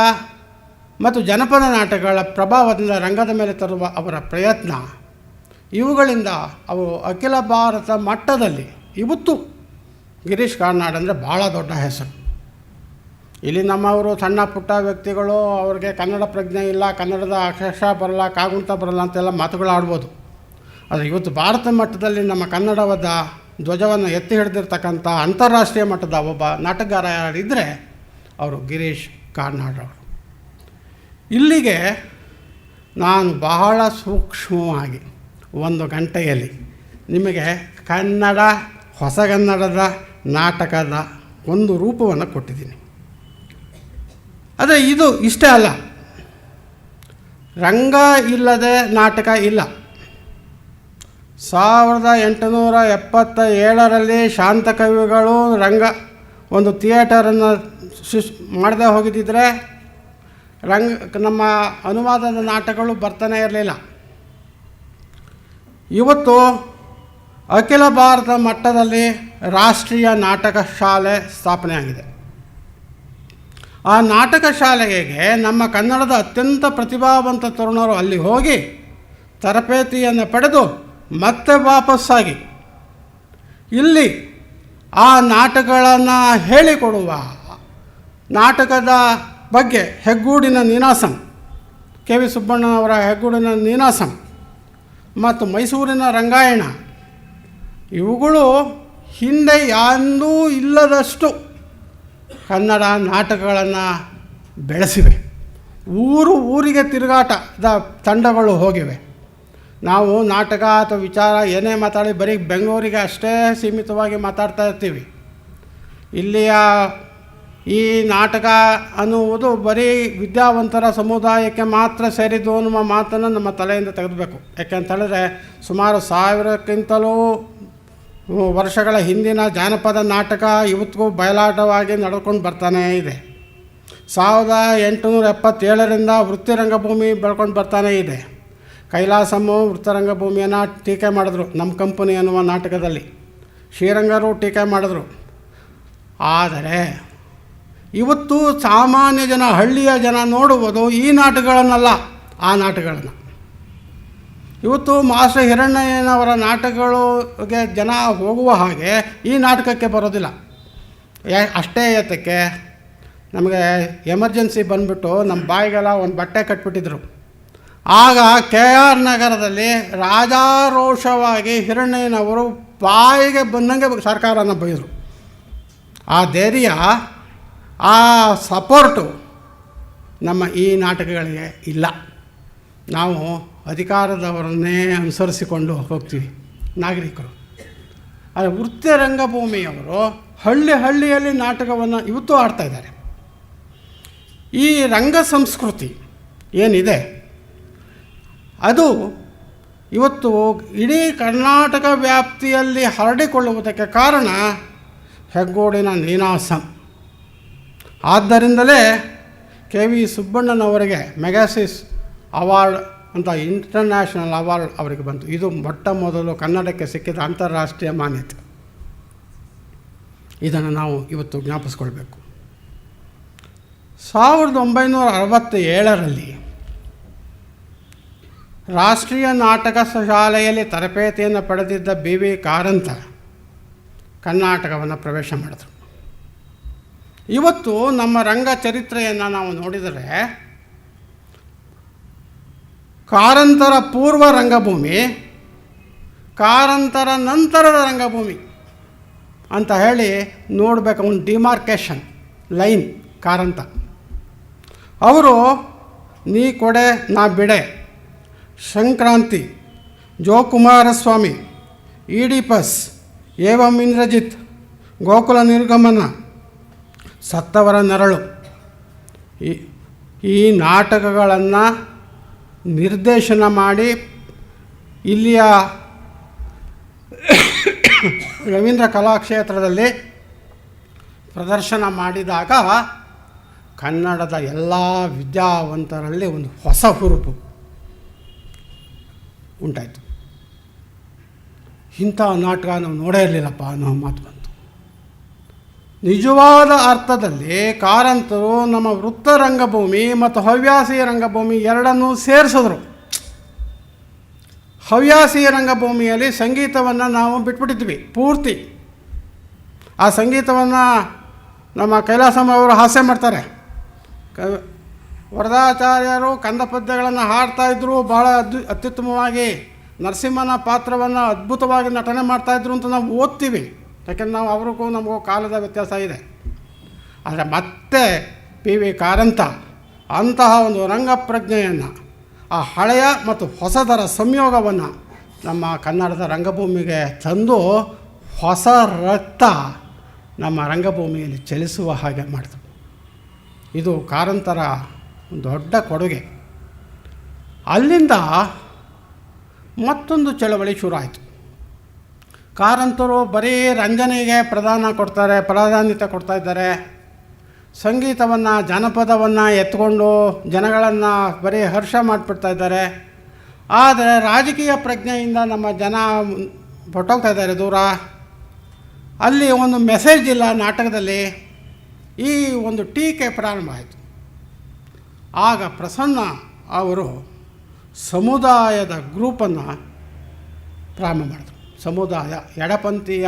ಮತ್ತು ಜನಪದ ನಾಟಕಗಳ ಪ್ರಭಾವದಿಂದ ರಂಗದ ಮೇಲೆ ತರುವ ಅವರ ಪ್ರಯತ್ನ, ಇವುಗಳಿಂದ ಅವರು ಅಖಿಲ ಭಾರತ ಮಟ್ಟದಲ್ಲಿ ಇವತ್ತು ಗಿರೀಶ್ ಕಾರ್ನಾಡ್ ಅಂದರೆ ಭಾಳ ದೊಡ್ಡ ಹೆಸರು. ಇಲ್ಲಿ ನಮ್ಮವರು ಸಣ್ಣ ಪುಟ್ಟ ವ್ಯಕ್ತಿಗಳು, ಅವ್ರಿಗೆ ಕನ್ನಡ ಪ್ರಜ್ಞೆ ಇಲ್ಲ, ಕನ್ನಡದ ಅಕ್ಷರ ಬರಲ್ಲ, ಕಾಗುಂಟ ಬರಲ್ಲ ಅಂತೆಲ್ಲ ಮಾತುಗಳು ಆಡ್ಬೋದು. ಆದರೆ ಇವತ್ತು ಭಾರತ ಮಟ್ಟದಲ್ಲಿ ನಮ್ಮ ಕನ್ನಡದ ಧ್ವಜವನ್ನು ಎತ್ತಿ ಹಿಡಿದಿರ್ತಕ್ಕಂಥ ಅಂತಾರಾಷ್ಟ್ರೀಯ ಮಟ್ಟದ ಒಬ್ಬ ನಾಟಕಗಾರ ಯಾರಿದ್ದರೆ ಅವರು ಗಿರೀಶ್ ಕಾರ್ನಾಡ್ ಅವರು. ಇಲ್ಲಿಗೆ ನಾನು ಬಹಳ ಸೂಕ್ಷ್ಮವಾಗಿ 1 ಗಂಟೆಯಲ್ಲಿ ನಿಮಗೆ ಕನ್ನಡ ಹೊಸಗನ್ನಡದ ನಾಟಕದ ಒಂದು ರೂಪವನ್ನು ಕೊಟ್ಟಿದ್ದೀನಿ. ಆದರೆ ಇದು ಇಷ್ಟೇ ಅಲ್ಲ, ರಂಗ ಇಲ್ಲದೆ ನಾಟಕ ಇಲ್ಲ. 1877ರಲ್ಲಿ ಶಾಂತಕವಿಗಳು ಒಂದು ಥಿಯೇಟರನ್ನು ಮಾಡದೆ ಹೋಗಿದ್ದಿದ್ರೆ ನಮ್ಮ ಅನುವಾದದ ನಾಟಕಗಳು ಬರ್ತಾನೆ ಇರಲಿಲ್ಲ. ಇವತ್ತು ಅಖಿಲ ಭಾರತ ಮಟ್ಟದಲ್ಲಿ ರಾಷ್ಟ್ರೀಯ ನಾಟಕ ಶಾಲೆ ಸ್ಥಾಪನೆ ಆಗಿದೆ. ಆ ನಾಟಕ ಶಾಲೆಗೆ ನಮ್ಮ ಕನ್ನಡದ ಅತ್ಯಂತ ಪ್ರತಿಭಾವಂತ ತರುಣರು ಅಲ್ಲಿ ಹೋಗಿ ತರಬೇತಿಯನ್ನು ಪಡೆದು ಮತ್ತೆ ವಾಪಸ್ಸಾಗಿ ಇಲ್ಲಿ ಆ ನಾಟಕಗಳನ್ನು ಹೇಳಿಕೊಡುವ, ನಾಟಕದ ಬಗ್ಗೆ ಹೆಗ್ಗೂಡಿನ ನೀನಾಸಂ, ಕೆ ವಿ ಸುಬ್ಬಣ್ಣನವರ ಹೆಗ್ಗೂಡಿನ ನೀನಾಸಂ ಮತ್ತು ಮೈಸೂರಿನ ರಂಗಾಯಣ, ಇವುಗಳು ಹಿಂದೆ ಎಂದೂ ಇಲ್ಲದಷ್ಟು ಕನ್ನಡ ನಾಟಕಗಳನ್ನು ಬೆಳೆಸಿವೆ. ಊರಿಗೆ ತಿರುಗಾಟದ ತಂಡಗಳು ಹೋಗಿವೆ. ನಾವು ನಾಟಕ ಅಥವಾ ವಿಚಾರ ಏನೇ ಮಾತಾಡಿ ಬರೀ ಬೆಂಗಳೂರಿಗೆ ಅಷ್ಟೇ ಸೀಮಿತವಾಗಿ ಮಾತಾಡ್ತಾ ಇರ್ತೀವಿ. ಇಲ್ಲಿಯ ಈ ನಾಟಕ ಅನ್ನುವುದು ಬರೀ ವಿದ್ಯಾವಂತರ ಸಮುದಾಯಕ್ಕೆ ಮಾತ್ರ ಸೇರಿದ್ದು ಅನ್ನುವ ಮಾತನ್ನು ನಮ್ಮ ತಲೆಯಿಂದ ತೆಗೆದುಬೇಕು. ಯಾಕೆಂತೇಳಿದ್ರೆ ಸುಮಾರು 1000ಕ್ಕಿಂತಲೂ ವರ್ಷಗಳ ಹಿಂದಿನ ಜಾನಪದ ನಾಟಕ ಇವತ್ತಿಗೂ ಬಯಲಾಟವಾಗಿ ನಡ್ಕೊಂಡು ಬರ್ತಾನೇ ಇದೆ. 1877ರಿಂದ ವೃತ್ತಿ ರಂಗಭೂಮಿ ಬೆಳ್ಕೊಂಡು ಬರ್ತಾನೇ ಇದೆ. ಕೈಲಾಸಮ್ಮು ವೃತ್ತರಂಗಭೂಮಿಯನ್ನು ಟೀಕೆ ಮಾಡಿದ್ರು ನಮ್ಮ ಕಂಪನಿ ಅನ್ನುವ ನಾಟಕದಲ್ಲಿ, ಶ್ರೀರಂಗರು ಟೀಕೆ ಮಾಡಿದ್ರು. ಆದರೆ ಇವತ್ತು ಸಾಮಾನ್ಯ ಜನ, ಹಳ್ಳಿಯ ಜನ ನೋಡುವುದು ಈ ನಾಟಕಗಳನ್ನಲ್ಲ, ಆ ನಾಟಕಗಳನ್ನು. ಇವತ್ತು ಮಾಸ್ಟರ್ ಹಿರಣ್ಣಯ್ಯನವರ ನಾಟಕಗಳಿಗೆ ಜನ ಹೋಗುವ ಹಾಗೆ ಈ ನಾಟಕಕ್ಕೆ ಬರೋದಿಲ್ಲ. ಅಷ್ಟೇ ಏತಕ್ಕೆ ನಮಗೆ ಎಮರ್ಜೆನ್ಸಿ ಬಂದುಬಿಟ್ಟು ನಮ್ಮ ಬಾಯಿಗೆಲ್ಲ ಒಂದು ಬಟ್ಟೆ ಕಟ್ಬಿಟ್ಟಿದ್ರು. ಆಗ KR ನಗರದಲ್ಲಿ ರಾಜಾರೋಷವಾಗಿ ಹಿರಣ್ಣಯ್ಯನವರು ಬಾಯಿಗೆ ಬಂದಂಗೆ ಸರ್ಕಾರನ ಬೈದರು. ಆ ಧೈರ್ಯ, ಆ ಸಪೋರ್ಟು ನಮ್ಮ ಈ ನಾಟಕಗಳಿಗೆ ಇಲ್ಲ. ನಾವು ಅಧಿಕಾರದವರನ್ನೇ ಅನುಸರಿಸಿಕೊಂಡು ಹೋಗ್ತೀವಿ ನಾಗರಿಕರು. ಆದರೆ ವೃತ್ತಿ ರಂಗಭೂಮಿಯವರು ಹಳ್ಳಿಯಲ್ಲಿ ನಾಟಕವನ್ನು ಇವತ್ತು ಆಡ್ತಾಯಿದ್ದಾರೆ. ಈ ರಂಗ ಸಂಸ್ಕೃತಿ ಏನಿದೆ ಅದು ಇವತ್ತು ಇಡೀ ಕರ್ನಾಟಕ ವ್ಯಾಪ್ತಿಯಲ್ಲಿ ಹರಡಿಕೊಳ್ಳುವುದಕ್ಕೆ ಕಾರಣ ಹೆಗ್ಗೋಡಿನ ನೀನಾಸಂ. ಆದ್ದರಿಂದಲೇ KV ಸುಬ್ಬಣ್ಣನವರಿಗೆ ಮೆಗಾಸಿಸ್ ಅವಾರ್ಡ್ ಅಂತ ಇಂಟರ್ನ್ಯಾಷನಲ್ ಅವಾರ್ಡ್ ಅವರಿಗೆ ಬಂತು. ಇದು ಮೊಟ್ಟ ಮೊದಲು ಕನ್ನಡಕ್ಕೆ ಸಿಕ್ಕಿದ ಅಂತಾರಾಷ್ಟ್ರೀಯ ಮಾನ್ಯತೆ. ಇದನ್ನು ನಾವು ಇವತ್ತು ಜ್ಞಾಪಿಸ್ಕೊಳ್ಬೇಕು. 1967ರಲ್ಲಿ ರಾಷ್ಟ್ರೀಯ ನಾಟಕ ಶಾಲೆಯಲ್ಲಿ ತರಬೇತಿಯನ್ನು ಪಡೆದಿದ್ದ BV ಕಾರಂತ ಕರ್ನಾಟಕವನ್ನು ಪ್ರವೇಶ ಮಾಡಿದರು. ಇವತ್ತು ನಮ್ಮ ರಂಗ ಚರಿತ್ರೆಯನ್ನು ನಾವು ನೋಡಿದರೆ ಕಾರಂತರ ಪೂರ್ವ ರಂಗಭೂಮಿ, ಕಾರಂತರ ನಂತರದ ರಂಗಭೂಮಿ ಅಂತ ಹೇಳಿ ನೋಡಬೇಕು. ಒಂದು ಡಿಮಾರ್ಕೇಷನ್ ಲೈನ್ ಕಾರಂತ ಅವರು ನೀ ಕೊಡೆ ನಾ ಬಿಡೆ, ಸಂಕ್ರಾಂತಿ, ಜೋಕುಮಾರಸ್ವಾಮಿ, ಈಡಿಪಸ್, ಏವಂ ಇಂದ್ರಜಿತ್, ಗೋಕುಲ ನಿರ್ಗಮನ, ಸತ್ತವರ ನೆರಳು, ಈ ನಾಟಕಗಳನ್ನು ನಿರ್ದೇಶನ ಮಾಡಿ ಇಲ್ಲಿಯ ರವೀಂದ್ರ ಕಲಾಕ್ಷೇತ್ರದಲ್ಲಿ ಪ್ರದರ್ಶನ ಮಾಡಿದಾಗ ಕನ್ನಡದ ಎಲ್ಲ ವಿದ್ಯಾವಂತರಲ್ಲಿ ಒಂದು ಹೊಸ ಹುರುಪು ಉಂಟಾಯಿತು. ಇಂಥ ನಾಟಕ ನಾವು ನೋಡೇ ಇರಲಿಲ್ಲಪ್ಪ ಅನ್ನೋ ಮಾತು ಬಂತು. ನಿಜವಾದ ಅರ್ಥದಲ್ಲಿ ಕಾರಂತರು ನಮ್ಮ ವೃತ್ತ ರಂಗಭೂಮಿ ಮತ್ತು ಹವ್ಯಾಸಿ ರಂಗಭೂಮಿ ಎರಡನ್ನೂ ಸೇರಿಸಿದ್ರು. ಹವ್ಯಾಸಿ ರಂಗಭೂಮಿಯಲ್ಲಿ ಸಂಗೀತವನ್ನು ನಾವು ಬಿಟ್ಬಿಟ್ಟಿದ್ವಿ ಪೂರ್ತಿ. ಆ ಸಂಗೀತವನ್ನು ನಮ್ಮ ಕೈಲಾಸಮ್ಮ ಅವರು ಹಾಸ್ಯ ಮಾಡ್ತಾರೆ. ವರದಾಚಾರ್ಯರು ಕಂದ ಪದ್ಯಗಳನ್ನು ಹಾಡ್ತಾಯಿದ್ರು, ಭಾಳ ಅತ್ಯುತ್ತಮವಾಗಿ ನರಸಿಂಹನ ಪಾತ್ರವನ್ನು ಅದ್ಭುತವಾಗಿ ನಟನೆ ಮಾಡ್ತಾಯಿದ್ರು ಅಂತ ನಾವು ಓದ್ತೀವಿ. ಯಾಕೆಂದ್ರೆ ನಾವು ಅವ್ರಿಗೂ ನಮಗೂ ಕಾಲದ ವ್ಯತ್ಯಾಸ ಇದೆ. ಆದರೆ ಮತ್ತೆ ಪಿ ವಿ ಕಾರಂತ ಅಂತಹ ಒಂದು ರಂಗಪ್ರಜ್ಞೆಯನ್ನು, ಆ ಹಳೆಯ ಮತ್ತು ಹೊಸದರ ಸಂಯೋಗವನ್ನು ನಮ್ಮ ಕನ್ನಡದ ರಂಗಭೂಮಿಗೆ ತಂದು ಹೊಸ ರಕ್ತ ನಮ್ಮ ರಂಗಭೂಮಿಯಲ್ಲಿ ಚಲಿಸುವ ಹಾಗೆ ಮಾಡಿದ್ರು. ಇದು ಕಾರಂತರ ದೊಡ್ಡ ಕೊಡುಗೆ. ಅಲ್ಲಿಂದ ಮತ್ತೊಂದು ಚಳವಳಿ ಶುರು ಆಯಿತು. ಕಾರಂತರು ಬರೀ ರಂಜನೆಗೆ ಪ್ರಾಧಾನ್ಯತೆ ಕೊಡ್ತಾ ಇದ್ದಾರೆ. ಸಂಗೀತವನ್ನು, ಜಾನಪದವನ್ನು ಎತ್ಕೊಂಡು ಜನಗಳನ್ನು ಬರೀ ಹರ್ಷ ಮಾಡಿಬಿಡ್ತಾ ಇದ್ದಾರೆ. ಆದರೆ ರಾಜಕೀಯ ಪ್ರಜ್ಞೆಯಿಂದ ನಮ್ಮ ಜನ ಹೊಟ್ಟೋಗ್ತಾ ಇದ್ದಾರೆ ದೂರ. ಅಲ್ಲಿ ಒಂದು ಮೆಸೇಜ್ ಇಲ್ಲ ನಾಟಕದಲ್ಲಿ. ಈ ಒಂದು ಟೀಕೆ ಪ್ರಾರಂಭ ಆಯಿತು. ಆಗ ಪ್ರಸನ್ನ ಅವರು ಸಮುದಾಯದ ಗ್ರೂಪನ್ನು ಪ್ರಾರಂಭ ಮಾಡಿದರು. ಸಮುದಾಯ ಎಡಪಂಥೀಯ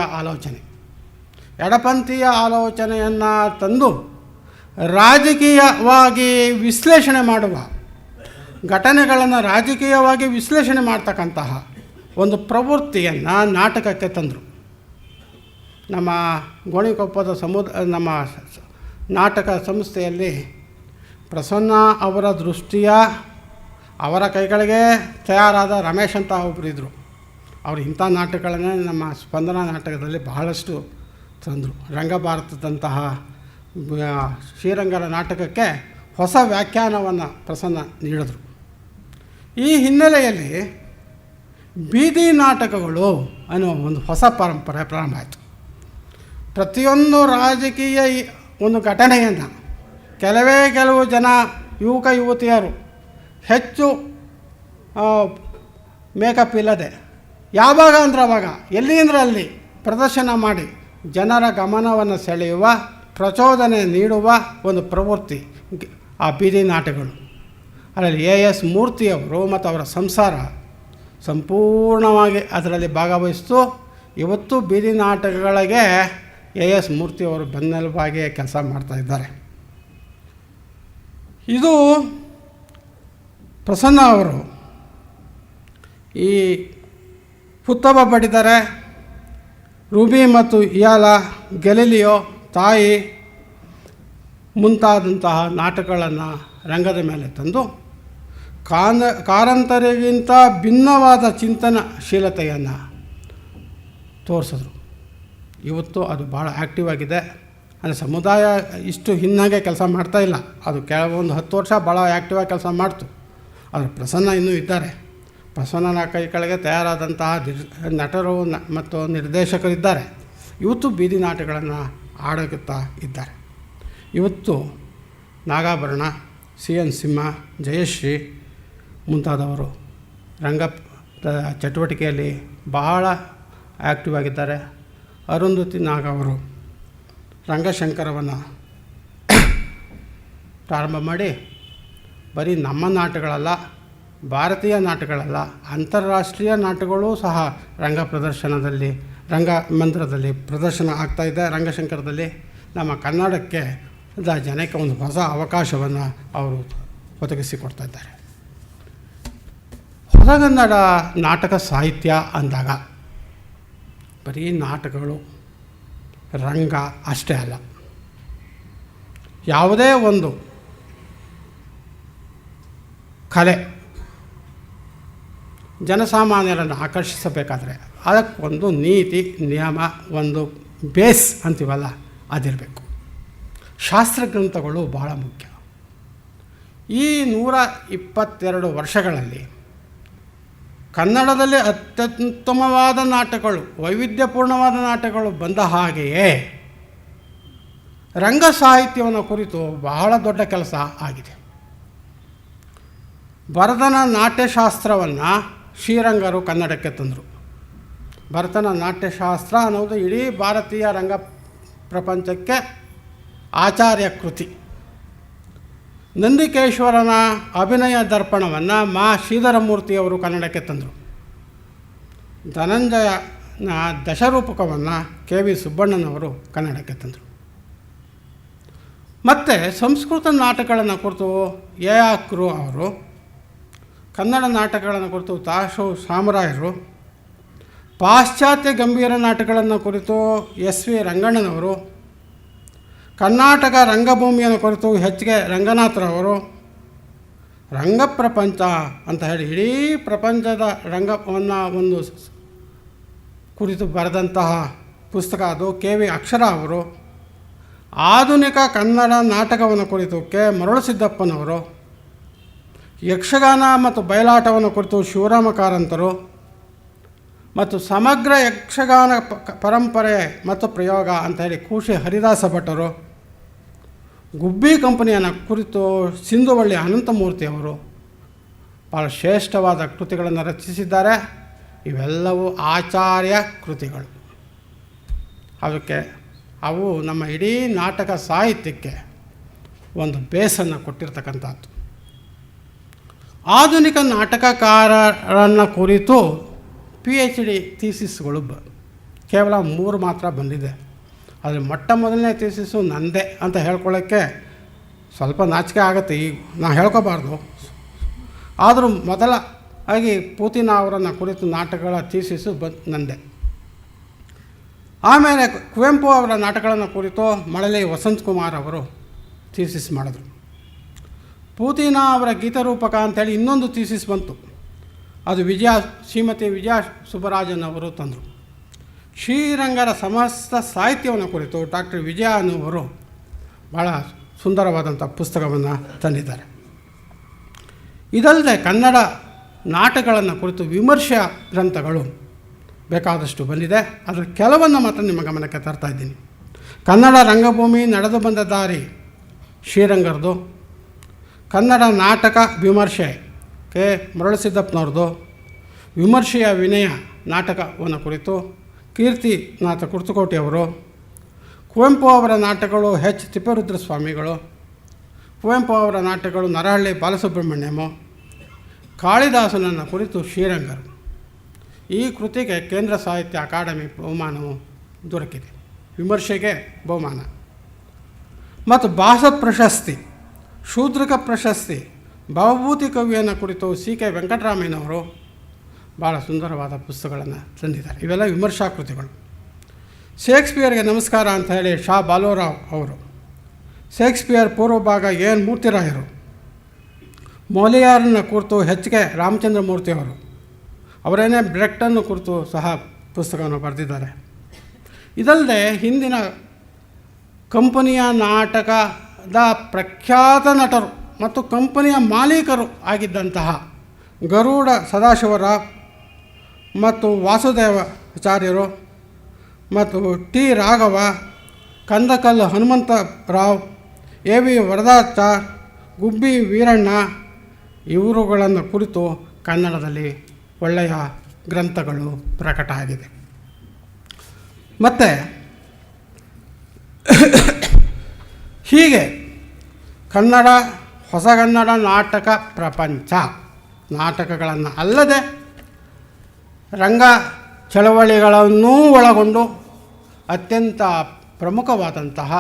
ಆಲೋಚನೆಯನ್ನು ತಂದು ರಾಜಕೀಯವಾಗಿ ವಿಶ್ಲೇಷಣೆ ಮಾಡುವ, ಘಟನೆಗಳನ್ನು ರಾಜಕೀಯವಾಗಿ ವಿಶ್ಲೇಷಣೆ ಮಾಡ್ತಕ್ಕಂತಹ ಒಂದು ನಾಟಕಕ್ಕೆ ತಂದರು. ನಮ್ಮ ಗೋಣಿಕೊಪ್ಪದ ನಮ್ಮ ನಾಟಕ ಸಂಸ್ಥೆಯಲ್ಲಿ ಪ್ರಸನ್ನ ಅವರ ದೃಷ್ಟಿಯ ಅವರ ಕೈಗಳಿಗೆ ತಯಾರಾದ ರಮೇಶ್ ಅಂತ ಒಬ್ಬರು ಇದ್ದರು. ಅವರು ಇಂಥ ನಾಟಕಗಳನ್ನೇ ನಮ್ಮ ಸ್ಪಂದನ ನಾಟಕದಲ್ಲಿ ಬಹಳಷ್ಟು ತಂದರು. ರಂಗಭಾರತದಂತಹ ಶ್ರೀರಂಗರ ನಾಟಕಕ್ಕೆ ಹೊಸ ವ್ಯಾಖ್ಯಾನವನ್ನು ಪ್ರಸನ್ನ ನೀಡಿದರು. ಈ ಹಿನ್ನೆಲೆಯಲ್ಲಿ ಬೀದಿ ನಾಟಕಗಳು ಅನ್ನೋ ಒಂದು ಹೊಸ ಪರಂಪರೆ ಪ್ರಾರಂಭ ಆಯಿತು. ಪ್ರತಿಯೊಂದು ರಾಜಕೀಯ ಒಂದು ಘಟನೆಯನ್ನು ಕೆಲವು ಜನ ಯುವಕ ಯುವತಿಯರು ಹೆಚ್ಚು ಮೇಕಪ್ ಇಲ್ಲದೆ ಯಾವಾಗ ಅಂದ್ರೆ ಅವಾಗ, ಎಲ್ಲಿ ಅಂದರೆ ಅಲ್ಲಿ ಪ್ರದರ್ಶನ ಮಾಡಿ ಜನರ ಗಮನವನ್ನು ಸೆಳೆಯುವ, ಪ್ರಚೋದನೆ ನೀಡುವ ಒಂದು ಪ್ರವೃತ್ತಿ ಆ ಬೀದಿ ನಾಟಕಗಳು. ಅದರಲ್ಲಿ ಎಸ್ ಮೂರ್ತಿಯವರು ಮತ್ತು ಅವರ ಸಂಸಾರ ಸಂಪೂರ್ಣವಾಗಿ ಅದರಲ್ಲಿ ಭಾಗವಹಿಸ್ತು. ಇವತ್ತು ಬೀದಿ ನಾಟಕಗಳಿಗೆ ಎಸ್ ಮೂರ್ತಿಯವರು ಬೆನ್ನೆಲುಬಾಗಿ ಕೆಲಸ ಮಾಡ್ತಾಯಿದ್ದಾರೆ. ಇದು ಪ್ರಸನ್ನ ಅವರು ಈ ಹುತ್ತಬ ಬಡಿದರೆ, ರೂಬಿ ಮತ್ತು ಇಯಾಲ, ಗೆಲಿಲಿಯೋ, ತಾಯಿ ಮುಂತಾದಂತಹ ನಾಟಕಗಳನ್ನು ರಂಗದ ಮೇಲೆ ತಂದು ಕಾರಂತರಿಗಿಂತ ಭಿನ್ನವಾದ ಚಿಂತನಶೀಲತೆಯನ್ನು ತೋರಿಸಿದ್ರು. ಇವತ್ತು ಅದು ಭಾಳ ಆ್ಯಕ್ಟಿವ್ ಆಗಿದೆ. ಅಂದರೆ ಸಮುದಾಯ ಇಷ್ಟು ಹಿನ್ನಾಗೆ ಕೆಲಸ ಮಾಡ್ತಾಯಿಲ್ಲ. ಅದು ಕೆಲವೊಂದು 10 ವರ್ಷ ಭಾಳ ಆ್ಯಕ್ಟಿವಾಗಿ ಕೆಲಸ ಮಾಡ್ತು. ಆದರೆ ಪ್ರಸನ್ನ ಇನ್ನೂ ಇದ್ದಾರೆ. ಪ್ರಸನ್ನನ ಕೈ ಕೆಳಗೆ ತಯಾರಾದಂತಹ ನಟರು ಮತ್ತು ನಿರ್ದೇಶಕರಿದ್ದಾರೆ. ಇವತ್ತು ಬೀದಿ ನಾಟಕಗಳನ್ನು ಆಡುತ್ತಾ ಇದ್ದಾರೆ. ಇವತ್ತು ನಾಗಾಭರಣ, CN ಸಿಂಹ, ಜಯಶ್ರೀ ಮುಂತಾದವರು ರಂಗ ಚಟುವಟಿಕೆಯಲ್ಲಿ ಬಹಳ ಆ್ಯಕ್ಟಿವ್ ಆಗಿದ್ದಾರೆ. ಅರುಂಧತಿ ನಾಗ್ ಅವರು ರಂಗಶಂಕರವನ್ನು ಪ್ರಾರಂಭ ಮಾಡಿ ಬರೀ ನಮ್ಮ ನಾಟಕಗಳಲ್ಲ, ಭಾರತೀಯ ನಾಟಕಗಳಲ್ಲ, ಅಂತಾರಾಷ್ಟ್ರೀಯ ನಾಟಕಗಳು ಸಹ ರಂಗಮಂದಿರದಲ್ಲಿ ಪ್ರದರ್ಶನ ಆಗ್ತಾಯಿದೆ. ರಂಗಶಂಕರದಲ್ಲಿ ನಮ್ಮ ಕನ್ನಡಕ್ಕೆ ಜನಕ್ಕೆ ಒಂದು ಹೊಸ ಅವಕಾಶವನ್ನು ಅವರು ಒದಗಿಸಿಕೊಡ್ತಾ ಇದ್ದಾರೆ. ಹೊಸಗನ್ನಡ ನಾಟಕ ಸಾಹಿತ್ಯ ಅಂದಾಗ ಬರೀ ನಾಟಕಗಳು, ರಂಗ ಅಷ್ಟೇ ಅಲ್ಲ. ಯಾವುದೇ ಒಂದು ಕಲೆ ಜನಸಾಮಾನ್ಯರನ್ನು ಆಕರ್ಷಿಸಬೇಕಾದ್ರೆ ಅದಕ್ಕೊಂದು ನೀತಿ ನಿಯಮ, ಒಂದು ಬೇಸ್ ಅಂತೀವಲ್ಲ, ಅದಿರಬೇಕು. ಶಾಸ್ತ್ರಗ್ರಂಥಗಳು ಬಹಳ ಮುಖ್ಯ. ಈ 122 ವರ್ಷಗಳಲ್ಲಿ ಕನ್ನಡದಲ್ಲಿ ಅತ್ಯುತ್ತಮವಾದ ನಾಟಕಗಳು, ವೈವಿಧ್ಯಪೂರ್ಣವಾದ ನಾಟಕಗಳು ಬಂದ ಹಾಗೆಯೇ ರಂಗ ಸಾಹಿತ್ಯವನ್ನು ಕುರಿತು ಬಹಳ ದೊಡ್ಡ ಕೆಲಸ ಆಗಿದೆ. ಭರತನ ನಾಟ್ಯಶಾಸ್ತ್ರವನ್ನು ಶ್ರೀರಂಗರು ಕನ್ನಡಕ್ಕೆ ತಂದರು. ಭರತನ ನಾಟ್ಯಶಾಸ್ತ್ರ ಅನ್ನೋದು ಇಡೀ ಭಾರತೀಯ ರಂಗ ಪ್ರಪಂಚಕ್ಕೆ ಆಚಾರ್ಯ ಕೃತಿ. ನಂದಿಕೇಶ್ವರನ ಅಭಿನಯ ದರ್ಪಣವನ್ನು ಮಾ ಶ್ರೀಧರಮೂರ್ತಿಯವರು ಕನ್ನಡಕ್ಕೆ ತಂದರು. ಧನಂಜಯನ ದಶರೂಪಕವನ್ನು ಕೆ.ವಿ. ಸುಬ್ಬಣ್ಣನವರು ಕನ್ನಡಕ್ಕೆ ತಂದರು. ಮತ್ತು ಸಂಸ್ಕೃತ ನಾಟಕಗಳನ್ನು ಕುರಿತು ಎ.ಆಕ್ರು ಅವರು, ಕನ್ನಡ ನಾಟಕಗಳನ್ನು ಕುರಿತು ತಾಶು ಶಾಮರಾಯರು, ಪಾಶ್ಚಾತ್ಯ ಗಂಭೀರ ನಾಟಕಗಳನ್ನು ಕುರಿತು ಎಸ್.ವಿ. ರಂಗಣ್ಣನವರು, ಕರ್ನಾಟಕ ರಂಗಭೂಮಿಯನ್ನು ಕುರಿತು ಎಚ್.ಕೆ. ರಂಗನಾಥರವರು, ರಂಗಪ್ರಪಂಚ ಅಂತ ಹೇಳಿ ಇಡೀ ಪ್ರಪಂಚದ ರಂಗವನ್ನು ಒಂದು ಕುರಿತು ಬರೆದಂತಹ ಪುಸ್ತಕ ಅದು ಕೆ.ವಿ. ಅಕ್ಷರ ಅವರು, ಆಧುನಿಕ ಕನ್ನಡ ನಾಟಕವನ್ನು ಕುರಿತು ಕೆ. ಮರುಳಸಿದ್ದಪ್ಪನವರು, ಯಕ್ಷಗಾನ ಮತ್ತು ಬಯಲಾಟವನ್ನು ಕುರಿತು ಶಿವರಾಮ ಕಾರಂತರು ಮತ್ತು ಸಮಗ್ರ ಯಕ್ಷಗಾನ ಪರಂಪರೆ ಮತ್ತು ಪ್ರಯೋಗ ಅಂತ ಹೇಳಿ ಕೂಶಿ ಹರಿದಾಸ ಭಟ್ಟರು, ಗುಬ್ಬಿ ಕಂಪನಿಯನ್ನು ಕುರಿತು ಸಿಂಧುವಳ್ಳಿ ಅನಂತಮೂರ್ತಿಯವರು ಭಾಳ ಶ್ರೇಷ್ಠವಾದ ಕೃತಿಗಳನ್ನು ರಚಿಸಿದ್ದಾರೆ. ಇವೆಲ್ಲವೂ ಆಚಾರ್ಯ ಕೃತಿಗಳು. ಅದಕ್ಕೆ ಅವು ನಮ್ಮ ಇಡೀ ನಾಟಕ ಸಾಹಿತ್ಯಕ್ಕೆ ಒಂದು ಬೇಸನ್ನು ಕೊಟ್ಟಿರ್ತಕ್ಕಂಥದ್ದು. ಆಧುನಿಕ ನಾಟಕಕಾರರನ್ನು ಕುರಿತು PhD ಥೀಸಿಸ್ಗಳು ಕೇವಲ 3 ಮಾತ್ರ ಬಂದಿದೆ. ಆದರೆ ಮೊಟ್ಟ ಮೊದಲನೇ ಥೀಸಿಸು ನಂದೇ ಅಂತ ಹೇಳ್ಕೊಳ್ಳೋಕ್ಕೆ ಸ್ವಲ್ಪ ನಾಚಿಕೆ ಆಗುತ್ತೆ. ಈಗ ನಾನು ಹೇಳ್ಕೋಬಾರ್ದು. ಆದರೂ ಮೊದಲ ಆಗಿ ಪೂತಿನ ಅವರನ್ನು ಕುರಿತು ನಾಟಕಗಳ ಥೀಸಿಸು ನಂದೇ. ಆಮೇಲೆ ಕುವೆಂಪು ಅವರ ನಾಟಕಗಳನ್ನು ಕುರಿತು ಮಳಲಿ ವಸಂತಕುಮಾರ್ ಅವರು ಥೀಸಿಸ್ ಮಾಡಿದ್ರು. ಪೂತಿನ ಅವರ ಗೀತರೂಪಕ ಅಂಥೇಳಿ ಇನ್ನೊಂದು ಥೀಸಿಸ್ ಬಂತು. ಅದು ಶ್ರೀಮತಿ ವಿಜಯ ಸುಬ್ಬರಾಜನ್ ಅವರು ತಂದರು. ಶ್ರೀರಂಗರ ಸಮಸ್ತ ಸಾಹಿತ್ಯವನ್ನು ಕುರಿತು ಡಾಕ್ಟರ್ ವಿಜಯ ಅನ್ನುವರು ಭಾಳ ಸುಂದರವಾದಂಥ ಪುಸ್ತಕವನ್ನು ತಂದಿದ್ದಾರೆ. ಇದಲ್ಲದೆ ಕನ್ನಡ ನಾಟಕಗಳನ್ನು ಕುರಿತು ವಿಮರ್ಶೆ ಗ್ರಂಥಗಳು ಬೇಕಾದಷ್ಟು ಬಂದಿದೆ. ಅದರ ಕೆಲವನ್ನು ಮಾತ್ರ ನಿಮ್ಮ ಗಮನಕ್ಕೆ ತರ್ತಾ ಇದ್ದೀನಿ. ಕನ್ನಡ ರಂಗಭೂಮಿ ನಡೆದು ಬಂದ ದಾರಿ ಶ್ರೀರಂಗರದು, ಕನ್ನಡ ನಾಟಕ ವಿಮರ್ಶೆ ಕೆ. ಮರುಳಸಿದ್ದಪ್ಪನವ್ರದ್ದು, ವಿಮರ್ಶೆಯ ವಿನಯ ನಾಟಕವನ್ನು ಕುರಿತು ಕೀರ್ತಿನಾಥ ಕುರ್ತಕೋಟಿಯವರು, ಕುವೆಂಪು ಅವರ ನಾಟಕಗಳು ಎಚ್. ತಿಪ್ಪೇರುದ್ರ ಸ್ವಾಮಿಗಳು, ಕುವೆಂಪು ಅವರ ನಾಟಕಗಳು ನರಹಳ್ಳಿ ಬಾಲಸುಬ್ರಹ್ಮಣ್ಯಮು, ಕಾಳಿದಾಸನನ್ನು ಕುರಿತು ಶ್ರೀರಂಗರು. ಈ ಕೃತಿಗೆ ಕೇಂದ್ರ ಸಾಹಿತ್ಯ ಅಕಾಡೆಮಿ ಬಹುಮಾನವು ದೊರಕಿದೆ. ವಿಮರ್ಶೆಗೆ ಬಹುಮಾನ ಮತ್ತು ಭಾಷಾ ಪ್ರಶಸ್ತಿ, ಶೂದ್ರಕ ಪ್ರಶಸ್ತಿ, ಭವಭೂತಿ ಕವಿಯನ್ನು ಕುರಿತು ಸಿ.ಕೆ. ವೆಂಕಟರಾಮಯ್ಯನವರು ಭಾಳ ಸುಂದರವಾದ ಪುಸ್ತಕಗಳನ್ನು ತಂದಿದ್ದಾರೆ. ಇವೆಲ್ಲ ವಿಮರ್ಶಾ ಕೃತಿಗಳು. ಶೇಕ್ಸ್ಪಿಯರ್ಗೆ ನಮಸ್ಕಾರ ಅಂತ ಹೇಳಿ ಶಾ ಬಾಲೋರಾವ್ ಅವರು, ಶೇಕ್ಸ್ಪಿಯರ್ ಪೂರ್ವಭಾಗ ಎನ್ ಮೂರ್ತಿರಾಯರು, ಮೊಲಿಯಾರ್ನ ಕುರಿತು ಎಚ್.ಕೆ. ರಾಮಚಂದ್ರ ಮೂರ್ತಿಯವರು, ಅವರೇನೇ ಬ್ರೆಕ್ಟನ್ನು ಕುರಿತು ಸಹ ಪುಸ್ತಕವನ್ನು ಬರೆದಿದ್ದಾರೆ. ಇದಲ್ಲದೆ ಹಿಂದಿನ ಕಂಪನಿಯ ನಾಟಕದ ಪ್ರಖ್ಯಾತ ನಟರು ಮತ್ತು ಕಂಪನಿಯ ಮಾಲೀಕರು ಆಗಿದ್ದಂತಹ ಗರುಡ ಸದಾಶಿವರಾವ್ ಮತ್ತು ವಾಸುದೇವಾಚಾರ್ಯರು ಮತ್ತು ಟಿ. ರಾಘವ, ಕಂದಕಲ್ಲು ಹನುಮಂತರಾವ್, ಎ.ವಿ. ವರದಾಚಾರ್, ಗುಬ್ಬಿ ವೀರಣ್ಣ ಇವರುಗಳನ್ನು ಕುರಿತು ಕನ್ನಡದಲ್ಲಿ ಒಳ್ಳೆಯ ಗ್ರಂಥಗಳು ಪ್ರಕಟ ಆಗಿದೆ. ಮತ್ತು ಹೀಗೆ ಕನ್ನಡ ಹೊಸಗನ್ನಡ ನಾಟಕ ಪ್ರಪಂಚ ನಾಟಕಗಳನ್ನು ಅಲ್ಲದೆ ರಂಗ ಚಳವಳಿಗಳನ್ನೂ ಒಳಗೊಂಡು ಅತ್ಯಂತ ಪ್ರಮುಖವಾದಂತಹ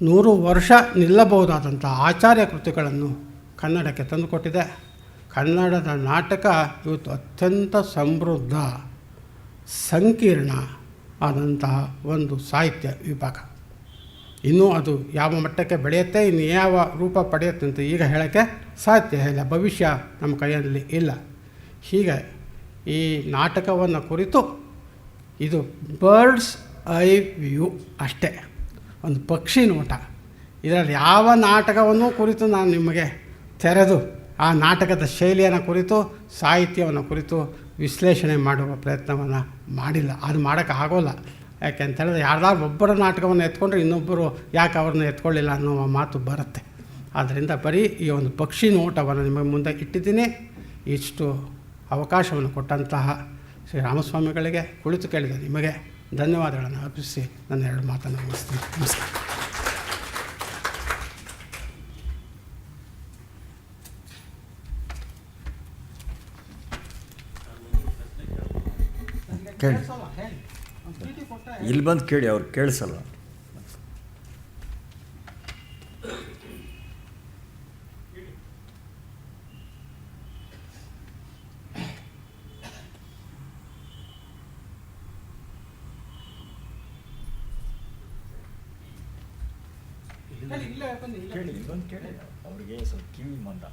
100 ವರ್ಷ ನಿಲ್ಲಬಹುದಾದಂತಹ ಆಚಾರ್ಯ ಕೃತಿಗಳನ್ನು ಕನ್ನಡಕ್ಕೆ ತಂದುಕೊಟ್ಟಿದೆ. ಕನ್ನಡದ ನಾಟಕ ಇವತ್ತು ಅತ್ಯಂತ ಸಮೃದ್ಧ, ಸಂಕೀರ್ಣ ಆದಂತಹ ಒಂದು ಸಾಹಿತ್ಯ ವಿಭಾಗ. ಇನ್ನೂ ಅದು ಯಾವ ಮಟ್ಟಕ್ಕೆ ಬೆಳೆಯುತ್ತೆ, ಇನ್ನು ಯಾವ ರೂಪ ಪಡೆಯುತ್ತೆ ಅಂತ ಈಗ ಹೇಳೋಕ್ಕೆ ಸಾಧ್ಯ ಇಲ್ಲ. ಭವಿಷ್ಯ ನಮ್ಮ ಕೈಯಲ್ಲಿ ಇಲ್ಲ. ಹೀಗೆ ಈ ನಾಟಕವನ್ನು ಕುರಿತು ಇದು ಬರ್ಡ್ಸ್ ಐ ವ್ಯೂ ಅಷ್ಟೇ, ಒಂದು ಪಕ್ಷಿ ನೋಟ. ಇದರಲ್ಲಿ ಯಾವ ನಾಟಕವನ್ನು ಕುರಿತು ನಾನು ನಿಮಗೆ ತೆರೆದು ಆ ನಾಟಕದ ಶೈಲಿಯನ್ನು ಕುರಿತು, ಸಾಹಿತ್ಯವನ್ನು ಕುರಿತು ವಿಶ್ಲೇಷಣೆ ಮಾಡುವ ಪ್ರಯತ್ನವನ್ನು ಮಾಡಿಲ್ಲ. ಅದು ಮಾಡೋಕ್ಕಾಗೋಲ್ಲ. ಯಾಕೆ ಅಂತೇಳಿದ್ರೆ ಯಾರ್ದಾರು ಒಬ್ಬರ ನಾಟಕವನ್ನು ಎತ್ಕೊಂಡ್ರೆ ಇನ್ನೊಬ್ಬರು ಯಾಕೆ ಅವ್ರನ್ನ ಎತ್ಕೊಳ್ಳಿಲ್ಲ ಅನ್ನೋ ಮಾತು ಬರುತ್ತೆ. ಆದ್ದರಿಂದ ಬರೀ ಈ ಒಂದು ಪಕ್ಷಿ ನೋಟವನ್ನು ನಿಮಗೆ ಮುಂದೆ ಇಟ್ಟಿದ್ದೀನಿ. ಇಷ್ಟು ಅವಕಾಶವನ್ನು ಕೊಟ್ಟಂತಹ ಶ್ರೀರಾಮಸ್ವಾಮಿಗಳಿಗೆ ಕುಳಿತು ಕೇಳಿದ ನಿಮಗೆ ಧನ್ಯವಾದಗಳನ್ನು ಅರ್ಪಿಸಿ ನನ್ನ 2 ಮಾತನ್ನು ಮುಗಿಸ್ತೀನಿ. ನಮಸ್ಕಾರ. ಕೇಳಿ, ಇಲ್ಲಿ ಬಂದು ಕೇಳಿ, ಅವ್ರು ಕೇಳಿಸಲ್ಲ. ಅವರಿಗೆ ಸ್ವಲ್ಪ ಕಿವಿ ಮಂದ.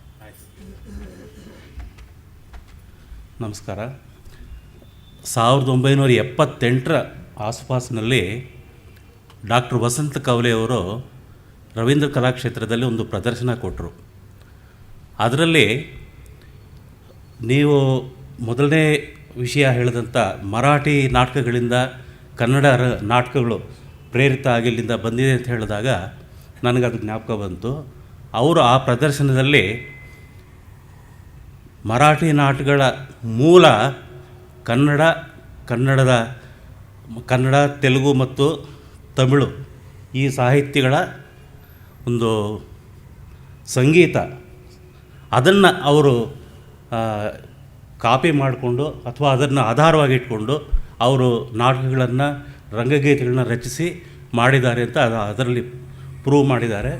ನಮಸ್ಕಾರ. 1978ರ ಆಸುಪಾಸಿನಲ್ಲಿ ಡಾಕ್ಟರ್ ವಸಂತ ಕವಲೆಯವರು ರವೀಂದ್ರ ಕಲಾಕ್ಷೇತ್ರದಲ್ಲಿ ಒಂದು ಪ್ರದರ್ಶನ ಕೊಟ್ಟರು. ಅದರಲ್ಲಿ ನೀವು ಮೊದಲನೇ ವಿಷಯ ಹೇಳಿದಂಥ ಮರಾಠಿ ನಾಟಕಗಳಿಂದ ಕನ್ನಡ ನಾಟಕಗಳು ಪ್ರೇರಿತ ಆಗಿಲ್ಲಿಂದ ಬಂದಿದೆ ಅಂತ ಹೇಳಿದಾಗ ನನಗದು ಜ್ಞಾಪಕ ಬಂತು. ಅವರು ಆ ಪ್ರದರ್ಶನದಲ್ಲಿ ಮರಾಠಿ ನಾಟಕಗಳ ಮೂಲ ಕನ್ನಡ, ತೆಲುಗು ಮತ್ತು ತಮಿಳು ಈ ಸಾಹಿತ್ಯಗಳ ಒಂದು ಸಂಗೀತ ಅದನ್ನು ಅವರು ಕಾಪಿ ಮಾಡಿಕೊಂಡು ಅಥವಾ ಅದನ್ನು ಆಧಾರವಾಗಿ ಇಟ್ಕೊಂಡು ಅವರು ನಾಟಕಗಳನ್ನು, ರಂಗಗೀತೆಗಳನ್ನ ರಚಿಸಿ ಮಾಡಿದ್ದಾರೆ ಅಂತ ಅದರಲ್ಲಿ ಪ್ರೂವ್ ಮಾಡಿದ್ದಾರೆ.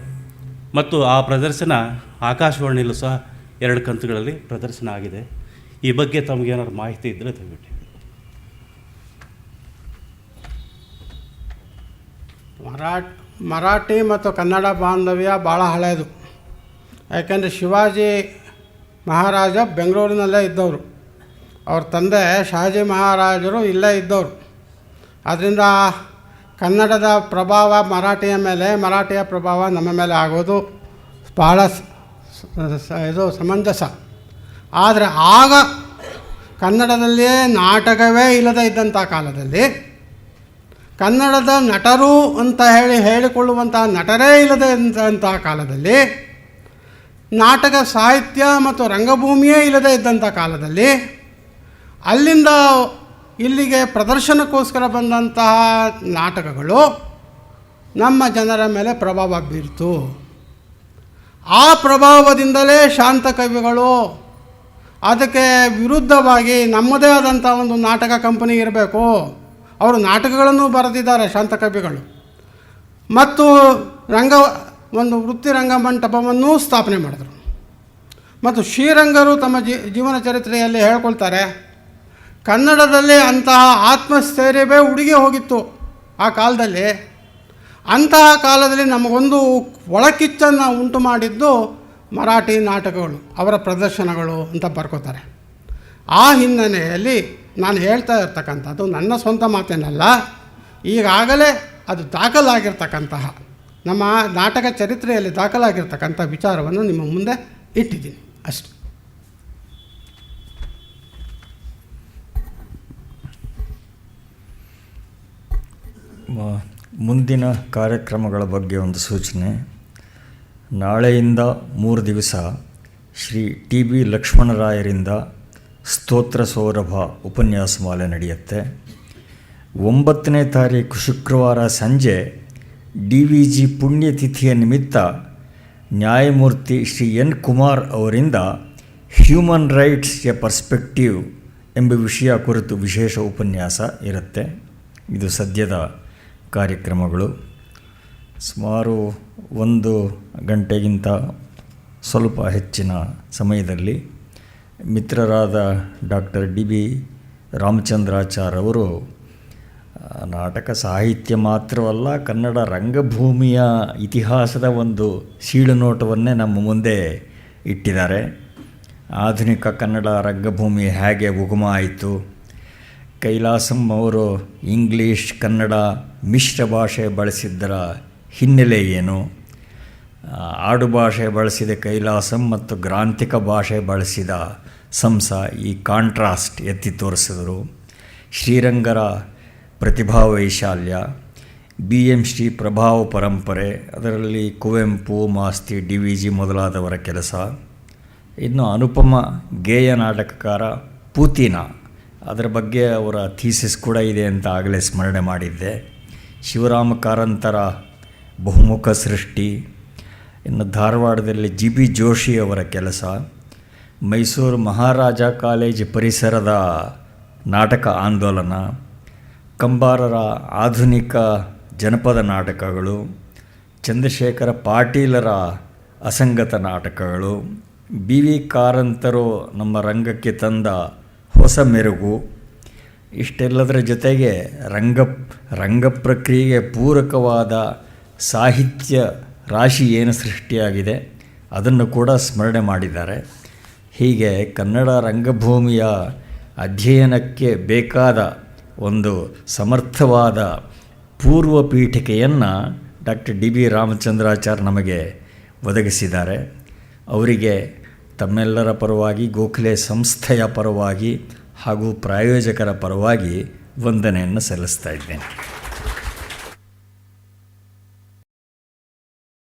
ಮತ್ತು ಆ ಪ್ರದರ್ಶನ ಆಕಾಶವಾಣಿಯಲ್ಲೂ ಸಹ 2 ಕಂತುಗಳಲ್ಲಿ ಪ್ರದರ್ಶನ ಆಗಿದೆ. ಈ ಬಗ್ಗೆ ತಮಗೇನಾದ್ರು ಮಾಹಿತಿ ಇದ್ದರೆ ದಯವಿಟ್ಟು. ಮರಾಠಿ ಮತ್ತು ಕನ್ನಡ ಬಾಂಧವ್ಯ ಭಾಳ ಹಳೆಯದು. ಯಾಕೆಂದರೆ ಶಿವಾಜಿ ಮಹಾರಾಜ ಬೆಂಗಳೂರಿನಲ್ಲೇ ಇದ್ದವರು, ಅವ್ರ ತಂದೆ ಶಹಾಜಿ ಮಹಾರಾಜರು ಇಲ್ಲೇ ಇದ್ದವರು. ಆದ್ದರಿಂದ ಕನ್ನಡದ ಪ್ರಭಾವ ಮರಾಠಿಯ ಮೇಲೆ, ಮರಾಠಿಯ ಪ್ರಭಾವ ನಮ್ಮ ಮೇಲೆ ಆಗೋದು ಭಾಳ ಇದು ಸಮಂಜಸ. ಆದರೆ ಆಗ ಕನ್ನಡದಲ್ಲಿಯೇ ನಾಟಕವೇ ಇಲ್ಲದೇ ಇದ್ದಂಥ ಕಾಲದಲ್ಲಿ, ಕನ್ನಡದ ನಟರು ಅಂತ ಹೇಳಿಕೊಳ್ಳುವಂಥ ನಟರೇ ಇಲ್ಲದೇ ಇದ್ದಂಥ ಕಾಲದಲ್ಲಿ, ನಾಟಕ ಸಾಹಿತ್ಯ ಮತ್ತು ರಂಗಭೂಮಿಯೇ ಇಲ್ಲದೇ ಇದ್ದಂಥ ಕಾಲದಲ್ಲಿ, ಅಲ್ಲಿಂದ ಇಲ್ಲಿಗೆ ಪ್ರದರ್ಶನಕ್ಕೋಸ್ಕರ ಬಂದಂತಹ ನಾಟಕಗಳು ನಮ್ಮ ಜನರ ಮೇಲೆ ಪ್ರಭಾವ ಬೀರಿತು. ಆ ಪ್ರಭಾವದಿಂದಲೇ ಶಾಂತ ಕವಿಗಳು ಅದಕ್ಕೆ ವಿರುದ್ಧವಾಗಿ ನಮ್ಮದೇ ಆದಂಥ ಒಂದು ನಾಟಕ ಕಂಪನಿ ಇರಬೇಕು, ಅವರು ನಾಟಕಗಳನ್ನು ಬರೆದಿದ್ದಾರೆ ಶಾಂತ ಕವಿಗಳು, ಮತ್ತು ಒಂದು ವೃತ್ತಿ ರಂಗಮಂಟಪವನ್ನು ಸ್ಥಾಪನೆ ಮಾಡಿದರು. ಮತ್ತು ಶ್ರೀರಂಗರು ತಮ್ಮ ಜೀವನ ಚರಿತ್ರೆಯಲ್ಲಿ ಹೇಳ್ಕೊಳ್ತಾರೆ, ಕನ್ನಡದಲ್ಲಿ ಅಂತಹ ಆತ್ಮಸ್ಥೈರ್ಯವೇ ಉಡುಗಿ ಹೋಗಿತ್ತು ಆ ಕಾಲದಲ್ಲಿ. ಅಂತಹ ಕಾಲದಲ್ಲಿ ನಮಗೊಂದು ಒಳಕಿಚ್ಚನ್ನು ಉಂಟು ಮಾಡಿದ್ದು ಮರಾಠಿ ನಾಟಕಗಳು, ಅವರ ಪ್ರದರ್ಶನಗಳು ಅಂತ ಬರ್ಕೋತಾರೆ. ಆ ಹಿನ್ನೆಲೆಯಲ್ಲಿ ನಾನು ಹೇಳ್ತಾ ಇರ್ತಕ್ಕಂಥದ್ದು ನನ್ನ ಸ್ವಂತ ಮಾತೇನಲ್ಲ, ಈಗಾಗಲೇ ಅದು ದಾಖಲಾಗಿರ್ತಕ್ಕಂತಹ ನಮ್ಮ ನಾಟಕ ಚರಿತ್ರೆಯಲ್ಲಿ ದಾಖಲಾಗಿರ್ತಕ್ಕಂಥ ವಿಚಾರವನ್ನು ನಿಮ್ಮ ಮುಂದೆ ಇಟ್ಟಿದ್ದೀನಿ ಅಷ್ಟೆ. ಮುಂದಿನ ಕಾರ್ಯಕ್ರಮಗಳ ಬಗ್ಗೆ ಒಂದು ಸೂಚನೆ. ನಾಳೆಯಿಂದ 3 ದಿವಸ ಶ್ರೀ TB ಲಕ್ಷ್ಮಣರಾಯರಿಂದ ಸ್ತೋತ್ರ ಸೌರಭ ಉಪನ್ಯಾಸ ಮಾಲೆ ನಡೆಯುತ್ತೆ. 9ನೇ ತಾರೀಕು ಶುಕ್ರವಾರ ಸಂಜೆ DVG ಪುಣ್ಯತಿಥಿಯ ನಿಮಿತ್ತ ನ್ಯಾಯಮೂರ್ತಿ ಶ್ರೀ N. ಕುಮಾರ್ ಅವರಿಂದ ಹ್ಯೂಮನ್ ರೈಟ್ಸ್ ಎ ಪರ್ಸ್ಪೆಕ್ಟಿವ್ ಎಂಬ ವಿಷಯ ಕುರಿತು ವಿಶೇಷ ಉಪನ್ಯಾಸ ಇರುತ್ತೆ. ಇದು ಸದ್ಯದ ಕಾರ್ಯಕ್ರಮಗಳು. ಸುಮಾರು 1 ಗಂಟೆಗಿಂತ ಸ್ವಲ್ಪ ಹೆಚ್ಚಿನ ಸಮಯದಲ್ಲಿ ಮಿತ್ರರಾದ ಡಾಕ್ಟರ್ DB ರಾಮಚಂದ್ರಾಚಾರ್ಯ ಅವರು ನಾಟಕ ಸಾಹಿತ್ಯ ಮಾತ್ರವಲ್ಲ, ಕನ್ನಡ ರಂಗಭೂಮಿಯ ಇತಿಹಾಸದ ಒಂದು ಸೀಳುನೋಟವನ್ನೇ ನಮ್ಮ ಮುಂದೆ ಇಟ್ಟಿದ್ದಾರೆ. ಆಧುನಿಕ ಕನ್ನಡ ರಂಗಭೂಮಿ ಹೇಗೆ ಉಗಮ ಆಯಿತು, ಕೈಲಾಸಂ ಅವರು ಇಂಗ್ಲೀಷ್ ಕನ್ನಡ ಮಿಶ್ರ ಭಾಷೆ ಬಳಸಿದ್ದರ ಹಿನ್ನೆಲೆ ಏನು, ಆಡುಭಾಷೆ ಬಳಸಿದ ಕೈಲಾಸಂ ಮತ್ತು ಗ್ರಾಂಥಿಕ ಭಾಷೆ ಬಳಸಿದ ಸಂಸ, ಈ ಕಾಂಟ್ರಾಸ್ಟ್ ಎತ್ತಿ ತೋರಿಸಿದರು. ಶ್ರೀರಂಗರ ಪ್ರತಿಭಾ ವೈಶಾಲ್ಯ, BM ಶ್ರೀ ಪ್ರಭಾವ ಪರಂಪರೆ, ಅದರಲ್ಲಿ ಕುವೆಂಪು, ಮಾಸ್ತಿ, DVG ಮೊದಲಾದವರ ಕೆಲಸ. ಇನ್ನು ಅನುಪಮ ಗೇಯ ನಾಟಕಕಾರ ಪೂತಿನ ಅದರ ಬಗ್ಗೆ ಅವರ ಥೀಸಿಸ್ ಕೂಡ ಇದೆ ಅಂತ ಆಗಲೇ ಸ್ಮರಣೆ ಮಾಡಿದ್ದೆ. ಶಿವರಾಮ ಕಾರಂತರ ಬಹುಮುಖ ಸೃಷ್ಟಿ, ಇನ್ನು ಧಾರವಾಡದಲ್ಲಿ ಜಿ ಬಿ ಜೋಶಿ ಅವರ ಕೆಲಸ, ಮೈಸೂರು ಮಹಾರಾಜ ಕಾಲೇಜು ಪರಿಸರದ ನಾಟಕ ಆಂದೋಲನ, ಕಂಬಾರರ ಆಧುನಿಕ ಜನಪದ ನಾಟಕಗಳು, ಚಂದ್ರಶೇಖರ ಪಾಟೀಲರ ಅಸಂಗತ ನಾಟಕಗಳು, ಬಿ ವಿ ಕಾರಂತರು ನಮ್ಮ ರಂಗಕ್ಕೆ ತಂದ ಹೊಸ ಮೆರುಗು, ಇಷ್ಟೆಲ್ಲದರ ಜೊತೆಗೆ ರಂಗ ಪ್ರಕ್ರಿಯೆಗೆ ಪೂರಕವಾದ ಸಾಹಿತ್ಯ ರಾಶಿ ಏನು ಸೃಷ್ಟಿಯಾಗಿದೆ ಅದನ್ನು ಕೂಡ ಸ್ಮರಣೆ ಮಾಡಿದ್ದಾರೆ. ಹೀಗೆ ಕನ್ನಡ ರಂಗಭೂಮಿಯ ಅಧ್ಯಯನಕ್ಕೆ ಬೇಕಾದ ಒಂದು ಸಮರ್ಥವಾದ ಪೂರ್ವ ಪೀಠಿಕೆಯನ್ನು ಡಾಕ್ಟರ್ ಡಿ ಬಿ ರಾಮಚಂದ್ರಾಚಾರ್ಯ ನಮಗೆ ಒದಗಿಸಿದ್ದಾರೆ. ಅವರಿಗೆ ತಮ್ಮೆಲ್ಲರ ಪರವಾಗಿ, ಗೋಖಲೆ ಸಂಸ್ಥೆಯ ಪರವಾಗಿ ಹಾಗೂ ಪ್ರಾಯೋಜಕರ ಪರವಾಗಿ ವಂದನೆಯನ್ನು ಸಲ್ಲಿಸ್ತಾ ಇದ್ದೇನೆ.